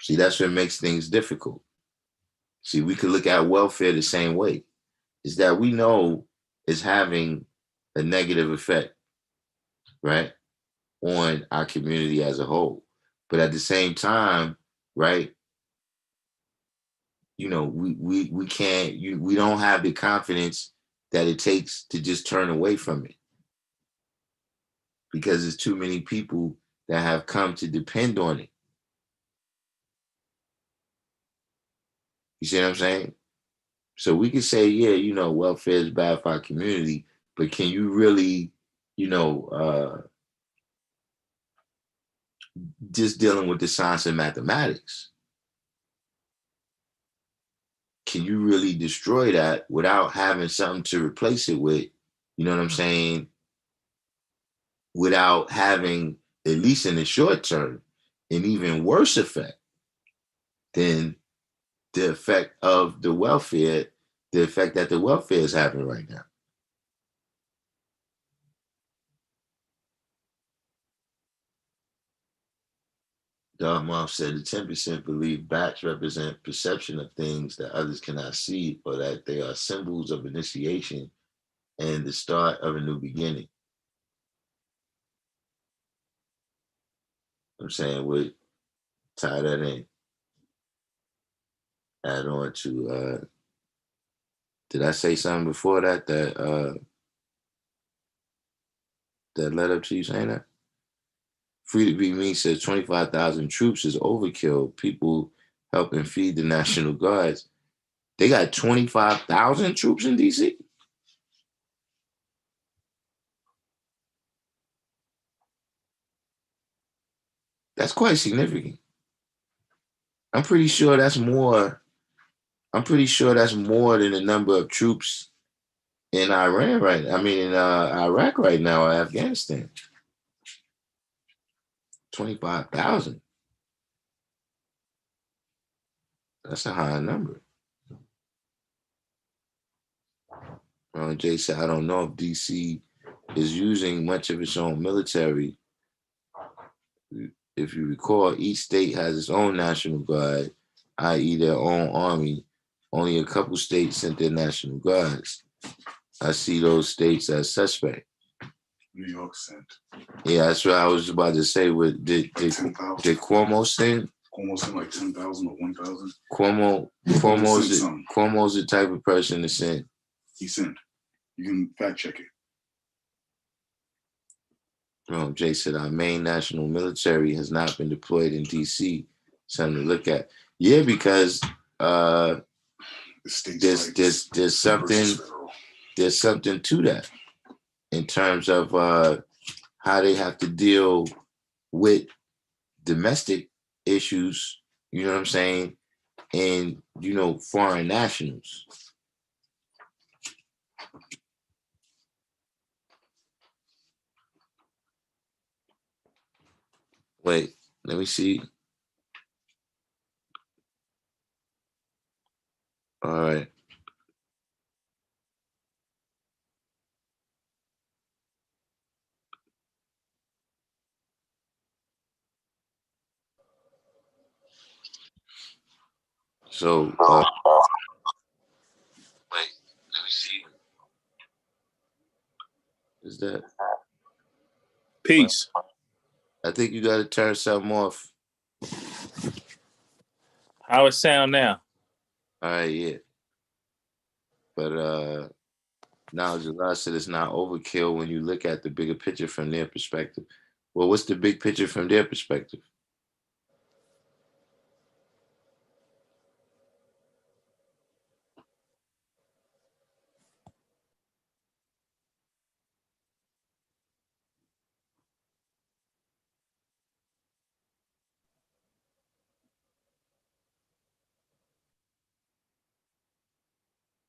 See, that's what makes things difficult. See, we could look at welfare the same way. Is that we know is having a negative effect, right, on our community as a whole. But at the same time, right, we can't we don't have the confidence that it takes to just turn away from it, because there's too many people that have come to depend on it. You see what I'm saying? So we can say, yeah, welfare is bad for our community, but can you really, you know, just dealing with the science and mathematics, can you really destroy that without having something to replace it with? You know what I'm saying? Without having, at least in the short term, an even worse effect than the effect of the effect that the welfare is having right now. Dartmouth said the 10% believe bats represent perception of things that others cannot see, or that they are symbols of initiation and the start of a new beginning. I'm saying we tie that in. Add on to did I say something before that led up to you saying that? Free to be me says 25,000 troops is overkill. People helping feed the National Guards. They got 25,000 troops in DC? That's quite significant. I'm pretty sure that's more. I'm pretty sure that's more than the number of troops in Iran in Iraq right now, or Afghanistan. 25,000. That's a high number. Jay said, I don't know if DC is using much of its own military. If you recall, each state has its own National Guard, i.e. their own army. Only a couple states sent their National Guards. I see those states as suspect. New York sent. Yeah, that's what I was about to say. Did Cuomo send? Cuomo sent like 10,000 or 1,000. Cuomo's the type of person to send. He sent. You can fact check it. Jay said our main national military has not been deployed in DC. Something to look at. Yeah, because there's something to that in terms of how they have to deal with domestic issues, you know what I'm saying, and foreign nationals. Wait, let me see. All right. So, wait, that? Peace. I think you got to turn something off. How it sound now? All right, yeah. But knowledge of God said it's not overkill when you look at the bigger picture from their perspective. Well, what's the big picture from their perspective?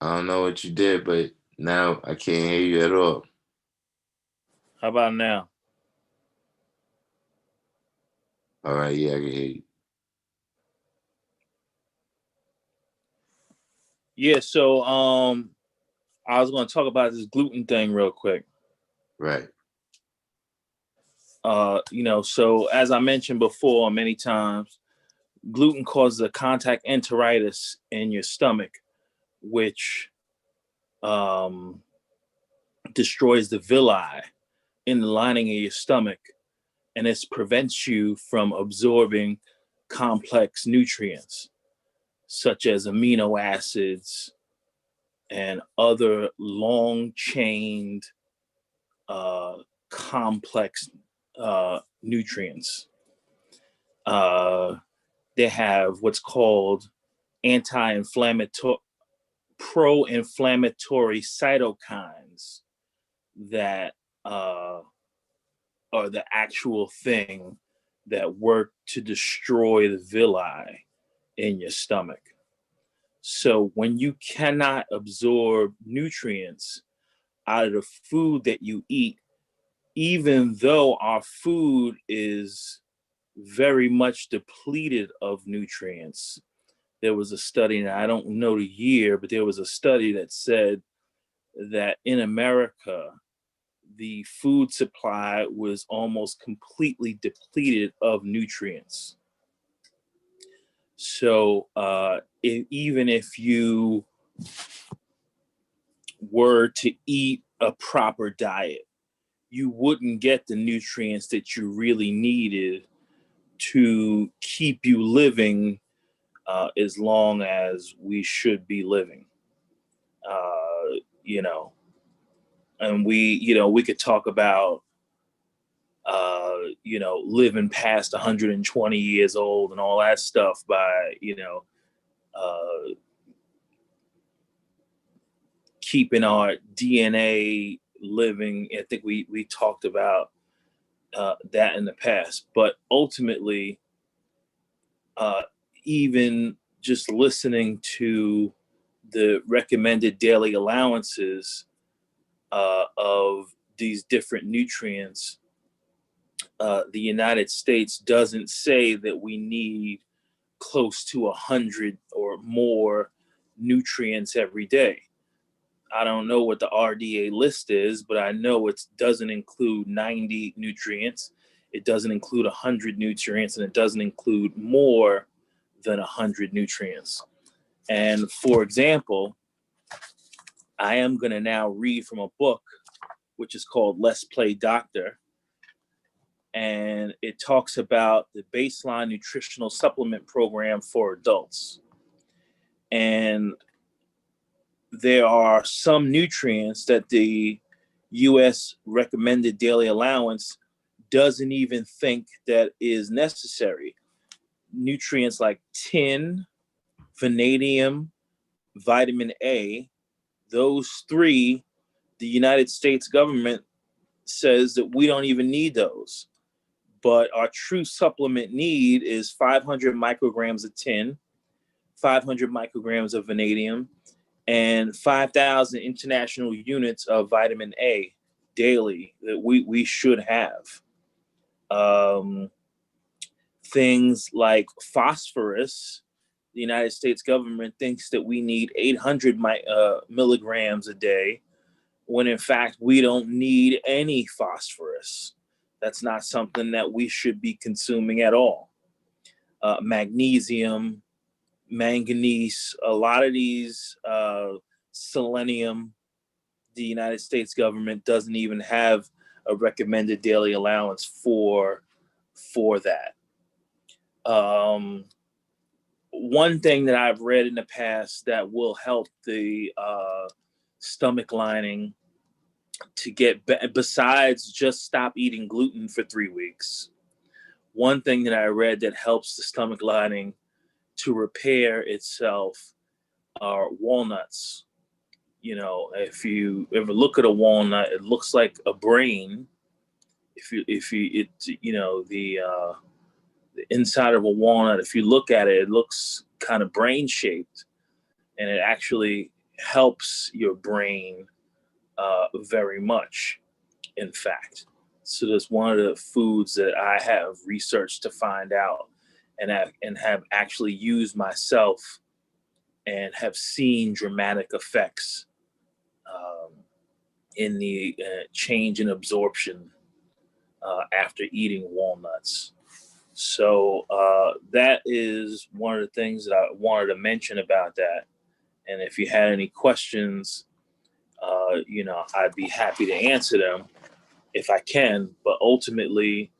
I don't know what you did, but now I can't hear you at all. How about now? All right, yeah, I can hear you. Yeah, so I was going to talk about this gluten thing real quick. Right. So as I mentioned before many times, gluten causes a contact enteritis in your stomach, which destroys the villi in the lining of your stomach, and it prevents you from absorbing complex nutrients such as amino acids and other long-chained complex nutrients. They have what's called anti-inflammatory, pro-inflammatory cytokines that are the actual thing that work to destroy the villi in your stomach. So when you cannot absorb nutrients out of the food that you eat, even though our food is very much depleted of nutrients, there was a study, and I don't know the year, but there was a study that said that in America, the food supply was almost completely depleted of nutrients. So even if you were to eat a proper diet, you wouldn't get the nutrients that you really needed to keep you living as long as we should be living. And we could talk about living past 120 years old and all that stuff by keeping our DNA living. I think we talked about that in the past, but ultimately, even just listening to the recommended daily allowances of these different nutrients, the United States doesn't say that we need close to 100 or more nutrients every day. I don't know what the RDA list is, but I know it doesn't include 90 nutrients. It doesn't include 100 nutrients, and it doesn't include more than 100 nutrients. And for example, I am going to now read from a book which is called Let's Play Doctor. And it talks about the baseline nutritional supplement program for adults. And there are some nutrients that the U.S. recommended daily allowance doesn't even think that is necessary. Nutrients like tin, vanadium, vitamin A, those three, the United States government says that we don't even need those. But our true supplement need is 500 micrograms of tin, 500 micrograms of vanadium, and 5,000 international units of vitamin A daily that we should have. Things like phosphorus, the United States government thinks that we need 800 milligrams a day, when in fact we don't need any phosphorus. That's not something that we should be consuming at all. Magnesium, manganese, a lot of these, selenium, the United States government doesn't even have a recommended daily allowance for that. One thing that I've read in the past that will help the stomach lining to get besides just stop eating gluten for 3 weeks. One thing that I read that helps the stomach lining to repair itself are walnuts. You know, if you ever look at a walnut, it looks like a brain. The inside of a walnut, if you look at it, it looks kind of brain shaped, and it actually helps your brain very much, in fact. So that's one of the foods that I have researched to find out and have actually used myself and have seen dramatic effects in the change in absorption after eating walnuts. So that is one of the things that I wanted to mention about that. And if you had any questions, I'd be happy to answer them if I can. But ultimately,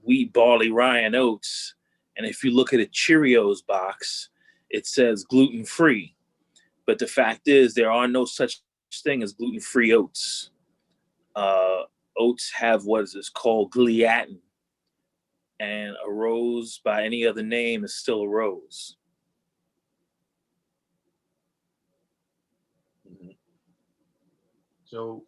wheat, barley, rye, and oats. And if you look at a Cheerios box, it says gluten-free. But the fact is, there are no such thing as gluten-free oats. Oats have what is called gliadin. And a rose by any other name is still a rose. So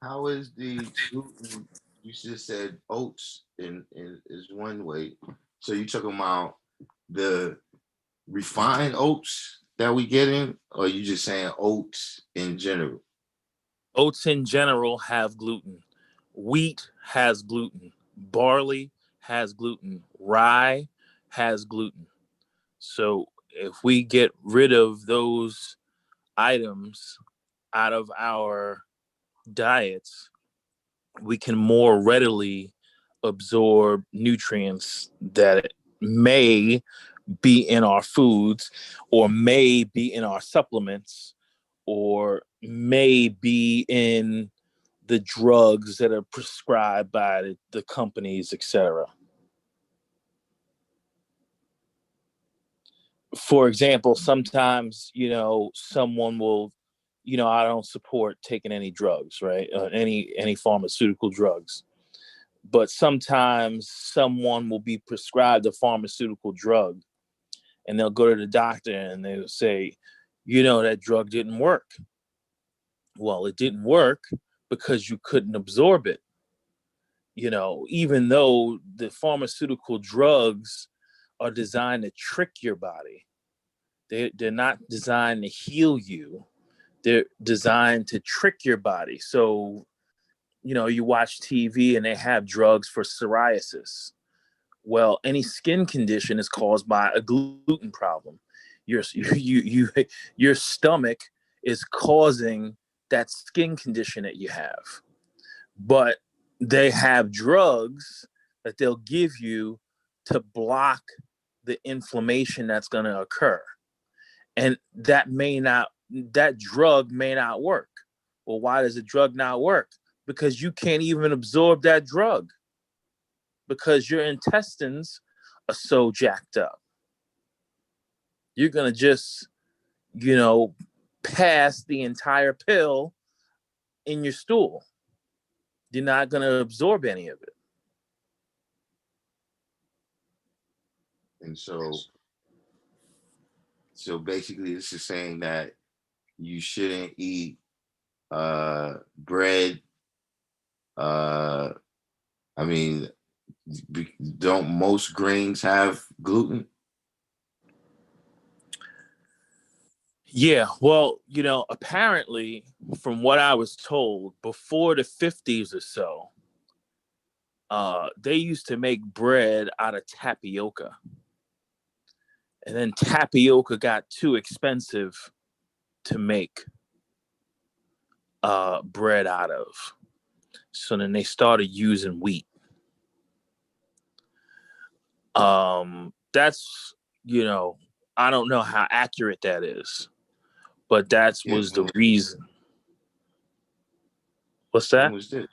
how is the gluten? You just said oats in is one way. So you talking about the refined oats that we get in, or you just saying oats in general? Oats in general have gluten. Wheat has gluten. Barley has gluten. Rye has gluten. So if we get rid of those items out of our diets, we can more readily absorb nutrients that may be in our foods or may be in our supplements or may be in the drugs that are prescribed by the companies, etc. For example, sometimes, someone will, I don't support taking any drugs, right? Any pharmaceutical drugs. But sometimes someone will be prescribed a pharmaceutical drug and they'll go to the doctor and they'll say, that drug didn't work. Well, it didn't work because you couldn't absorb it. Even though the pharmaceutical drugs are designed to trick your body, they're not designed to heal you. They're designed to trick your body. So, you watch TV and they have drugs for psoriasis. Well, any skin condition is caused by a gluten problem. Your stomach is causing that skin condition that you have. But they have drugs that they'll give you to block the inflammation that's going to occur. And that drug may not work. Well, why does the drug not work? Because you can't even absorb that drug because your intestines are so jacked up. You're going to just, pass the entire pill in your stool. You're not going to absorb any of it. And so basically this is saying that you shouldn't eat bread. I mean, don't most grains have gluten? Yeah, well, apparently, from what I was told, before the 50s or so, they used to make bread out of tapioca. And then tapioca got too expensive to make bread out of. So then they started using wheat. That's, I don't know how accurate that is. but that Yeah, was the reason. What's when that? was this?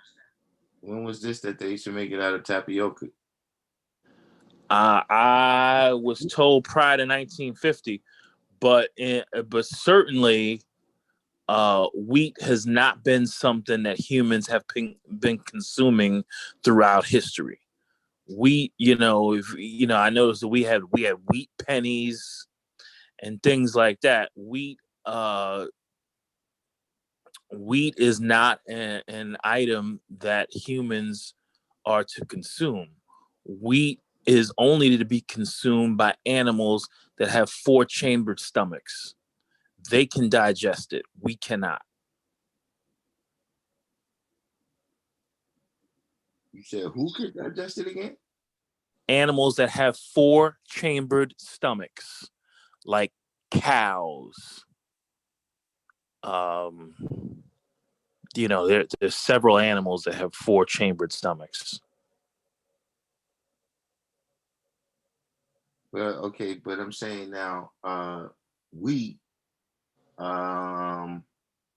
When was this that they used to make it out of tapioca? I was told prior to 1950, but certainly wheat has not been something that humans have been consuming throughout history. Wheat, I noticed that we had wheat pennies and things like that. Wheat is not an item that humans are to consume. Wheat is only to be consumed by animals that have 4-chambered stomachs. They can digest it. We cannot. You said who could digest it again? Animals that have 4-chambered stomachs, like cows. There's several animals that have 4-chambered stomachs. Well, okay, but I'm saying now, wheat,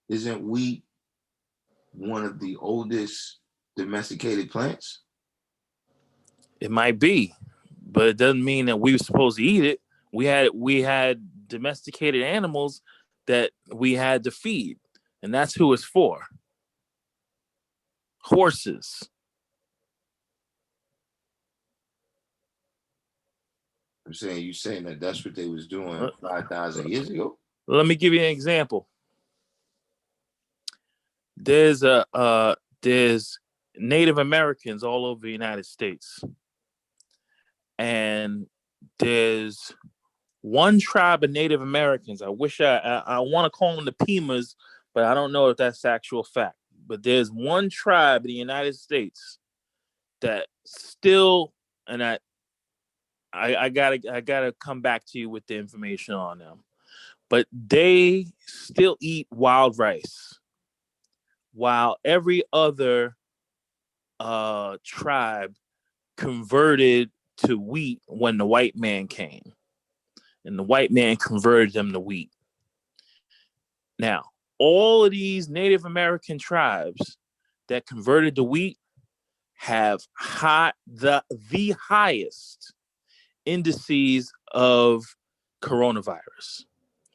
isn't wheat one of the oldest domesticated plants? It might be, but it doesn't mean that we were supposed to eat it. We had domesticated animals that we had to feed, and that's who it's for. Horses. I'm saying, you saying that that's what they was doing 5,000 years ago? Let me give you an example. There's Native Americans all over the United States, and there's one tribe of Native Americans. I wish I want to call them the Pimas, but I don't know if that's actual fact. But there's one tribe in the United States that still, and I gotta come back to you with the information on them, but they still eat wild rice, while every other tribe converted to wheat when the white man came, and the white man converted them to wheat. Now, all of these Native American tribes that converted to wheat have the highest indices of coronavirus,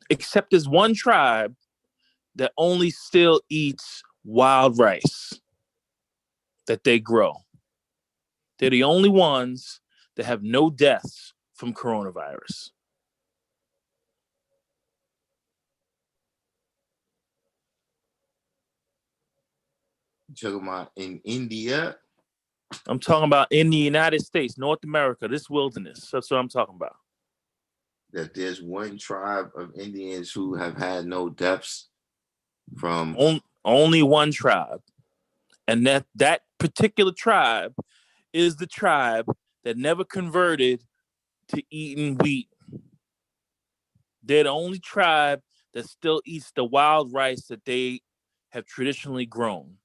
except there's one tribe that only still eats wild rice that they grow. They're the only ones that have no deaths from coronavirus. You talking about in India? I'm talking about in the United States, North America, this wilderness. That's what I'm talking about. That there's one tribe of Indians who have had no deaths from... Only one tribe. And that particular tribe is the tribe that never converted to eating wheat. They're the only tribe that still eats the wild rice that they have traditionally grown.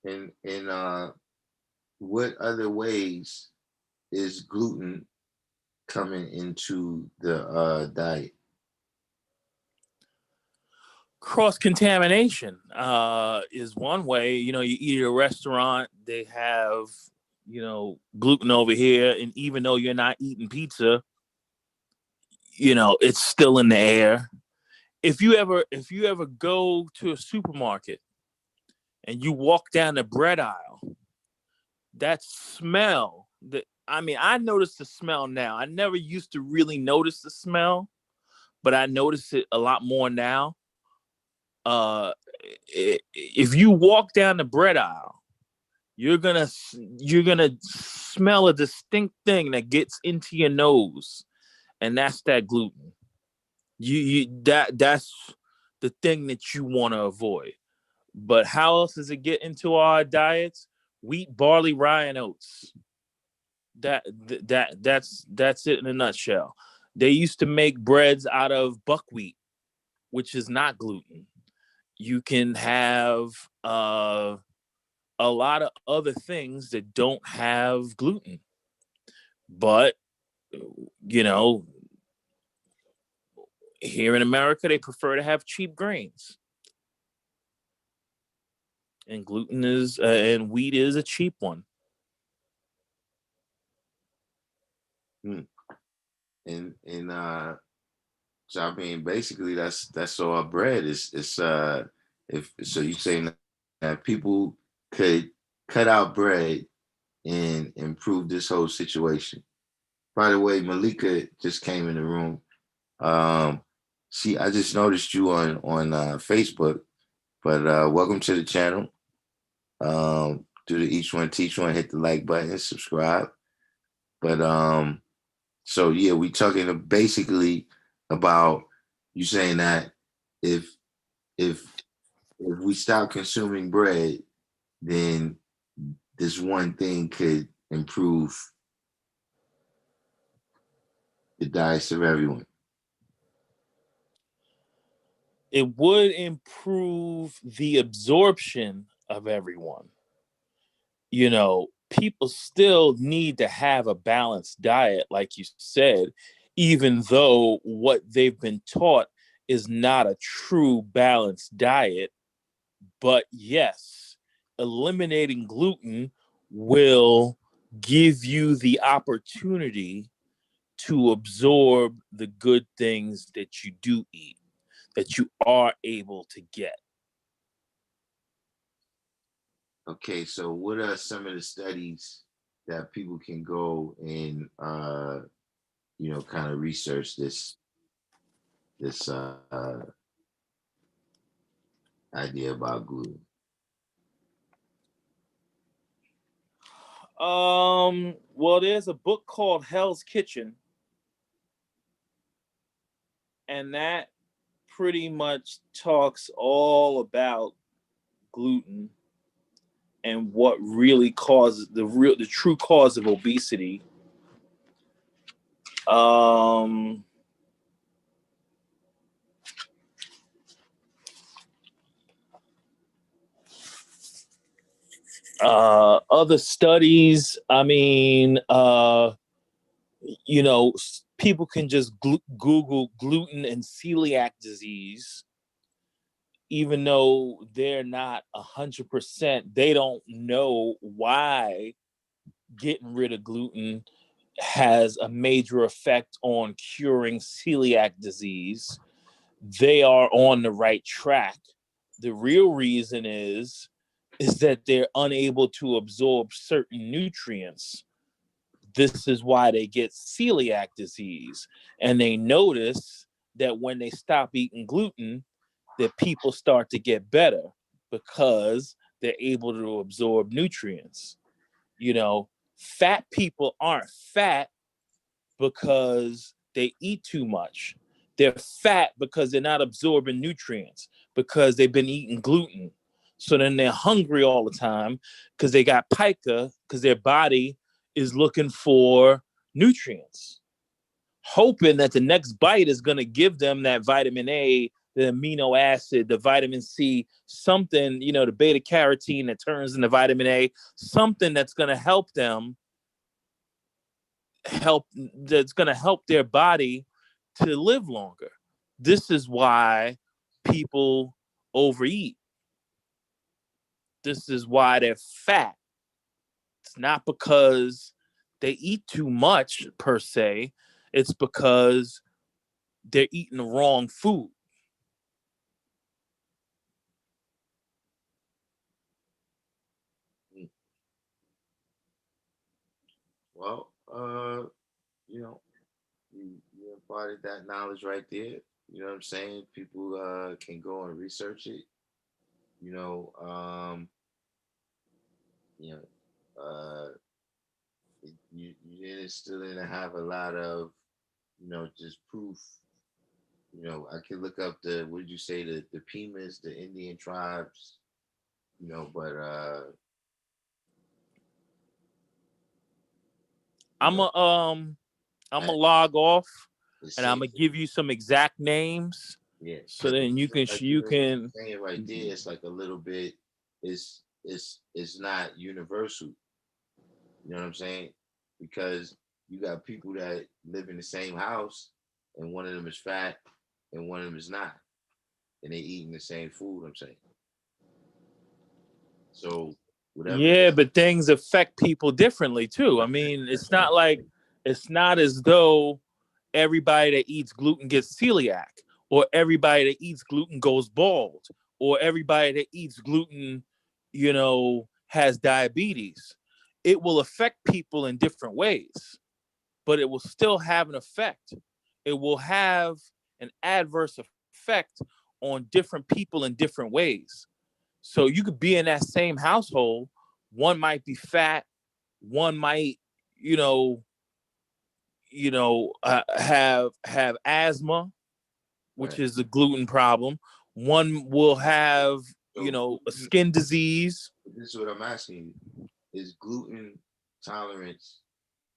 And what other ways is gluten coming into the diet? Cross-contamination is one way. You eat at a restaurant, they have, gluten over here, and even though you're not eating pizza, it's still in the air. If you ever go to a supermarket and you walk down the bread aisle, that smell, I notice the smell now. I never used to really notice the smell, but I notice it a lot more now. If you walk down the bread aisle, you're gonna smell a distinct thing that gets into your nose, and that's that gluten. That's the thing that you want to avoid. But how else does it get into our diets? Wheat, barley, rye, and oats. That's it in a nutshell. They used to make breads out of buckwheat, which is not gluten. You can have a lot of other things that don't have gluten. But, you know, here in America, they prefer to have cheap grains. And gluten is, and wheat is a cheap one. And so I mean, basically, that's all bread is. If so, you saying that people could cut out bread and improve this whole situation. By the way, Malika just came in the room. I just noticed you on Facebook, but welcome to the channel. Do the each one teach one, hit the like button, subscribe. But so yeah, we talking basically about you saying that if if we stop consuming bread, then this one thing could improve the diets of everyone. It would improve the absorption of everyone. You know, people still need to have a balanced diet, like you said, even though what they've been taught is not a true balanced diet. But yes, eliminating gluten will give you the opportunity to absorb the good things that you do eat, that you are able to get. Okay, so what are some of the studies that people can go and kind of research this idea about gluten? Well, there's a book called Hell's Kitchen, and that pretty much talks all about gluten and what really causes the true cause of obesity. Other studies, I mean, people can just Google gluten and celiac disease, even though they're not 100%, they don't know why getting rid of gluten has a major effect on curing celiac disease. They are on the right track. The real reason is that they're unable to absorb certain nutrients. This is why they get celiac disease. And they notice that when they stop eating gluten, that people start to get better because they're able to absorb nutrients. You know, fat people aren't fat because they eat too much. They're fat because they're not absorbing nutrients, because they've been eating gluten. So then they're hungry all the time because they got pica, because their body is looking for nutrients, hoping that the next bite is going to give them that vitamin A, the amino acid, the vitamin C, something, the beta carotene that turns into vitamin A, something that's going to help them that's going to help their body to live longer. This is why people overeat. This is why they're fat. It's not because they eat too much per se. It's because they're eating the wrong food. Well, you imparted that knowledge right there. You know what I'm saying? People can go and research it. You know, you know, you still didn't have a lot of, just proof. I could look up what did you say, the Pimas, the Indian tribes, but I'm a log off, and I'm gonna give you some exact names. Yeah. So then you can saying right there, it's like a little bit. It's it's not universal. You know what I'm saying? Because you got people that live in the same house, and one of them is fat, and one of them is not, and they eating the same food. I'm saying. So whatever. Yeah, but things affect people differently too. I mean, it's not as though everybody that eats gluten gets celiac, or everybody that eats gluten goes bald, or everybody that eats gluten, has diabetes. It will affect people in different ways, but it will still have an effect. It will have an adverse effect on different people in different ways. So you could be in that same household. One might be fat. One might, you know, have asthma, which Right. is a gluten problem. One will have, So a skin disease. this is what I'm asking you: is gluten tolerance,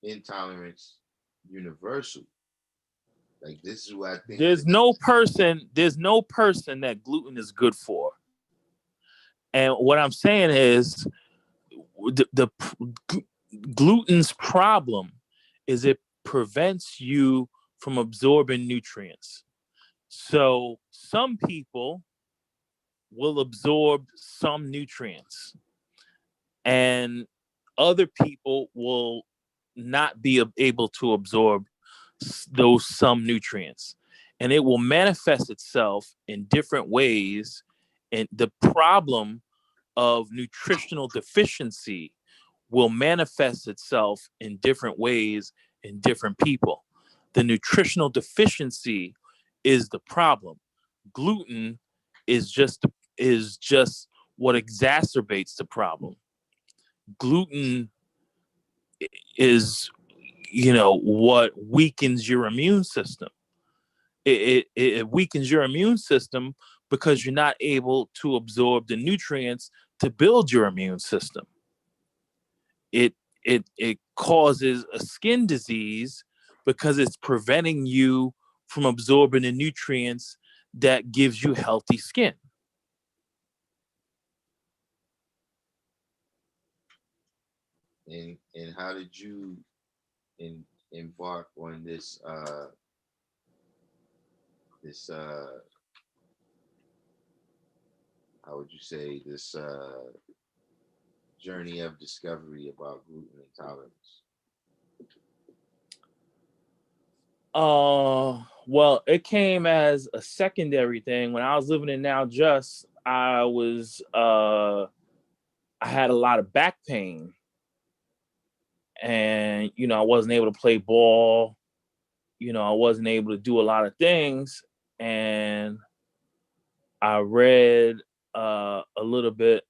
intolerance universal? Like this is what I think. There's no person that gluten is good for. And what I'm saying is the gluten's problem is it prevents you from absorbing nutrients. So some people will absorb some nutrients, and other people will not be able to absorb those some nutrients. And it will manifest itself in different ways. And the problem of nutritional deficiency will manifest itself in different ways in different people. The nutritional deficiency is the problem. Gluten is just what exacerbates the problem. Gluten is, what weakens your immune system. It weakens your immune system because you're not able to absorb the nutrients to build your immune system. It causes a skin disease because it's preventing you from absorbing the nutrients that gives you healthy skin. And how did you embark on this how would you say this journey of discovery about gluten intolerance? Well, it came as a secondary thing when I was living in Now Just. I had a lot of back pain, and I wasn't able to play ball. I wasn't able to do a lot of things, and I read a little bit.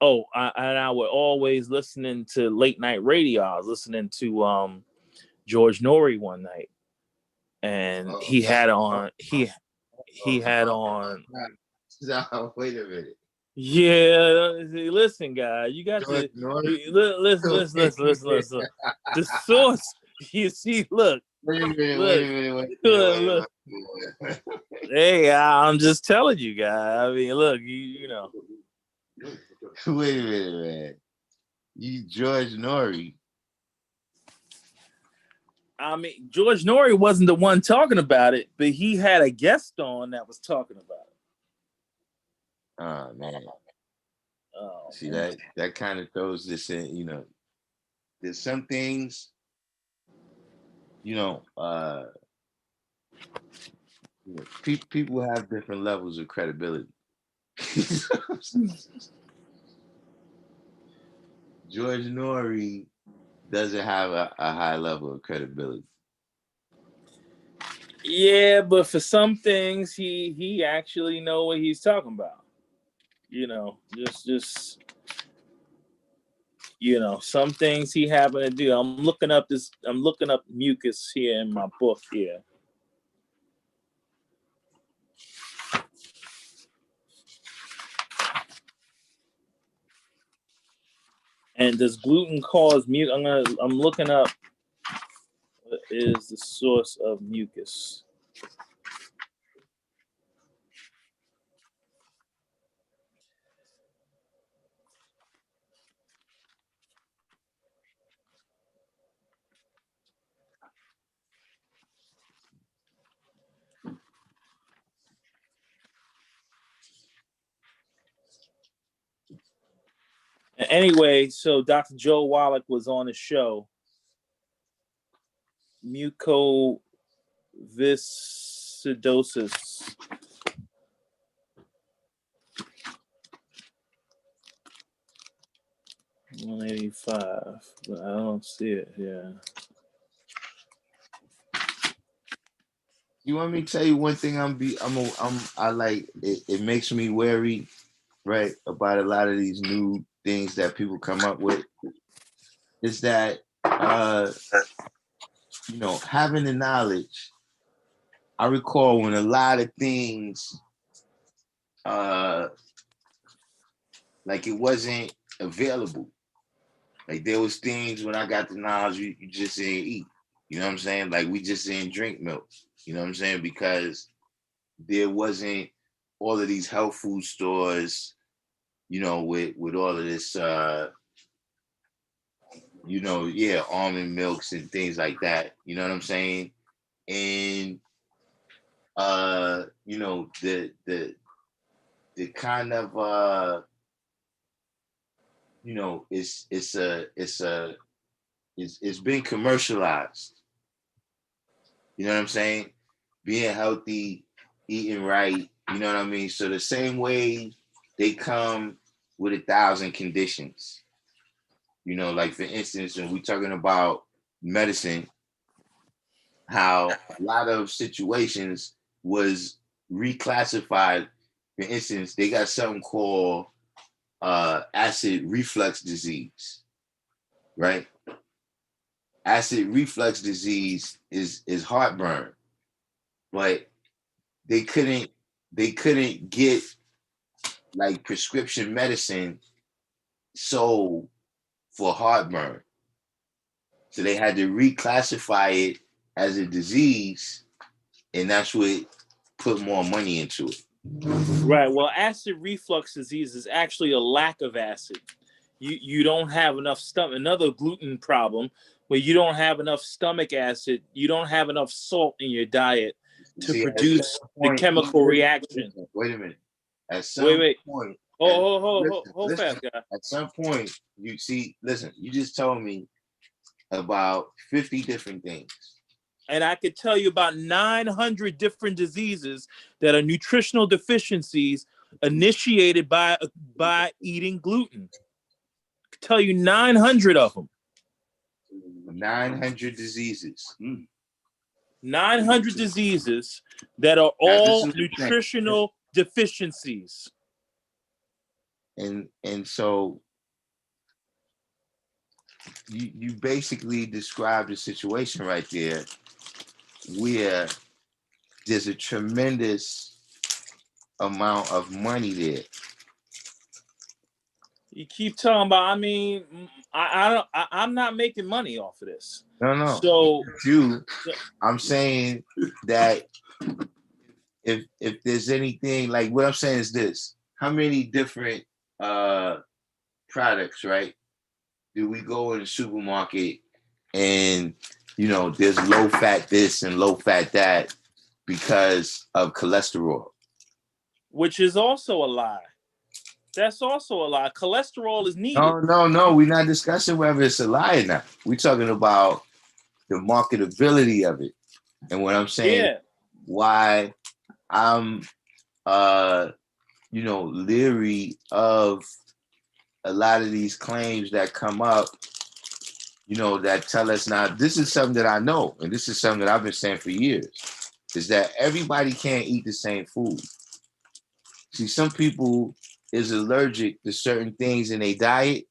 And I would always listening to late night radio. I was listening to George Norrie one night, and Oh, he had on he had on. no, wait a minute. Yeah, listen, guy, you got George to Norris? listen. The source, you see, look, Wait a minute, look, look. Hey, I'm just telling you, guy. I mean, look, you know. Wait a minute, man. You George Norrie. I mean, George Norrie wasn't the one talking about it, but he had a guest on that was talking about it. Oh man. Oh, See man. that kind of throws this in, there's some things, people have different levels of credibility. George Norrie doesn't have a high level of credibility. Yeah, but for some things, he actually know what he's talking about. Just some things he happened to do. I'm looking up mucus here in my book here. And does gluten cause mucus? I'm looking up what is the source of mucus. Anyway, so Dr. Joe Wallach was on the show. Mucoviscidosis. $185, but I don't see it. Yeah. You want me to tell you one thing? I like it. It makes me wary, right, about a lot of these new things that people come up with. Is that having the knowledge. I recall when a lot of things like it wasn't available. Like there was things when I got the knowledge you just didn't eat. You know what I'm saying? Like we just didn't drink milk. You know what I'm saying? Because there wasn't all of these health food stores, with all of this almond milks and things like that. You know what I'm saying? And the kind of it's been commercialized. You know what I'm saying? Being healthy, eating right, you know what I mean? So the same way they come with 1,000 conditions. Like for instance, when we're talking about medicine, how a lot of situations was reclassified. For instance, they got something called acid reflux disease, right? Acid reflux disease is heartburn, but they couldn't get like prescription medicine sold for heartburn. So they had to reclassify it as a disease, and that's what put more money into it. Right. Well, acid reflux disease is actually a lack of acid. You don't have enough stomach. Another gluten problem where you don't have enough stomach acid. You don't have enough salt in your diet to produce the chemical reaction. Wait a minute. At some point. Hold fast, guy. At some point, you just told me about 50 different things. And I could tell you about 900 different diseases that are nutritional deficiencies initiated by eating gluten. I could tell you 900 of them. 900 diseases. 900 diseases that are all nutritional deficiencies. And so you basically described a situation right there where there's a tremendous amount of money there. You keep talking about, I'm not making money off of this. No. So I'm saying that if there's anything, like what I'm saying is this: how many different products, right? Do we go in the supermarket and there's low fat this and low fat that because of cholesterol? Which is also a lie. That's also a lie. Cholesterol is needed. No. We're not discussing whether it's a lie or not. We're talking about the marketability of it. And what I'm saying, why I'm leery of a lot of these claims that come up, that tell us, now this is something that I know, and this is something that I've been saying for years, is that everybody can't eat the same food. See, some people is allergic to certain things in their diet,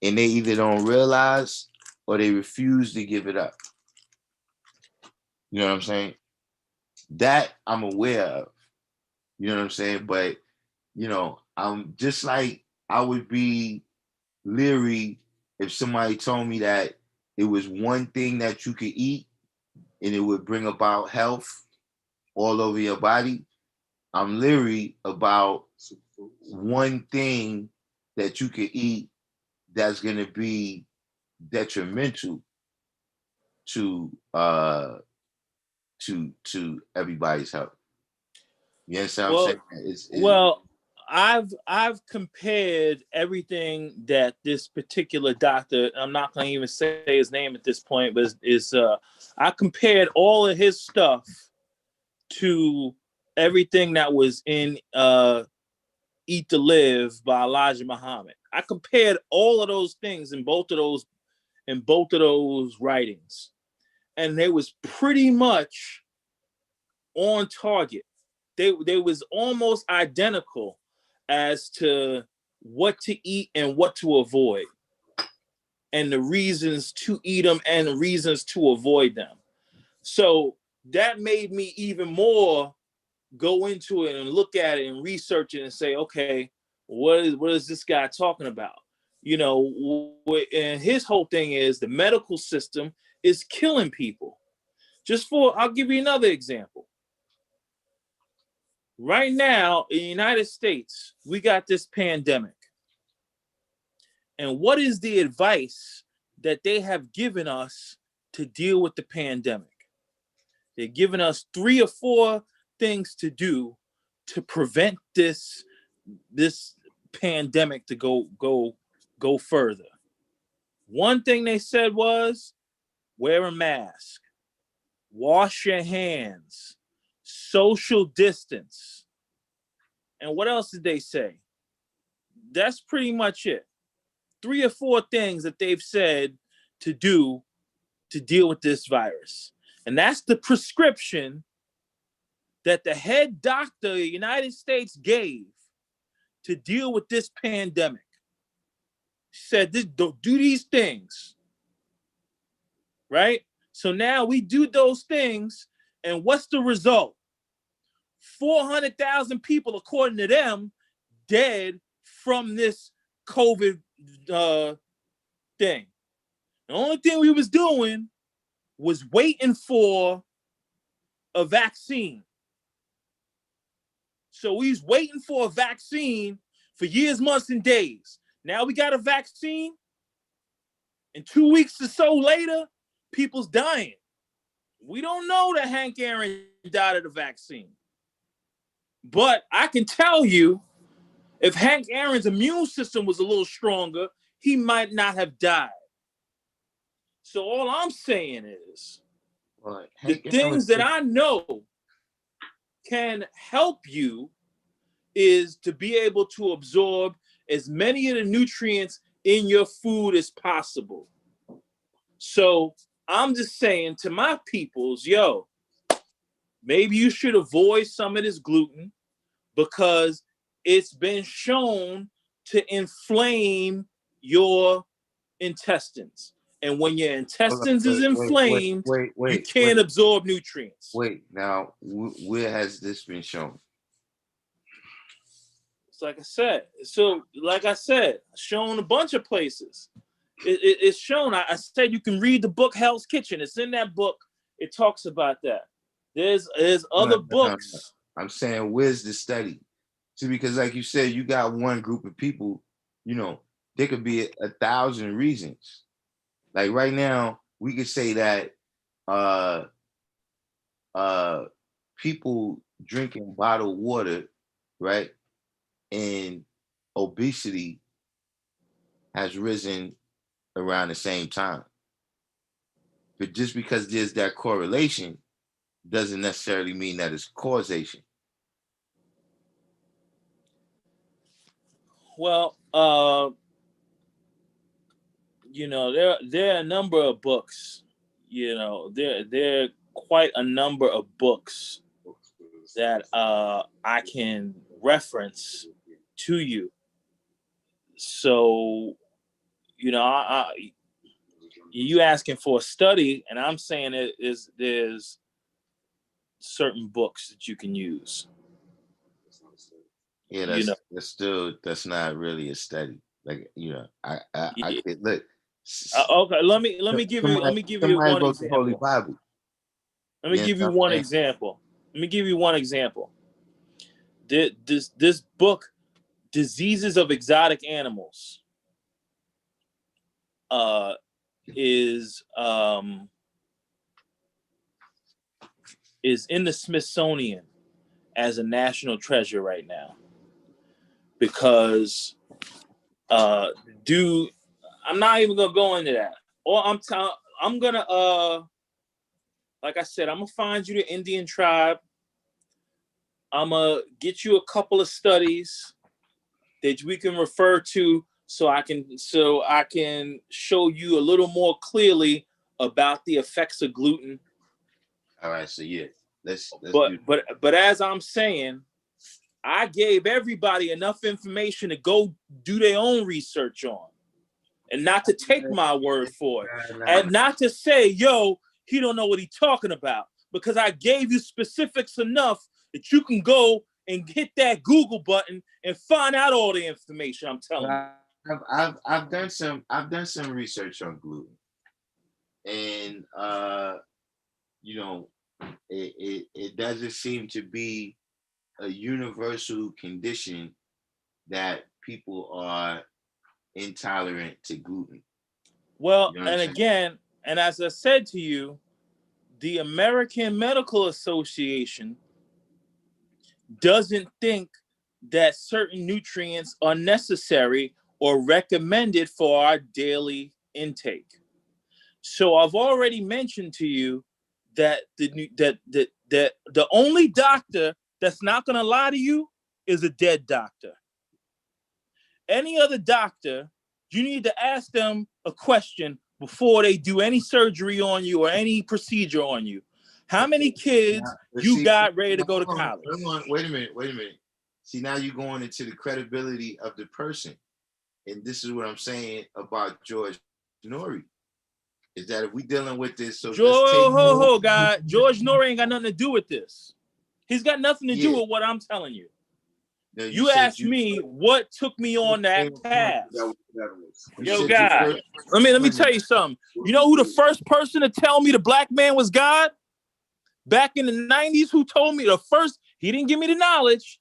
and they either don't realize or they refuse to give it up. You know what I'm saying? That I'm aware of. You know what I'm saying? But, I'm just like I would be leery if somebody told me that it was one thing that you could eat and it would bring about health all over your body. I'm leery about one thing that you could eat that's going to be detrimental to everybody's health. You understand what I'm saying? I've compared everything that this particular doctor, I'm not going to even say his name at this point, but I compared all of his stuff to everything that was in Eat to Live by Elijah Muhammad. I compared all of those things in both of those writings, and they was pretty much on target. They was almost identical as to what to eat and what to avoid, and the reasons to eat them and the reasons to avoid them. So that made me even more go into it and look at it and research it and say, okay, what is this guy talking about? You know, and his whole thing is the medical system is killing people. I'll give you another example. Right now in the United States, we got this pandemic. And what is the advice that they have given us to deal with the pandemic? They're giving us 3 or 4 things to do to prevent this pandemic to go further. One thing they said was wear a mask, wash your hands, social distance. And what else did they say? That's pretty much it. 3 or 4 things that they've said to do to deal with this virus. And that's the prescription that the head doctor of the United States gave to deal with this pandemic. She said, do these things, right? So now we do those things, and what's the result? 400,000 people, according to them, dead from this COVID thing. The only thing we was doing was waiting for a vaccine. So we was waiting for a vaccine for years, months, and days. Now we got a vaccine, and 2 weeks or so later, people's dying. We don't know that Hank Aaron died of the vaccine. But I can tell you, if Hank Aaron's immune system was a little stronger, he might not have died. So all I'm saying is, the things that I know can help you is to be able to absorb as many of the nutrients in your food as possible. So I'm just saying to my peoples, yo, maybe you should avoid some of this gluten because it's been shown to inflame your intestines. And when your intestines is inflamed, you can't absorb nutrients. Wait, now, where has this been shown? It's like I said, shown a bunch of places. It's shown. I said you can read the book Hell's Kitchen. It's in that book. It talks about that. There's other books. No. I'm saying, where's the study? See, because like you said, you got one group of people, you know, there could be 1,000 reasons. Like right now, we could say that people drinking bottled water, right, and obesity has risen around the same time. But just because there's that correlation doesn't necessarily mean that it's causation. Well, you know, there are a number of books. You know, there are quite a number of books that I can reference to you. So, you know, you asking for a study, and I'm saying there's certain books that you can use. Yeah, that's not really a study. Like, you know, I could look. Okay, let me give you one example. Holy Bible. Let me give you one example. This book, Diseases of Exotic Animals, is in the Smithsonian as a national treasure right now. because dude, I'm not even gonna go into that. Or I'm gonna like I said, I'm gonna find you the Indian tribe. I'm gonna get you a couple of studies that we can refer to so I can show you a little more clearly about the effects of gluten. All right, so yeah, let's but as I'm saying, I gave everybody enough information to go do their own research on, and not to take my word for it, and not to say, yo, he don't know what he's talking about, because I gave you specifics enough that you can go and hit that Google button and find out all the information I'm telling you. I've done some research on gluten, and you know, it doesn't seem to be a universal condition that people are intolerant to gluten. Well, You know and again, and as I said to you, the American Medical Association doesn't think that certain nutrients are necessary or recommended for our daily intake. So I've already mentioned to you that the only doctor that's not going to lie to you is a dead doctor. Any other doctor, you need to ask them a question before they do any surgery on you or any procedure on you. How many kids you got ready to go to college? Wait a minute. See, now you're going into the credibility of the person. And this is what I'm saying about George Nori. Is that if we dealing with this, so God, George Nori ain't got nothing to do with this. He's got nothing to do with what I'm telling you. Now, you asked me what took me on that path. Yo, God, let me tell you something. You know who the first person to tell me the black man was God? Back in the 90s, who told me he didn't give me the knowledge,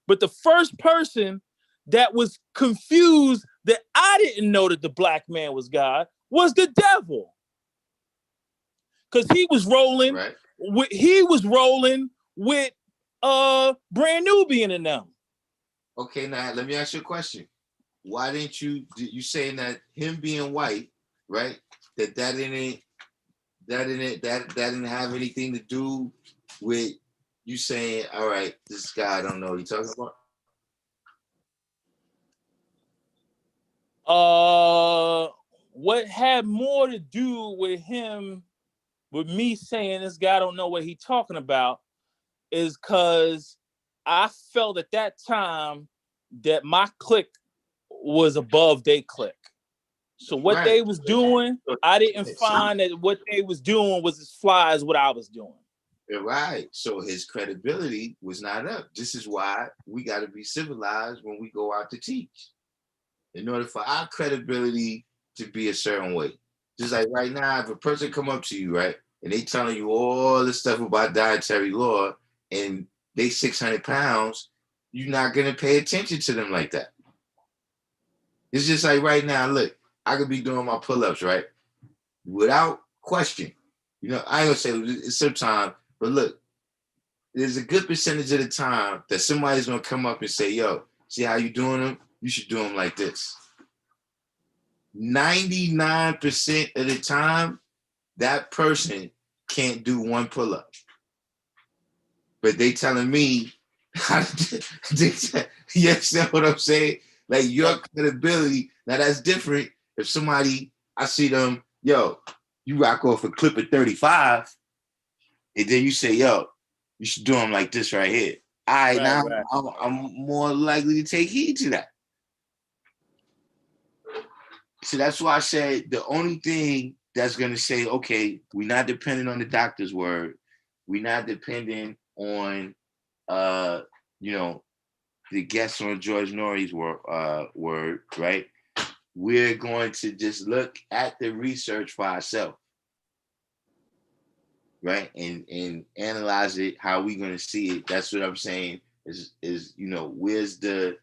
but the first person that was confused that I didn't know that the black man was God was the devil. Because he was rolling, with Brand Nubian in them. Okay, now let me ask you a question. Why didn't you saying that him being white, right? That didn't have anything to do with you saying, all right, this guy, I don't know what he's talking about? What had more to do with me saying this guy don't know what he's talking about is because I felt at that time that my clique was above their clique. So what they was doing, I didn't find that what they was doing was as fly as what I was doing. Right. So his credibility was not up. This is why we got to be civilized when we go out to teach. In order for our credibility to be a certain way. Just like right now, if a person come up to you, right, and they telling you all this stuff about dietary law and they 600 pounds, you're not going to pay attention to them like that. It's just like right now, look, I could be doing my pull-ups, right? Without question. You know, I ain't gonna say it's sometimes, but look, there's a good percentage of the time that somebody's gonna come up and say, yo, see how you doing them? You should do them like this. 99% of the time, that person can't do one pull-up. But they telling me, you understand what I'm saying? Like your credibility, now that's different. If somebody, I see them, yo, you rock off a clip of 35, and then you say, yo, you should do them like this right here. I'm more likely to take heed to that. So that's why I said the only thing that's going to say, okay, we're not dependent on the doctor's word. We're not dependent on, the guests on George Nori's word, right? We're going to just look at the research for ourselves, right? And analyze it how we're going to see it. That's what I'm saying is where's the,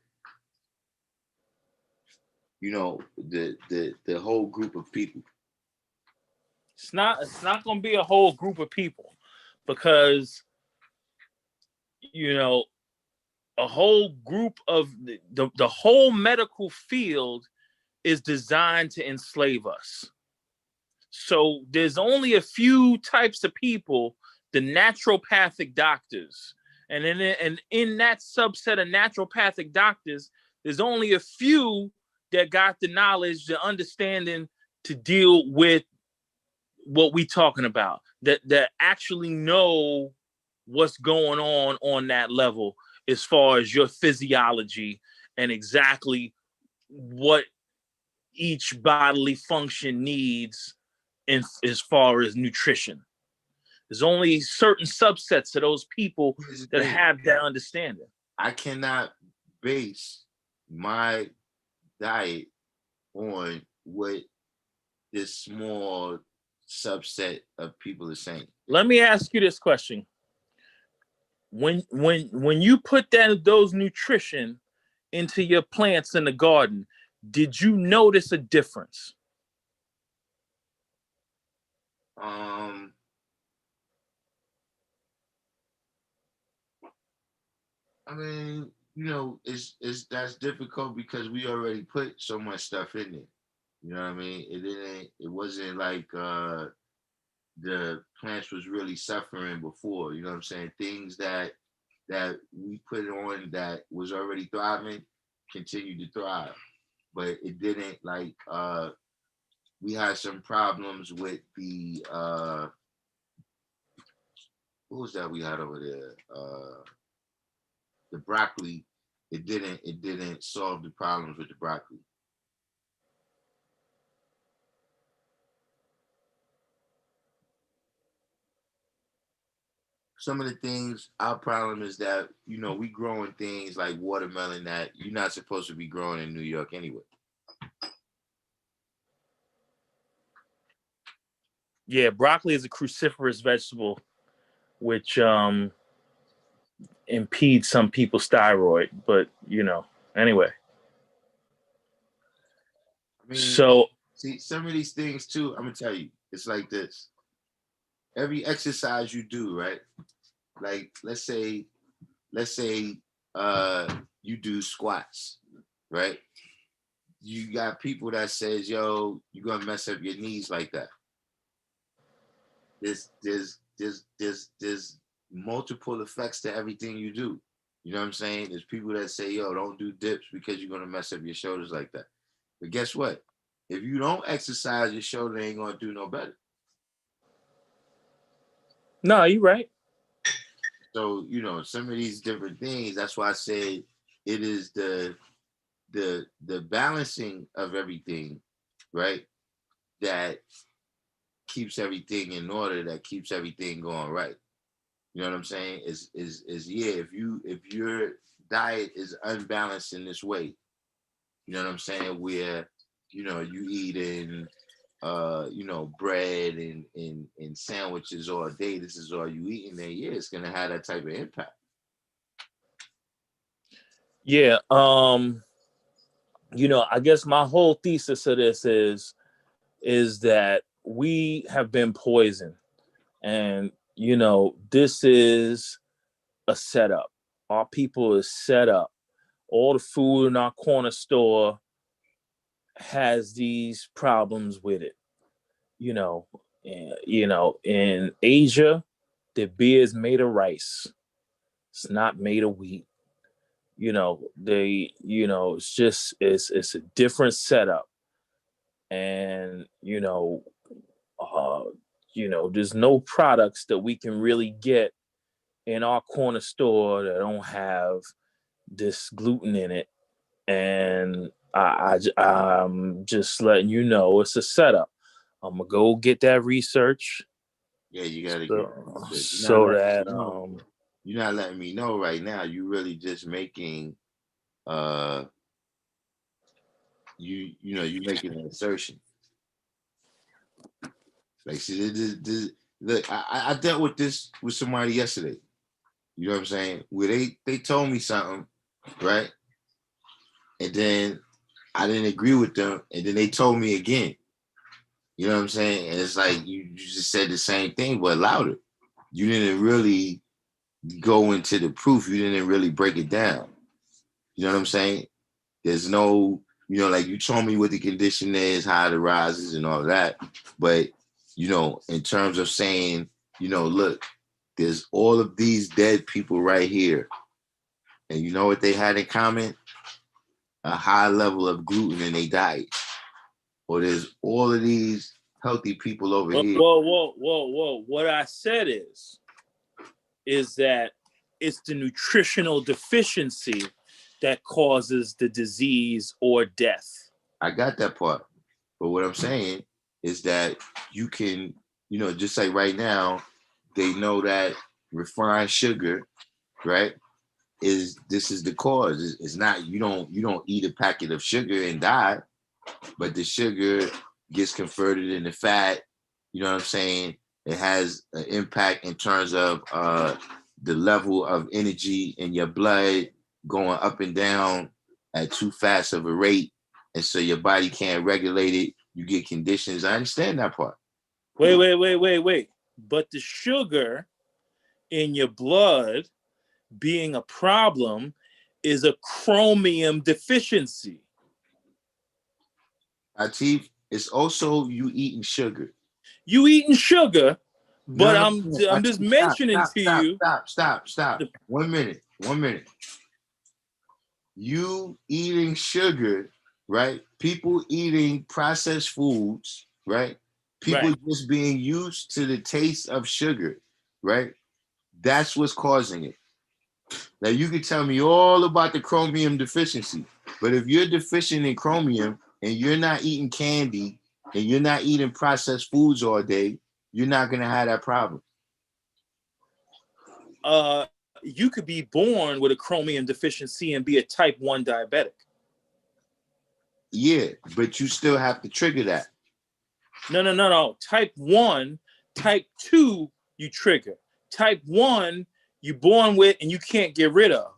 the whole group of people. It's not going to be a whole group of people because, a whole group of the whole medical field is designed to enslave us. So there's only a few types of people, the naturopathic doctors. And in that subset of naturopathic doctors, there's only a few that got the knowledge, the understanding to deal with what we talking about, that actually know what's going on that level as far as your physiology and exactly what each bodily function needs as far as nutrition. There's only certain subsets of those people that have that understanding. I cannot base my diet on what this small subset of people are saying. Let me ask you this question. When you put those nutrition into your plants in the garden, did you notice a difference? I mean, it's that's difficult because we already put so much stuff in there. You know what I mean? It wasn't like the plants was really suffering before. You know what I'm saying? Things that we put on that was already thriving continued to thrive. But it didn't like we had some problems with the what was that we had over there? The broccoli. It didn't solve the problems with the broccoli. Some of the things, our problem is that, we growing things like watermelon that you're not supposed to be growing in New York anyway. Yeah, broccoli is a cruciferous vegetable, which impedes some people's thyroid, but anyway. I mean, so see, some of these things too, I'm gonna tell you, it's like this. Every exercise you do, right? Like let's say you do squats, right? You got people that says, yo, you're gonna mess up your knees like that. There's multiple effects to everything you do. You know what I'm saying? There's people that say, yo, don't do dips because you're gonna mess up your shoulders like that. But guess what? If you don't exercise, your shoulder ain't gonna do no better. No, you're right. So, some of these different things, that's why I say it is the balancing of everything, right? That keeps everything in order, that keeps everything going right. You know what I'm saying? Is yeah, if your diet is unbalanced in this way, you know what I'm saying, where you eating bread and sandwiches all day, this is all you eating, then yeah, it's gonna have that type of impact. Yeah, I guess my whole thesis of this is that we have been poisoned, and this is a setup. Our people is set up. All the food in our corner store has these problems with it. In Asia, the beer is made of rice. It's not made of wheat. It's just it's a different setup, and there's no products that we can really get in our corner store that don't have this gluten in it. And I'm just letting you know it's a setup. I'm gonna go get that research. Yeah, you gotta get so that you're not letting me know right now. You really just making you're making an assertion. Like, see, look, I dealt with this with somebody yesterday. You know what I'm saying? Where they told me something, right? And then I didn't agree with them, and then they told me again. You know what I'm saying? And it's like you just said the same thing, but louder. You didn't really go into the proof. You didn't really break it down. You know what I'm saying? There's no, like you told me what the condition is, how it arises and all that. But, in terms of saying, look, there's all of these dead people right here. And you know what they had in common? A high level of gluten in their diet. Or there's all of these healthy people over here. Whoa. What I said is that it's the nutritional deficiency that causes the disease or death. I got that part. But what I'm saying is that you can, just like right now, they know that refined sugar, right, this is the cause. It's not, you don't eat a packet of sugar and die, but the sugar gets converted into fat. You know what I'm saying? It has an impact in terms of the level of energy in your blood going up and down at too fast of a rate. And so your body can't regulate it. You get conditions. I understand that part. Wait. But the sugar in your blood being a problem is a chromium deficiency. Atif, it's also you eating sugar. You eating sugar, but No, I'm just mentioning to you. Stop. 1 minute. You eating sugar, right? People eating processed foods, right? People just being used to the taste of sugar, right? That's what's causing it. Now you can tell me all about the chromium deficiency, but if you're deficient in chromium and you're not eating candy and you're not eating processed foods all day, you're not gonna have that problem. You could be born with a chromium deficiency and be a type 1 diabetic. Yeah, but you still have to trigger that. No. Type 1, type 2, you trigger. Type 1, you're born with and you can't get rid of.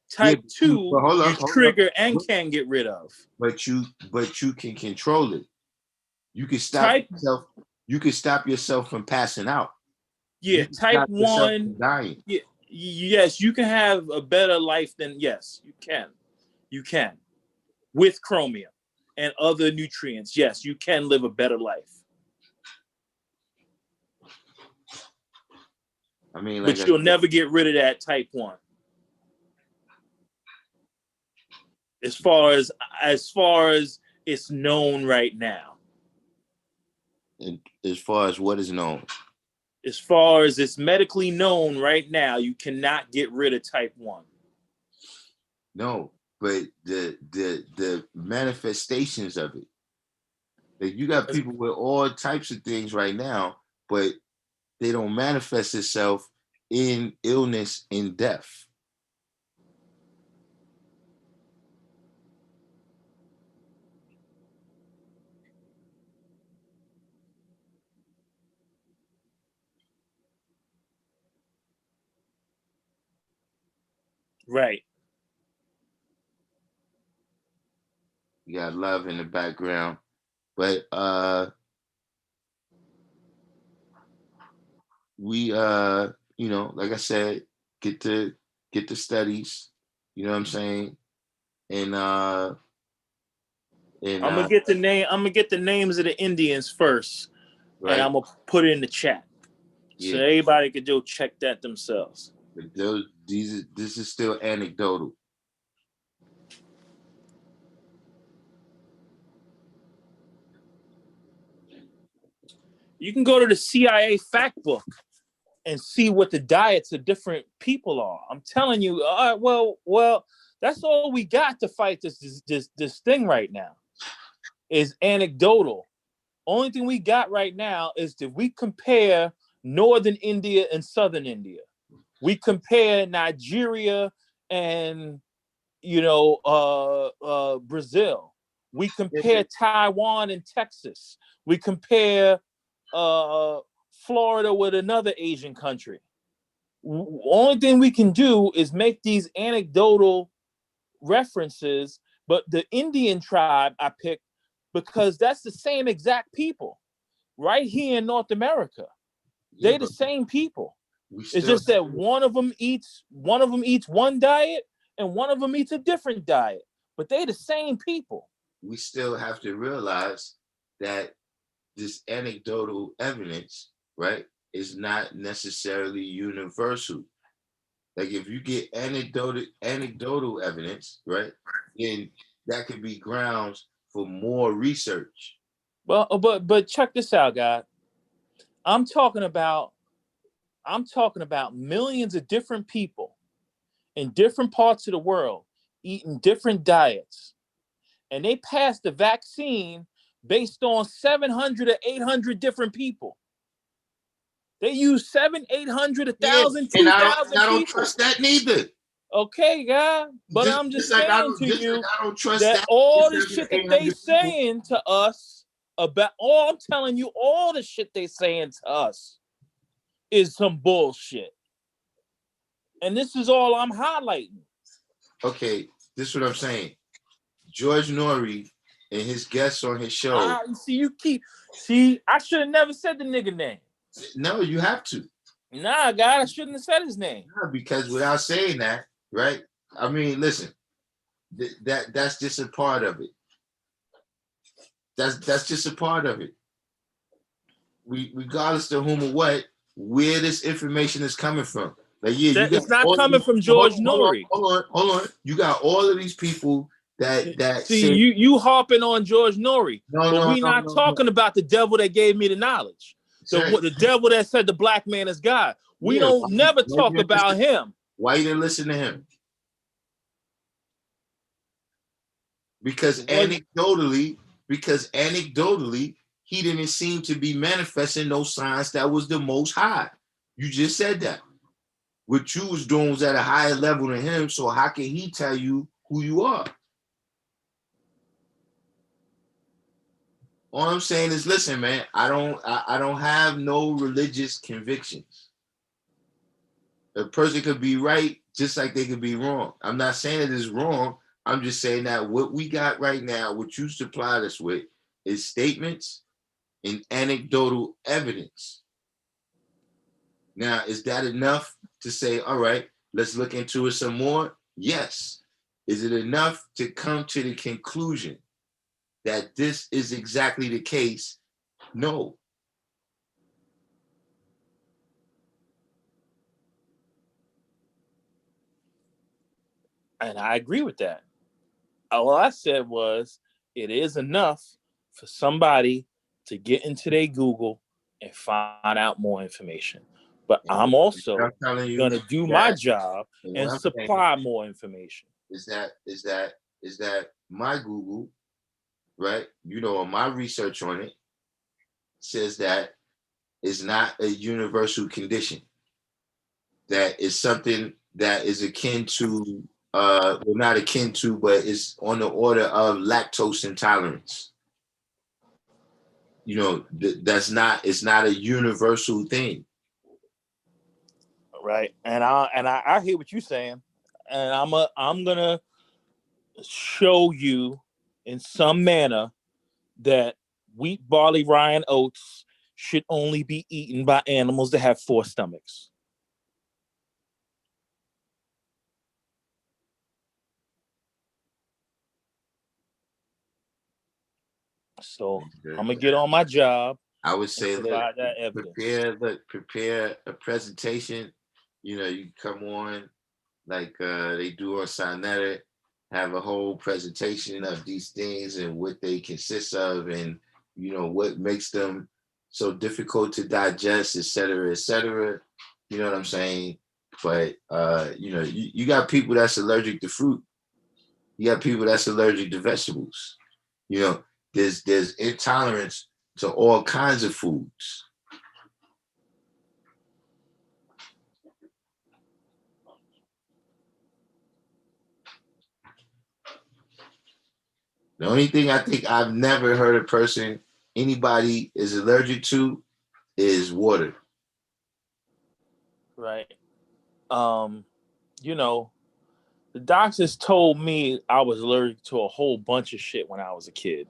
Type 2, you trigger and can get rid of. But you can control it. You can stop yourself. You can stop yourself from passing out. Yeah, type 1. Dying. Yeah, yes, you can have a better life than, yes, you can. You can. With chromium and other nutrients, yes, you can live a better life. I mean, but you'll never get rid of that type 1. As far as it's known right now. And as far as what is known? As far as it's medically known right now, you cannot get rid of type 1. No, but the manifestations of it. Like you got people with all types of things right now, but they don't manifest itself in illness and death. Right. You got love in the background, but we like I said, get the studies, you know what I'm saying? And I'm gonna get the names of the Indians first, right. And I'm gonna put it in the chat. So everybody could go check that themselves. But this is still anecdotal. You can go to the CIA fact book and see what the diets of different people are. I'm telling you, well, that's all we got to fight this thing right now. Is anecdotal. Only thing we got right now is that we compare northern India and southern India. We compare Nigeria and Brazil. We compare Taiwan and Texas. We compare Florida with another Asian country. Only thing we can do is make these anecdotal references, but the Indian tribe I picked because that's the same exact people right here in North America. They're the same people. we It's still just that one of them eats one diet and one of them eats a different diet, but they the same people. we still have to realize that this anecdotal evidence, right, is not necessarily universal. Like if you get anecdotal evidence, right, then that could be grounds for more research. Well, but check this out, guy. I'm talking about millions of different people in different parts of the world eating different diets, and they passed the vaccine based on 700 or 800 different people. They use 700, 800, Yeah, 1,000, and 2,000 I don't people. trust that neither. Okay, guy, but I'm just saying to you I don't trust that that. all the 700, shit that they 800 people. saying to us about, all I'm telling you, all the shit they saying to us is some bullshit. And this is all I'm highlighting. Okay, this is what I'm saying. George Norrie and his guests on his show. I should have never said the nigga name. No, you have to. Nah, God, I shouldn't have said his name. Because without saying that, right? I mean, listen, that's just a part of it. That's just a part of it. Regardless to whom or what, where this information is coming from. Like, yeah, you got It's not coming from George Norrie. Hold on. You got all of these people that See, say you harping on George Norrie, no, we not talking about the devil that gave me the knowledge. The devil that said the black man is God. We don't never talk about him. Why you didn't listen to him? Because anecdotally, he didn't seem to be manifesting those signs that was the most high. You just said that. What you was doing was at a higher level than him, so how can he tell you who you are? All I'm saying is, listen, man, I don't have no religious convictions. A person could be right just like they could be wrong. I'm not saying it is wrong. I'm just saying that what we got right now, what you supplied us with, is statements and anecdotal evidence. Now, is that enough to say, all right, let's look into it some more? Yes. Is it enough to come to the conclusion that this is exactly the case? No. And I agree with that. All I said was it is enough for somebody to get into their Google and find out more information. But I'm also going to do my job and supply more information. Is that my Google, right? You know, my research on it says that it's not a universal condition. That is something that is akin to, well, not akin to, but is on the order of lactose intolerance. You know, it's not a universal thing. Right. And I hear what you're saying. And I'm gonna show you in some manner that wheat, barley, rye, and oats should only be eaten by animals that have 4 stomachs. So I'm gonna get on my job. I would say that prepare a presentation. You know, you come on like they do on Sinetta, have a whole presentation of these things and what they consist of, and you know what makes them so difficult to digest, et cetera, et cetera. You know what I'm saying? But you know, you got people that's allergic to fruit. You got people that's allergic to vegetables. You know, there's intolerance to all kinds of foods. The only thing I think I've never heard anybody is allergic to is water. Right. You know, the doctors told me I was allergic to a whole bunch of shit when I was a kid.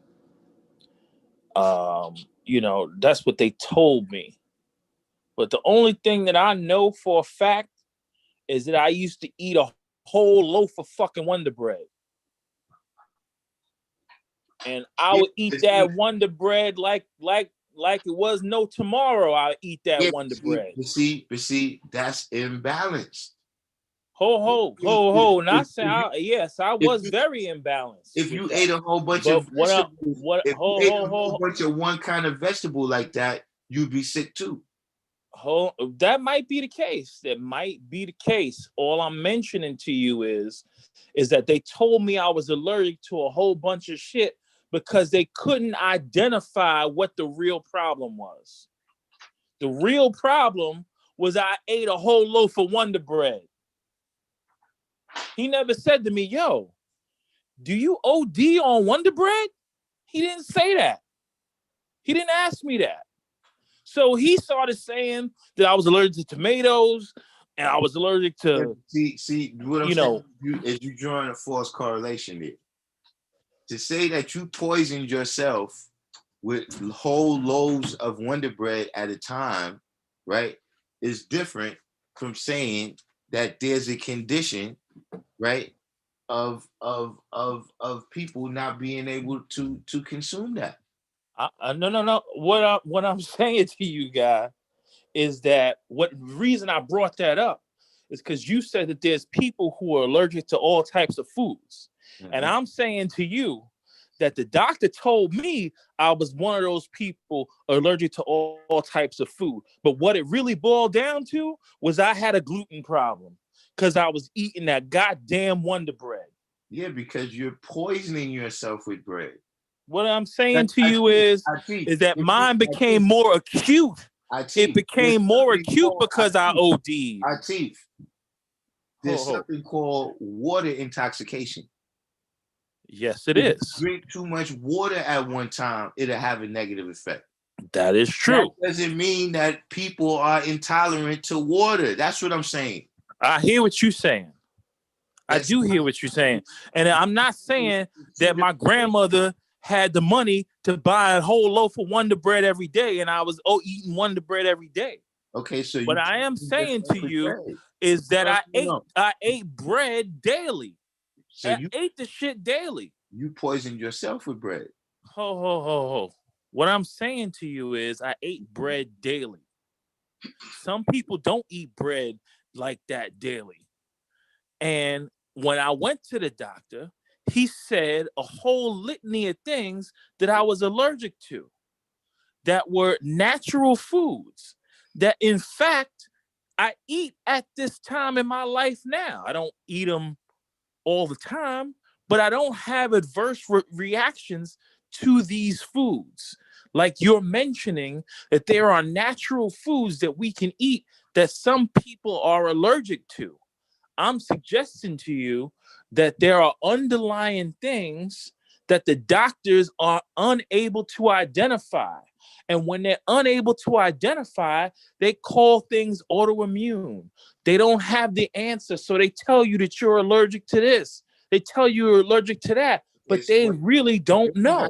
You know, that's what they told me. But the only thing that I know for a fact is that I used to eat a whole loaf of fucking Wonder Bread. And I would eat that Wonder Bread like it was no tomorrow. I eat that Wonder Bread. But see, that's imbalanced. Ho. Not saying yes, I was very imbalanced. If you ate a whole bunch of vegetables, bunch of one kind of vegetable like that, you'd be sick too. That might be the case. That might be the case. All I'm mentioning to you is that they told me I was allergic to a whole bunch of shit because they couldn't identify what the real problem was. The real problem was I ate a whole loaf of Wonder Bread. He never said to me, yo, do you OD on Wonder Bread? He didn't say that. He didn't ask me that. So he started saying that I was allergic to tomatoes and I was allergic to see what I'm saying is you drawing a false correlation there. To say that you poisoned yourself with whole loaves of Wonder Bread at a time, right, is different from saying that there's a condition, right, of people not being able to consume that. No. What I'm saying to you, guy, is that what reason I brought that up is because you said that there's people who are allergic to all types of foods. Mm-hmm. And I'm saying to you that the doctor told me I was one of those people allergic to all types of food. But what it really boiled down to was I had a gluten problem because I was eating that goddamn Wonder Bread. Yeah, because you're poisoning yourself with bread. What I'm saying to you is that mine became more acute. It became more acute because I OD'd. There's something called water intoxication. Yes, it is. If you drink too much water at one time, it'll have a negative effect. That is true. That doesn't mean that people are intolerant to water. That's what I'm saying. I hear what you're saying. I do hear what you're saying. And I'm not saying that my grandmother had the money to buy a whole loaf of Wonder Bread every day and I was eating Wonder Bread every day. Okay, so what I am saying to you is that I ate bread daily. So I ate the shit daily. You poisoned yourself with bread. Ho. What I'm saying to you is I ate bread daily. Some people don't eat bread like that daily. And when I went to the doctor, he said a whole litany of things that I was allergic to that were natural foods that, in fact, I eat at this time in my life now. I don't eat them all the time, but I don't have adverse reactions to these foods. Like you're mentioning that there are natural foods that we can eat that some people are allergic to. I'm suggesting to you that there are underlying things that the doctors are unable to identify. And when they're unable to identify, they call things autoimmune. They don't have the answer. So they tell you that you're allergic to this. They tell you you're allergic to that, but they really don't know.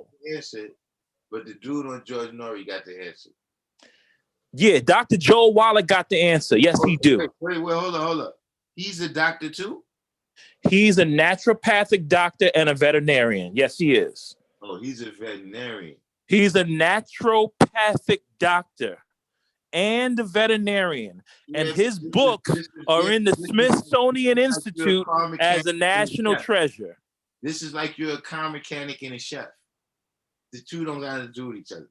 But the dude on George Norrie got the answer. Yeah, Dr. Joel Wallach got the answer. Yes, he do. Wait, hold up. He's a doctor too? He's a naturopathic doctor and a veterinarian. Yes, he is. Oh, he's a veterinarian. He's a naturopathic doctor and a veterinarian. And his books are in the Smithsonian Institute as a national treasure. This is like you're a car mechanic and a chef. The two don't got to do with each other.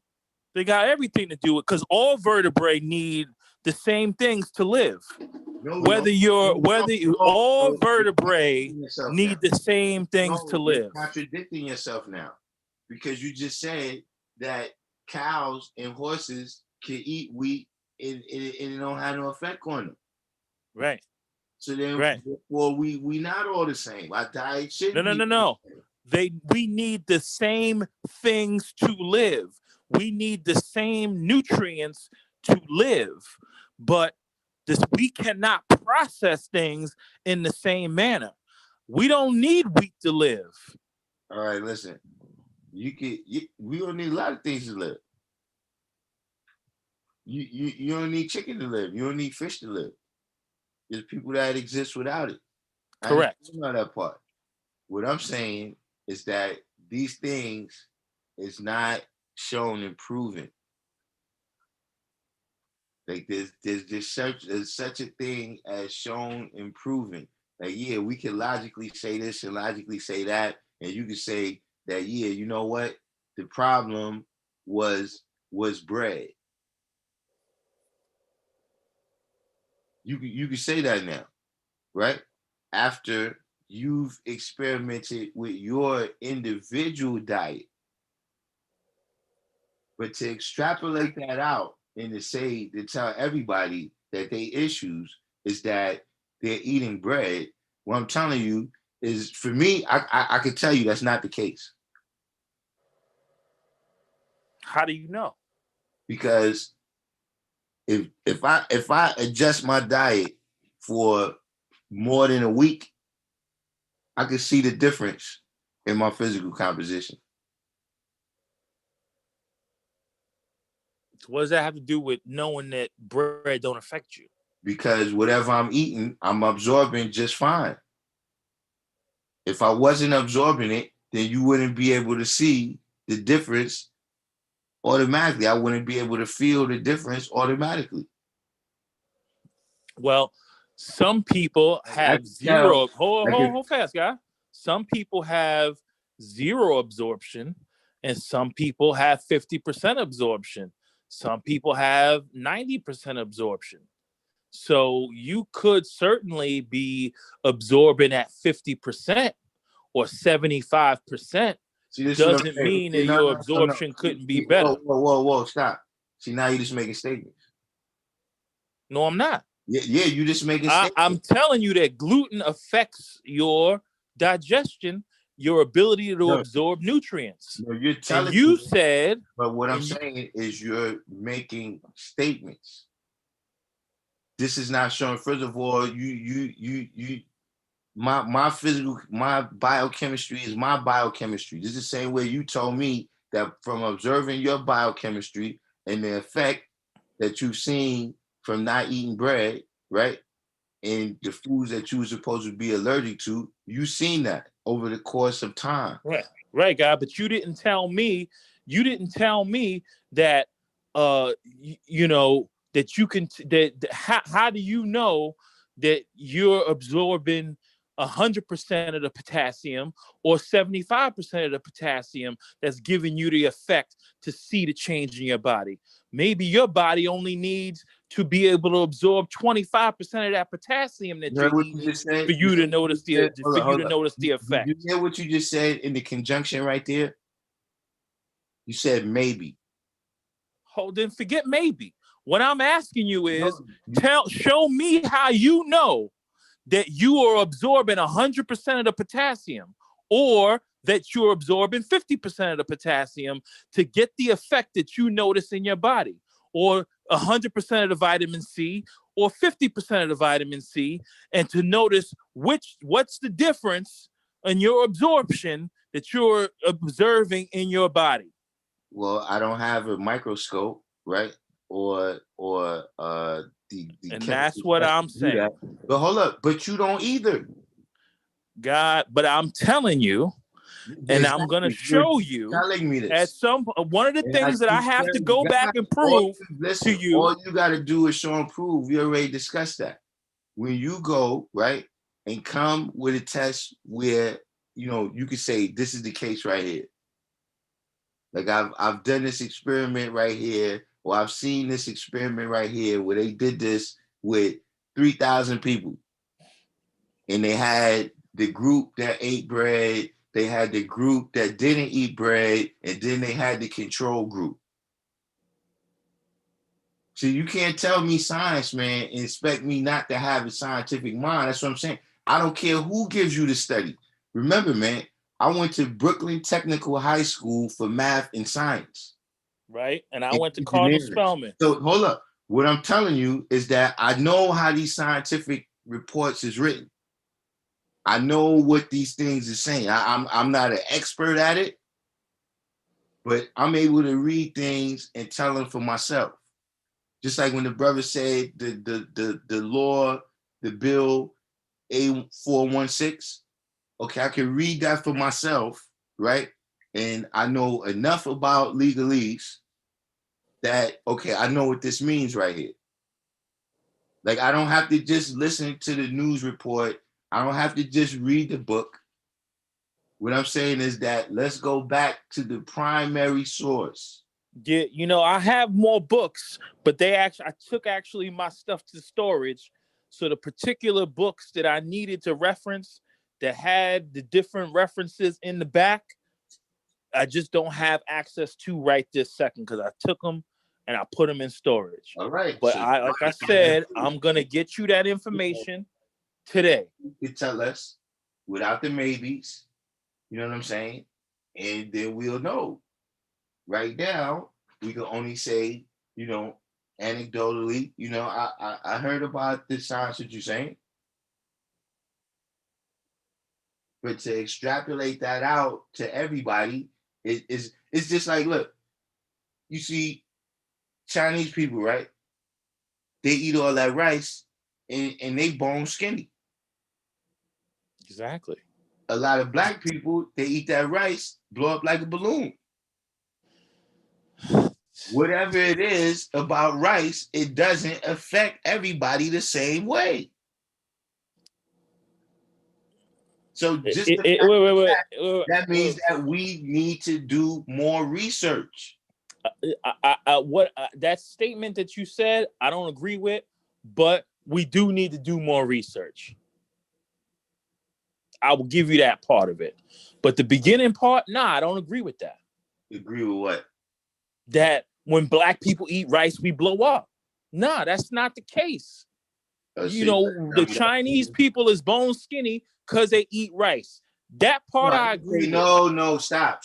They got everything to do with, because all vertebrae need the same things to live. All vertebrae need the same things to live. You're contradicting yourself now, because you just said that cows and horses can eat wheat and it don't have no effect on them. Right. So then, well, we not all the same. Our diet should No. We need the same things to live. We need the same nutrients to live, but we cannot process things in the same manner. We don't need wheat to live. All right, listen. We don't need a lot of things to live. You don't need chicken to live. You don't need fish to live. There's people that exist without it. Correct. I know that part. What I'm saying is that these things is not shown and proven. Like there's such a thing as shown and proven. Like, yeah, we can logically say this and logically say that, and you can say that, yeah, you know what? The problem was bread. You can say that now, right? After you've experimented with your individual diet. But to extrapolate that out and to tell everybody that they issues is that they're eating bread, what I'm telling you is, for me, I could tell you that's not the case. How do you know? Because if I adjust my diet for more than a week, I can see the difference in my physical composition. What does that have to do with knowing that bread don't affect you? Because whatever I'm eating, I'm absorbing just fine. If I wasn't absorbing it, then you wouldn't be able to see the difference automatically. I wouldn't be able to feel the difference automatically. Well, some people have zero. Hold fast, guy. Some people have zero absorption, and some people have 50% absorption. Some people have 90% absorption. So you could certainly be absorbing at 50% or 75%. Doesn't mean that your absorption couldn't be better. Whoa, stop. See, now you're just making statements. No, I'm not. Yeah, you just making statements. I'm telling you that gluten affects your digestion, your ability to absorb nutrients. No, you're telling and you said. But what I'm saying is you're making statements. This is not showing. First of all, my physical, my biochemistry is my biochemistry. This is the same way you told me that from observing your biochemistry and the effect that you've seen from not eating bread, right? And the foods that you were supposed to be allergic to, you've seen that over the course of time. Right, guy. But you didn't tell me that that you can how do you know that you're absorbing 100% of the potassium or 75% of the potassium that's giving you the effect to see the change in your body? Maybe your body only needs to be able to absorb 25% of that potassium that you're eating for you to notice the effect. You hear what you just said in the conjunction right there? You said maybe. Then forget maybe. What I'm asking you is, show me how you know that you are absorbing 100% of the potassium, or that you're absorbing 50% of the potassium to get the effect that you notice in your body, or 100% of the vitamin C, or 50% of the vitamin C, and to notice what's the difference in your absorption that you're observing in your body. Well, I don't have a microscope, right? Or and that's what I'm saying. But hold up, but you don't either. God, but I'm telling you, and I'm gonna show you telling me this. At one of the things that I have to go back and prove to you. All you got to do is show and prove. We already discussed that. When you go, right, and come with a test where you can say this is the case right here. Like I've done this experiment right here, or I've seen this experiment right here where they did this with 3,000 people. And they had the group that ate bread, they had the group that didn't eat bread, and then they had the control group. So you can't tell me science, man, and expect me not to have a scientific mind. That's what I'm saying. I don't care who gives you the study. Remember, man, I went to Brooklyn Technical High School for math and science. Right. And I went to Cardinal Spellman. So hold up. What I'm telling you is that I know how these scientific reports is written. I know what these things are saying. I'm not an expert at it, but I'm able to read things and tell them for myself. Just like when the brother said the law, the bill A416. Okay, I can read that for myself, right? And I know enough about legalese that, okay, I know what this means right here. Like, I don't have to just listen to the news report. I don't have to just read the book. What I'm saying is that let's go back to the primary source. Yeah, I have more books, but I took my stuff to storage. So the particular books that I needed to reference that had the different references in the back, I just don't have access to right this second because I took them and I put them in storage. All right. But like I said, I'm going to get you that information today. You can tell us without the maybes, you know what I'm saying? And then we'll know. Right now, we can only say, anecdotally, I heard about the science that you're saying. But to extrapolate that out to everybody, it's just like, look, you see Chinese people, right? They eat all that rice and they bone skinny. Exactly. A lot of black people, they eat that rice, blow up like a balloon. Whatever it is about rice, it doesn't affect everybody the same way. So just that means that we need to do more research. That statement that you said, I don't agree with, but we do need to do more research. I will give you that part of it. But the beginning part, I don't agree with that. Agree with what? That when black people eat rice, we blow up. That's not the case. The Chinese people is bone skinny because they eat rice. That part I agree with. No, stop.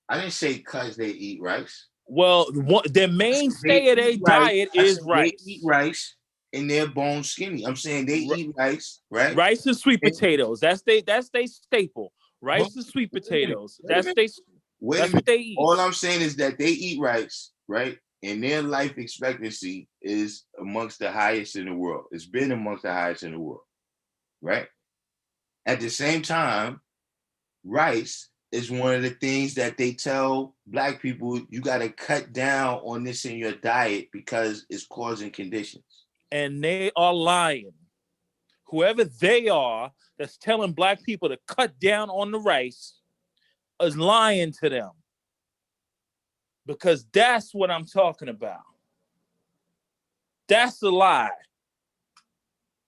I didn't say because they eat rice. Well, their mainstay of their diet is rice. They eat rice and they're bone skinny. I'm saying they eat rice, right? Rice and sweet potatoes. That's they staple. Rice and sweet potatoes. That's what they eat. All I'm saying is that they eat rice, right? And their life expectancy is amongst the highest in the world. It's been amongst the highest in the world, right? At the same time, rice is one of the things that they tell black people, you got to cut down on this in your diet because it's causing conditions. And they are lying. Whoever they are that's telling black people to cut down on the rice is lying to them. Because that's what I'm talking about. That's a lie.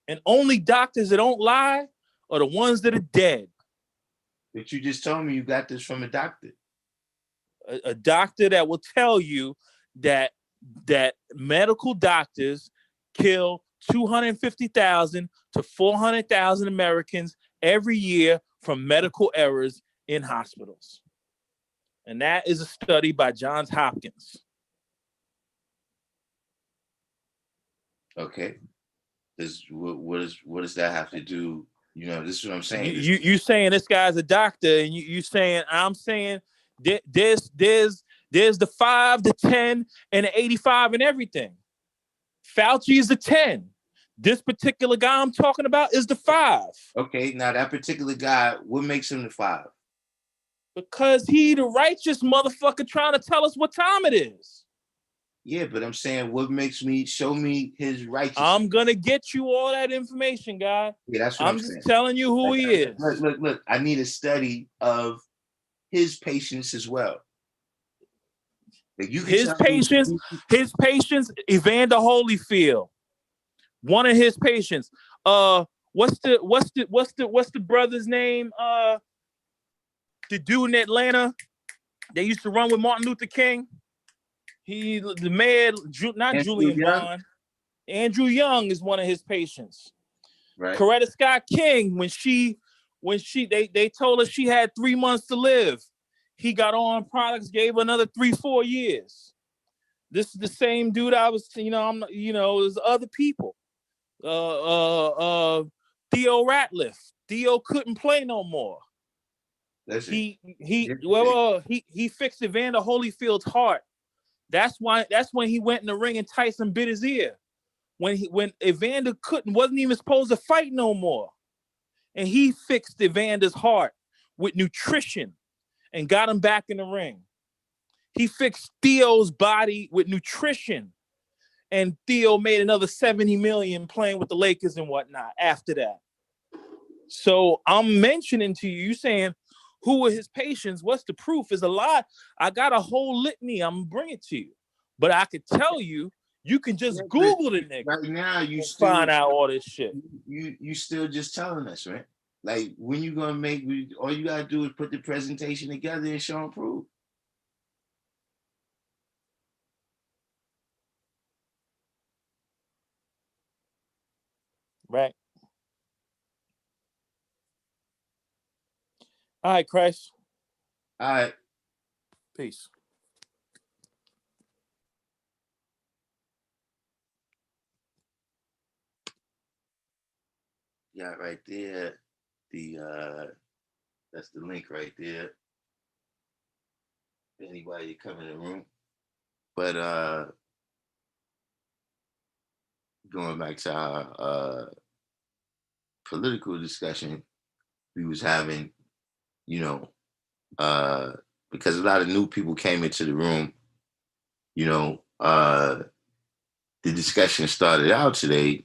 And only doctors that don't lie are the ones that are dead. But you just told me you got this from a doctor. A doctor that will tell you that medical doctors kill 250,000 to 400,000 Americans every year from medical errors in hospitals. And that is a study by Johns Hopkins. Okay. What does that have to do? This is what I'm saying. You saying this guy's a doctor, and you saying I'm saying there's the 5, the 10, and the 85 and everything. Fauci is the 10. This particular guy I'm talking about is the 5. Okay, now that particular guy, what makes him the 5? Because he the righteous motherfucker trying to tell us what time it is. Yeah, but I'm saying what makes show me his righteousness. I'm gonna get you all that information, guy. Yeah, that's what I'm saying. I'm just telling you who he is. Look, I need a study of his patients as well. Like his patients, Evander Holyfield. One of his patients. What's the brother's name? The dude in Atlanta, they used to run with Martin Luther King. He, the mayor, not Julian Bond. Andrew Young is one of his patients. Right. Coretta Scott King, they told her she had 3 months to live. He got on products, gave her another 3-4 years. This is the same dude I was, there's other people. Theo Ratliff. Theo couldn't play no more. Listen, He fixed Evander Holyfield's heart That's when he went in the ring and Tyson bit his ear. When Evander wasn't even supposed to fight no more. And he fixed Evander's heart with nutrition and got him back in the ring. He fixed Theo's body with nutrition. And Theo made another 70 million playing with the Lakers and whatnot after that. So I'm mentioning to you, saying, who are his patients? What's the proof? Is a lot. I got a whole litany. I'm gonna bring it to you. But I could tell you, you can just Google the nigga. Right now, you and still find out all this shit. You still just telling us, right? Like, when you gonna all you gotta do is put the presentation together and show and prove. Right. All right, Christ. All right. Peace. Yeah, right there. That's the link right there. Anybody come in the room. But going back to our political discussion we was having, because a lot of new people came into the room, the discussion started out today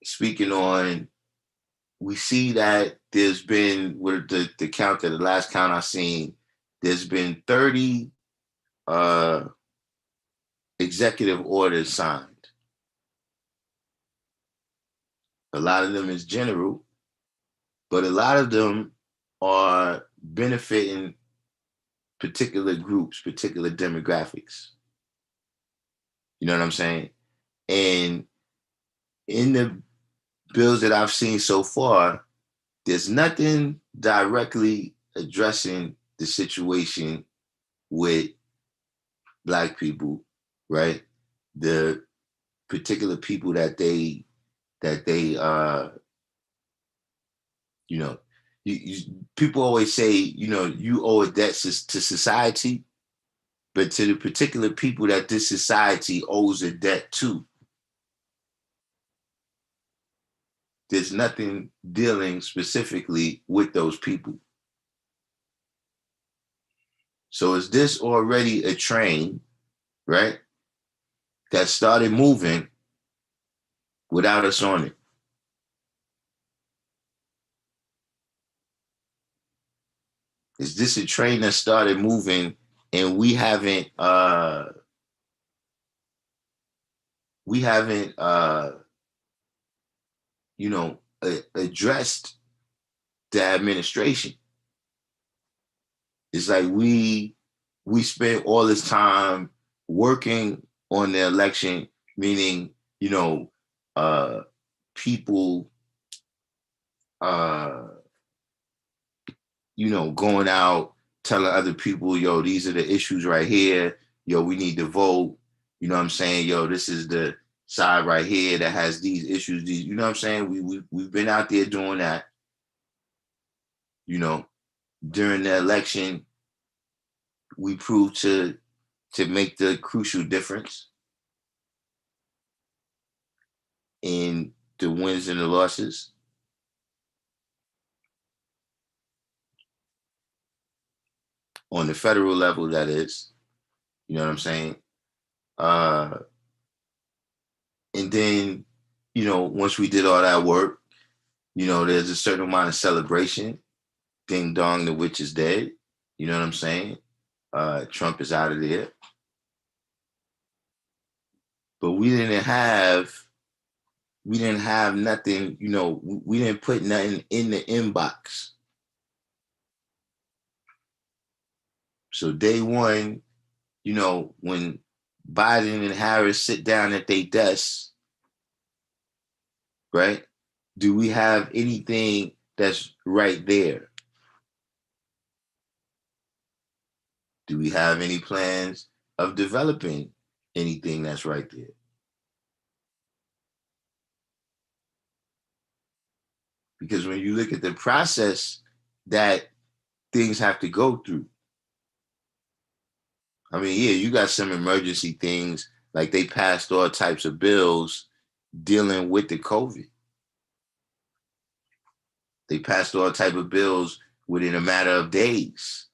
speaking on, we see that there's been, with the count, that the last count I seen, there's been 30 executive orders signed. A lot of them is general, but a lot of them are benefiting particular groups, particular demographics. You know what I'm saying? And in the bills that I've seen so far, there's nothing directly addressing the situation with Black people, right? The particular people that they people always say, you owe a debt to society, but to the particular people that this society owes a debt to, there's nothing dealing specifically with those people. So is this already a train, right, that started moving without us on it? Is this a train that started moving and we haven't addressed the administration? It's like we spent all this time working on the election, meaning, people, going out, telling other people, yo, these are the issues right here. Yo, we need to vote. You know what I'm saying? Yo, this is the side right here that has these issues. You know what I'm saying? We've been out there doing that. During the election, we proved to make the crucial difference in the wins and the losses. On the federal level, that is. You know what I'm saying? And then, once we did all that work, there's a certain amount of celebration. Ding dong, the witch is dead. You know what I'm saying? Trump is out of there. But we didn't have nothing, we didn't put nothing in the inbox. So day one, when Biden and Harris sit down at their desks, right? Do we have anything that's right there? Do we have any plans of developing anything that's right there? Because when you look at the process that things have to go through, I mean, yeah, you got some emergency things, like they passed all types of bills dealing with the COVID. They passed all type of bills within a matter of days.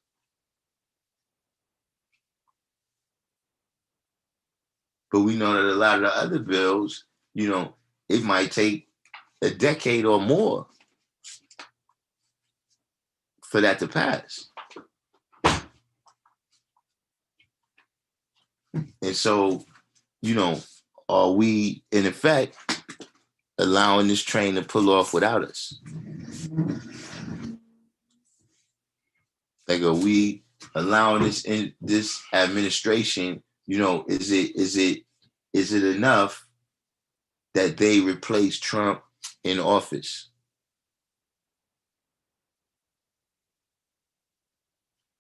But we know that a lot of the other bills, it might take a decade or more for that to pass. And so, are we, in effect, allowing this train to pull off without us? Like, are we allowing this administration, is it enough that they replace Trump in office?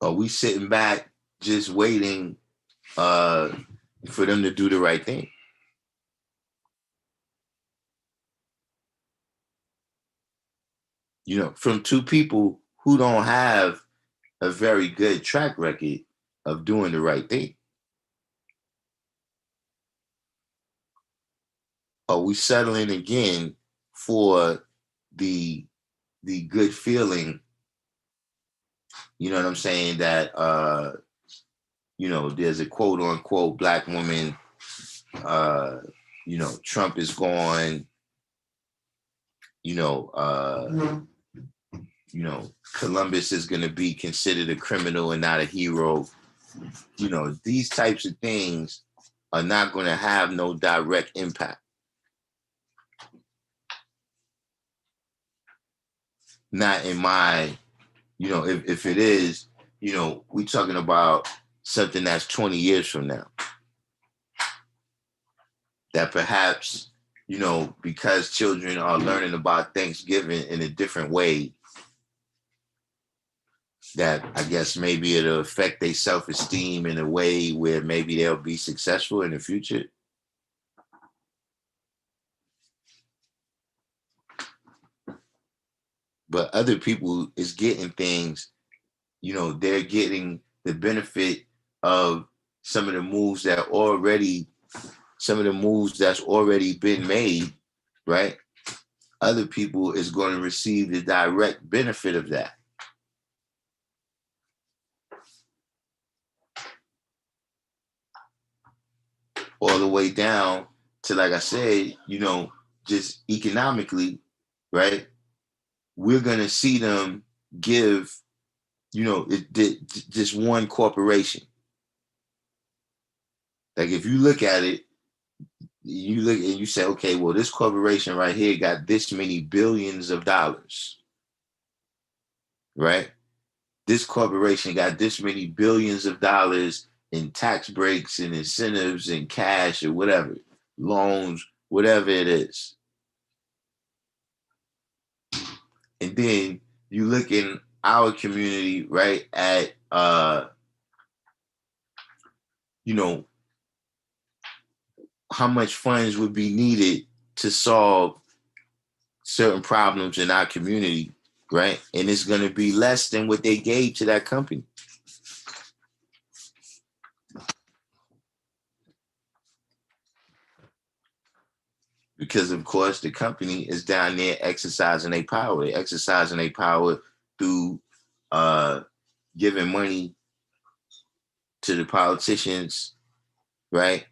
Are we sitting back just waiting for them to do the right thing? From two people who don't have a very good track record of doing the right thing. Are we settling again for the good feeling? You know what I'm saying? That there's a quote unquote black woman, Trump is gone, Columbus is going to be considered a criminal and not a hero. These types of things are not going to have no direct impact. Not in my, if it is, we talking about something that's 20 years from now. That perhaps, because children are learning about Thanksgiving in a different way, that I guess maybe it'll affect their self-esteem in a way where maybe they'll be successful in the future. But other people is getting things, they're getting the benefit of some of the moves that's already been made, right? Other people is going to receive the direct benefit of that. All the way down to, like I said, just economically, right? We're going to see them give, just one corporation. Like if you look at it, you look and you say, okay, well, this corporation right here got this many billions of dollars, right? This corporation got this many billions of dollars in tax breaks and incentives and cash or whatever, loans, whatever it is. And then you look in our community, right, at, how much funds would be needed to solve certain problems in our community, right? And it's going to be less than what they gave to that company. Because, of course, the company is down there exercising their power. They're exercising their power through giving money to the politicians, right?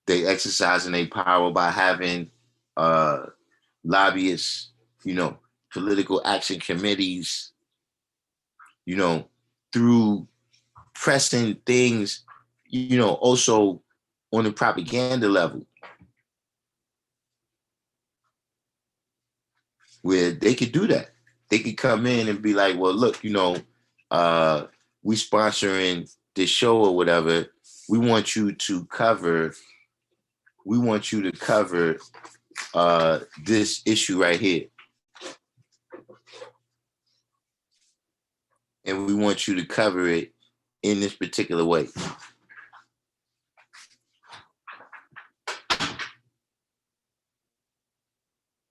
They exercising their power by having lobbyists, political action committees, through pressing things, also on the propaganda level, where they could do that. They could come in and be like, well, look, we sponsoring this show or whatever. We want you to cover this issue right here. And we want you to cover it in this particular way.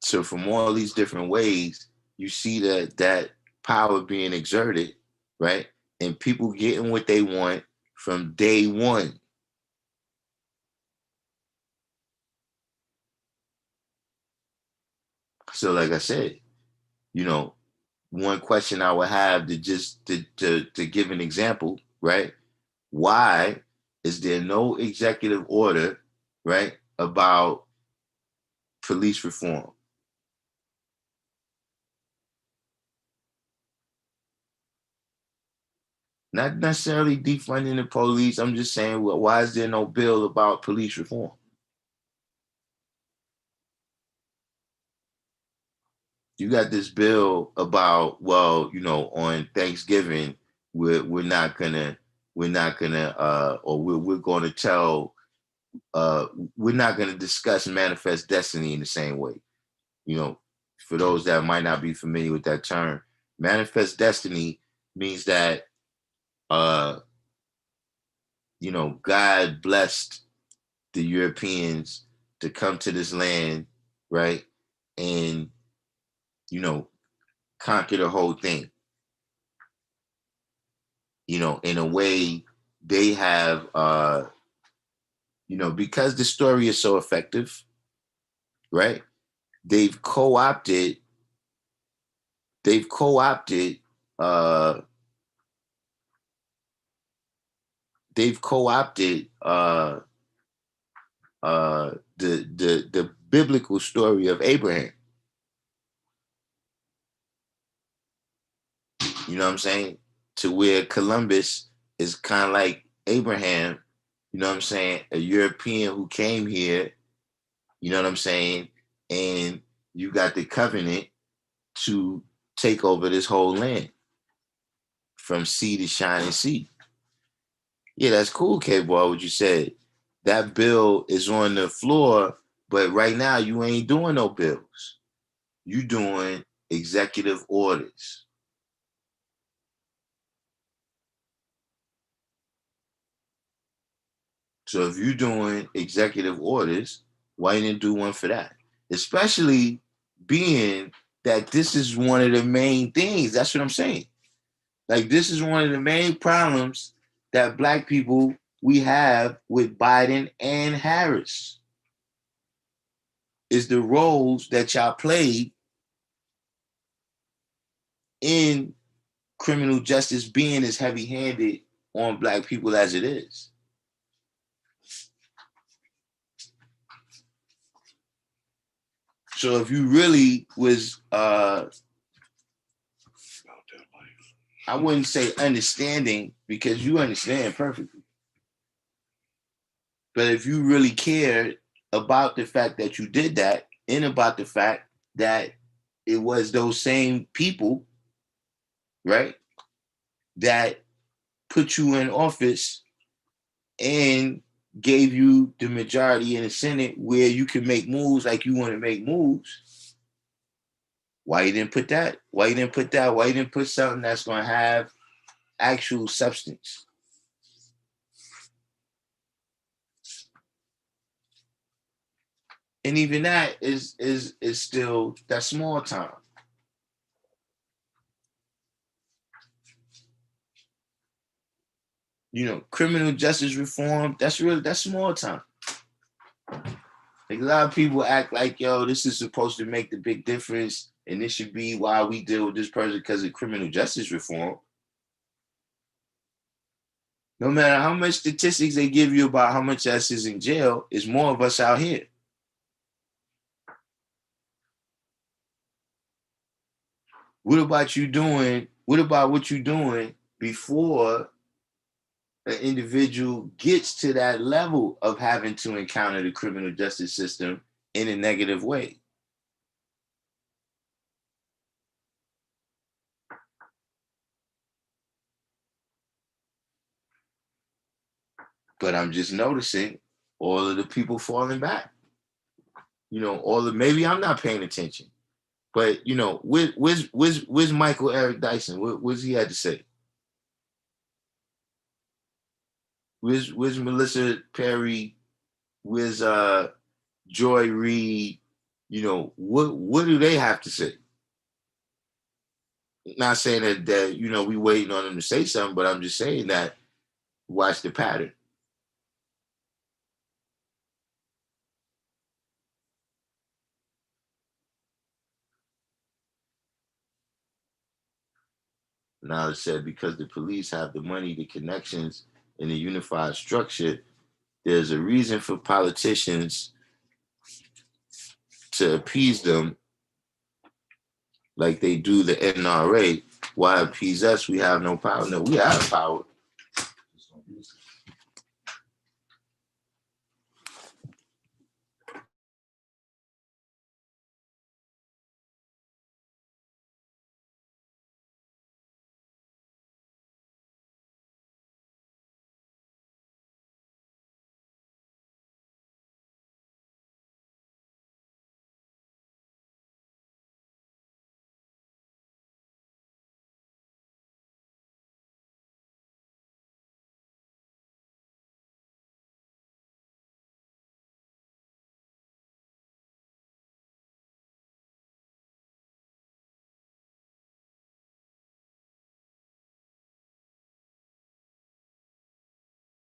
So from all these different ways, you see that power being exerted, right? And people getting what they want from day one. So like I said, one question I would have to just to give an example, right? Why is there no executive order, right, about police reform? Not necessarily defunding the police. I'm just saying, well, why is there no bill about police reform? You got this bill about, well, on Thanksgiving, we're not gonna or we're gonna tell we're not gonna discuss manifest destiny in the same way. For those that might not be familiar with that term, manifest destiny means that God blessed the Europeans to come to this land, right? And conquer the whole thing. In a way, they have because the story is so effective, right? They've co-opted uh they've co-opted the biblical story of Abraham. You know what I'm saying? To where Columbus is kind of like Abraham, you know what I'm saying? A European who came here, you know what I'm saying? And you got the covenant to take over this whole land from sea to shining sea. Yeah, that's cool, K-Boy, what you said. That bill is on the floor, but right now you ain't doing no bills. You doing executive orders. So if you're doing executive orders, why you didn't do one for that? Especially being that this is one of the main things. That's what I'm saying. Like, this is one of the main problems that Black people we have with Biden and Harris is the roles that y'all played in criminal justice being as heavy-handed on Black people as it is. So if you really was, I wouldn't say understanding, because you understand perfectly. But if you really cared about the fact that you did that, and about the fact that it was those same people, right, that put you in office and gave you the majority in the Senate where you can make moves like you want to make moves, why you didn't put that? Why you didn't put that? Why you didn't put something that's going to have actual substance? And even that is still that small time. Criminal justice reform, that's small time. Like, a lot of people act like, yo, this is supposed to make the big difference, and this should be why we deal with this person because of criminal justice reform. No matter how much statistics they give you about how much us is in jail, it's more of us out here. What about what you're doing before an individual gets to that level of having to encounter the criminal justice system in a negative way? But I'm just noticing all of the people falling back. Maybe I'm not paying attention, but where's Michael Eric Dyson? What's he had to say? Where's Melissa Perry? Where's Joy Reid? What do they have to say? Not saying that we waiting on them to say something, but I'm just saying that Watch the pattern. Now it said because the police have the money, the connections, and the unified structure, there's a reason for politicians to appease them like they do the NRA. Why appease us? We have no power. No, we have power.